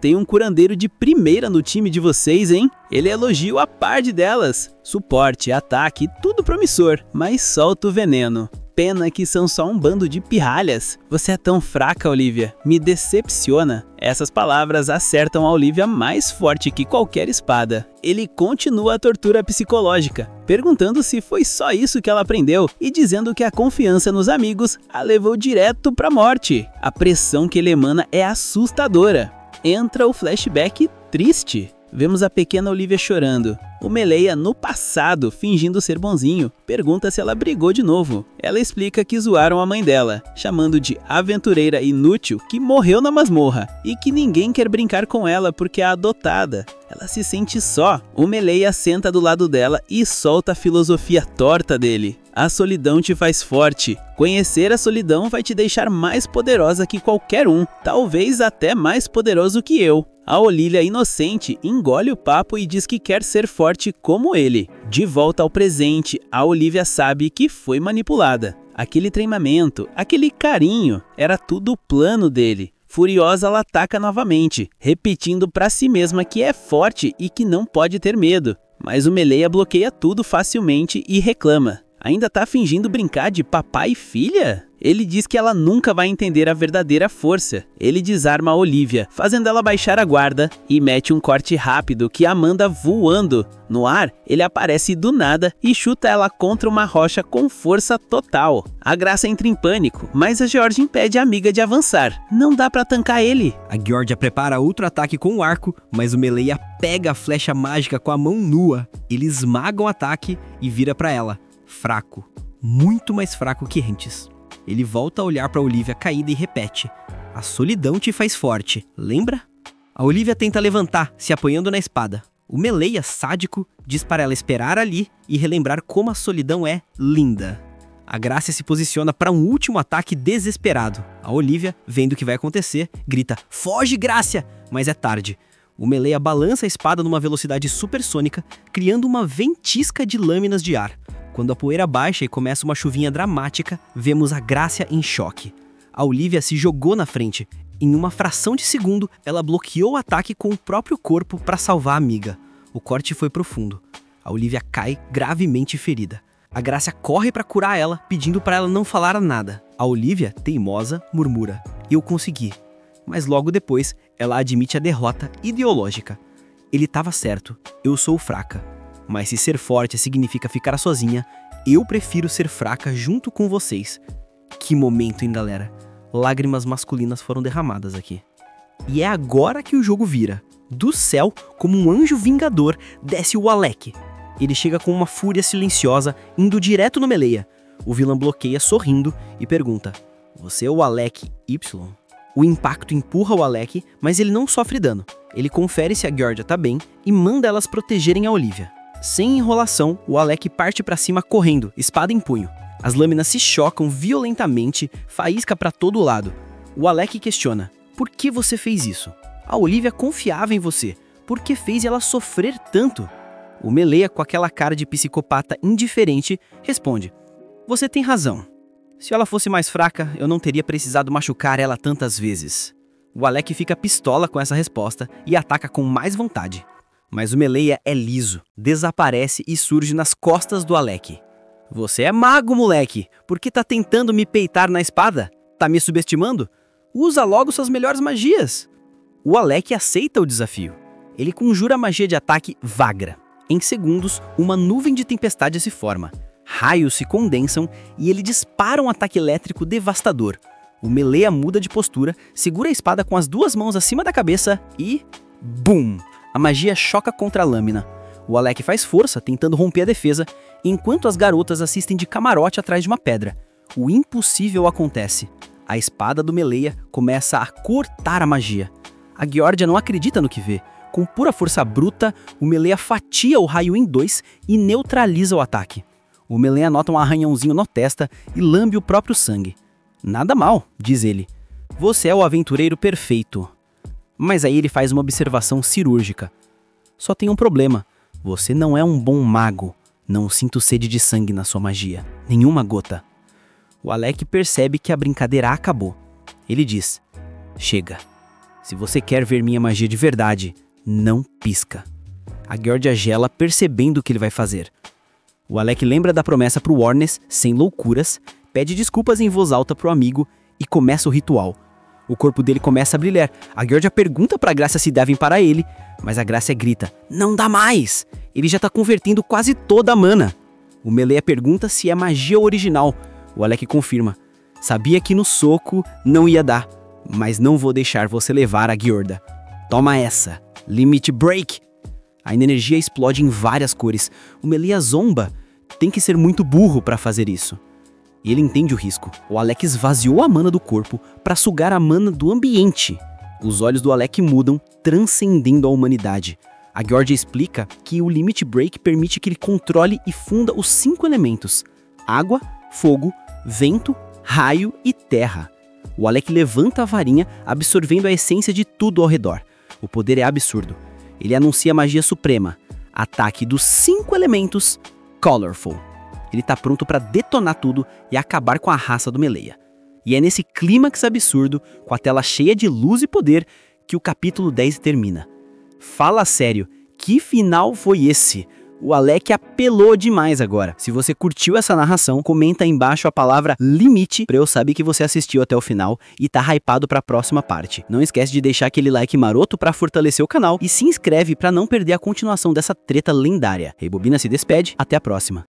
S10: tem um curandeiro de primeira no time de vocês, hein? Ele elogia a parte delas. Suporte, ataque, tudo promissor, mas solta o veneno. Pena que são só um bando de pirralhas. Você é tão fraca, Olivia. Me decepciona. Essas palavras acertam a Olivia mais forte que qualquer espada. Ele continua a tortura psicológica, perguntando se foi só isso que ela aprendeu e dizendo que a confiança nos amigos a levou direto pra morte. A pressão que ele emana é assustadora. Entra o flashback triste. Vemos a pequena Olivia chorando. O Meleia, no passado, fingindo ser bonzinho, pergunta se ela brigou de novo. Ela explica que zoaram a mãe dela, chamando de aventureira inútil que morreu na masmorra e que ninguém quer brincar com ela porque é adotada. Ela se sente só. O Meleia senta do lado dela e solta a filosofia torta dele. A solidão te faz forte. Conhecer a solidão vai te deixar mais poderosa que qualquer um, talvez até mais poderoso que eu. A Olivia, inocente, engole o papo e diz que quer ser forte como ele. De volta ao presente, a Olivia sabe que foi manipulada. Aquele treinamento, aquele carinho, era tudo o plano dele. Furiosa, ela ataca novamente, repetindo pra si mesma que é forte e que não pode ter medo. Mas o Meleia bloqueia tudo facilmente e reclama. Ainda tá fingindo brincar de papai e filha? Ele diz que ela nunca vai entender a verdadeira força. Ele desarma a Olivia, fazendo ela baixar a guarda e mete um corte rápido que a manda voando. No ar, ele aparece do nada e chuta ela contra uma rocha com força total. A Grácia entra em pânico, mas a Georgia impede a amiga de avançar. Não dá pra tancar ele.
S2: A Georgia prepara outro ataque com o arco, mas o Meleia pega a flecha mágica com a mão nua. Ele esmaga o ataque e vira pra ela. Fraco. Muito mais fraco que antes. Ele volta a olhar para Olivia caída e repete: a solidão te faz forte, lembra? A Olivia tenta levantar, se apoiando na espada. O Meleia, sádico, diz para ela esperar ali e relembrar como a solidão é linda. A Grácia se posiciona para um último ataque desesperado. A Olivia, vendo o que vai acontecer, grita: "Foge, Grácia!" Mas é tarde. O Meleia balança a espada numa velocidade supersônica, criando uma ventisca de lâminas de ar. Quando a poeira baixa e começa uma chuvinha dramática, vemos a Grácia em choque. A Olivia se jogou na frente. Em uma fração de segundo, ela bloqueou o ataque com o próprio corpo para salvar a amiga. O corte foi profundo. A Olivia cai gravemente ferida. A Grácia corre para curar ela, pedindo para ela não falar nada. A Olivia, teimosa, murmura: "Eu consegui." Mas logo depois, ela admite a derrota ideológica. Ele estava certo, eu sou fraca. Mas se ser forte significa ficar sozinha, eu prefiro ser fraca junto com vocês. Que momento, hein, galera? Lágrimas masculinas foram derramadas aqui. E é agora que o jogo vira. Do céu, como um anjo vingador, desce o Alec. Ele chega com uma fúria silenciosa, indo direto no Meleia. O vilão bloqueia sorrindo e pergunta: "Você é o Alec Y?" O impacto empurra o Alec, mas ele não sofre dano. Ele confere se a Georgia tá bem e manda elas protegerem a Olivia. Sem enrolação, o Alec parte pra cima correndo, espada em punho. As lâminas se chocam violentamente, faísca pra todo lado. O Alec questiona: "Por que você fez isso? A Olivia confiava em você. Por que fez ela sofrer tanto?" O Meleia, com aquela cara de psicopata indiferente, responde: "Você tem razão. Se ela fosse mais fraca, eu não teria precisado machucar ela tantas vezes." O Alec fica pistola com essa resposta e ataca com mais vontade. Mas o Meleia é liso, desaparece e surge nas costas do Alec. "Você é mago, moleque. Por que tá tentando me peitar na espada? Tá me subestimando? Usa logo suas melhores magias." O Alec aceita o desafio. Ele conjura a magia de ataque Vagra. Em segundos, uma nuvem de tempestade se forma. Raios se condensam e ele dispara um ataque elétrico devastador. O Meleia muda de postura, segura a espada com as duas mãos acima da cabeça e... BUM! A magia choca contra a lâmina. O Alec faz força, tentando romper a defesa, enquanto as garotas assistem de camarote atrás de uma pedra. O impossível acontece. A espada do Meleia começa a cortar a magia. A Georgia não acredita no que vê. Com pura força bruta, o Meleia fatia o raio em dois e neutraliza o ataque. O Meleia nota um arranhãozinho na testa e lambe o próprio sangue. "Nada mal", diz ele. "Você é o aventureiro perfeito." Mas aí ele faz uma observação cirúrgica. "Só tem um problema. Você não é um bom mago. Não sinto sede de sangue na sua magia. Nenhuma gota." O Alec percebe que a brincadeira acabou. Ele diz: "Chega. Se você quer ver minha magia de verdade, não pisca." A Georgia gela, percebendo o que ele vai fazer. O Alec lembra da promessa pro Ornes, sem loucuras, pede desculpas em voz alta pro amigo e começa o ritual. O corpo dele começa a brilhar. A Georgia pergunta pra Grácia se devem parar ele, mas a Grácia grita: "Não dá mais! Ele já tá convertendo quase toda a mana." O Meleia pergunta se é magia original. O Alec confirma: "Sabia que no soco não ia dar, mas não vou deixar você levar a Georgia. Toma essa. Limit Break." A energia explode em várias cores. O Meleia zomba. Tem que ser muito burro para fazer isso. E ele entende o risco. O Alec esvaziou a mana do corpo para sugar a mana do ambiente. Os olhos do Alec mudam, transcendendo a humanidade. A Georgia explica que o Limit Break permite que ele controle e funda os 5 elementos: água, fogo, vento, raio e terra. O Alec levanta a varinha, absorvendo a essência de tudo ao redor. O poder é absurdo. Ele anuncia a magia suprema: ataque dos 5 elementos, Colorful. Ele tá pronto para detonar tudo e acabar com a raça do Meleia. E é nesse clímax absurdo, com a tela cheia de luz e poder, que o capítulo 10 termina. Fala sério, que final foi esse? O Alec apelou demais agora. Se você curtiu essa narração, comenta aí embaixo a palavra limite pra eu saber que você assistiu até o final e tá hypado pra próxima parte. Não esquece de deixar aquele like maroto pra fortalecer o canal e se inscreve pra não perder a continuação dessa treta lendária. Rebobina se despede, até a próxima.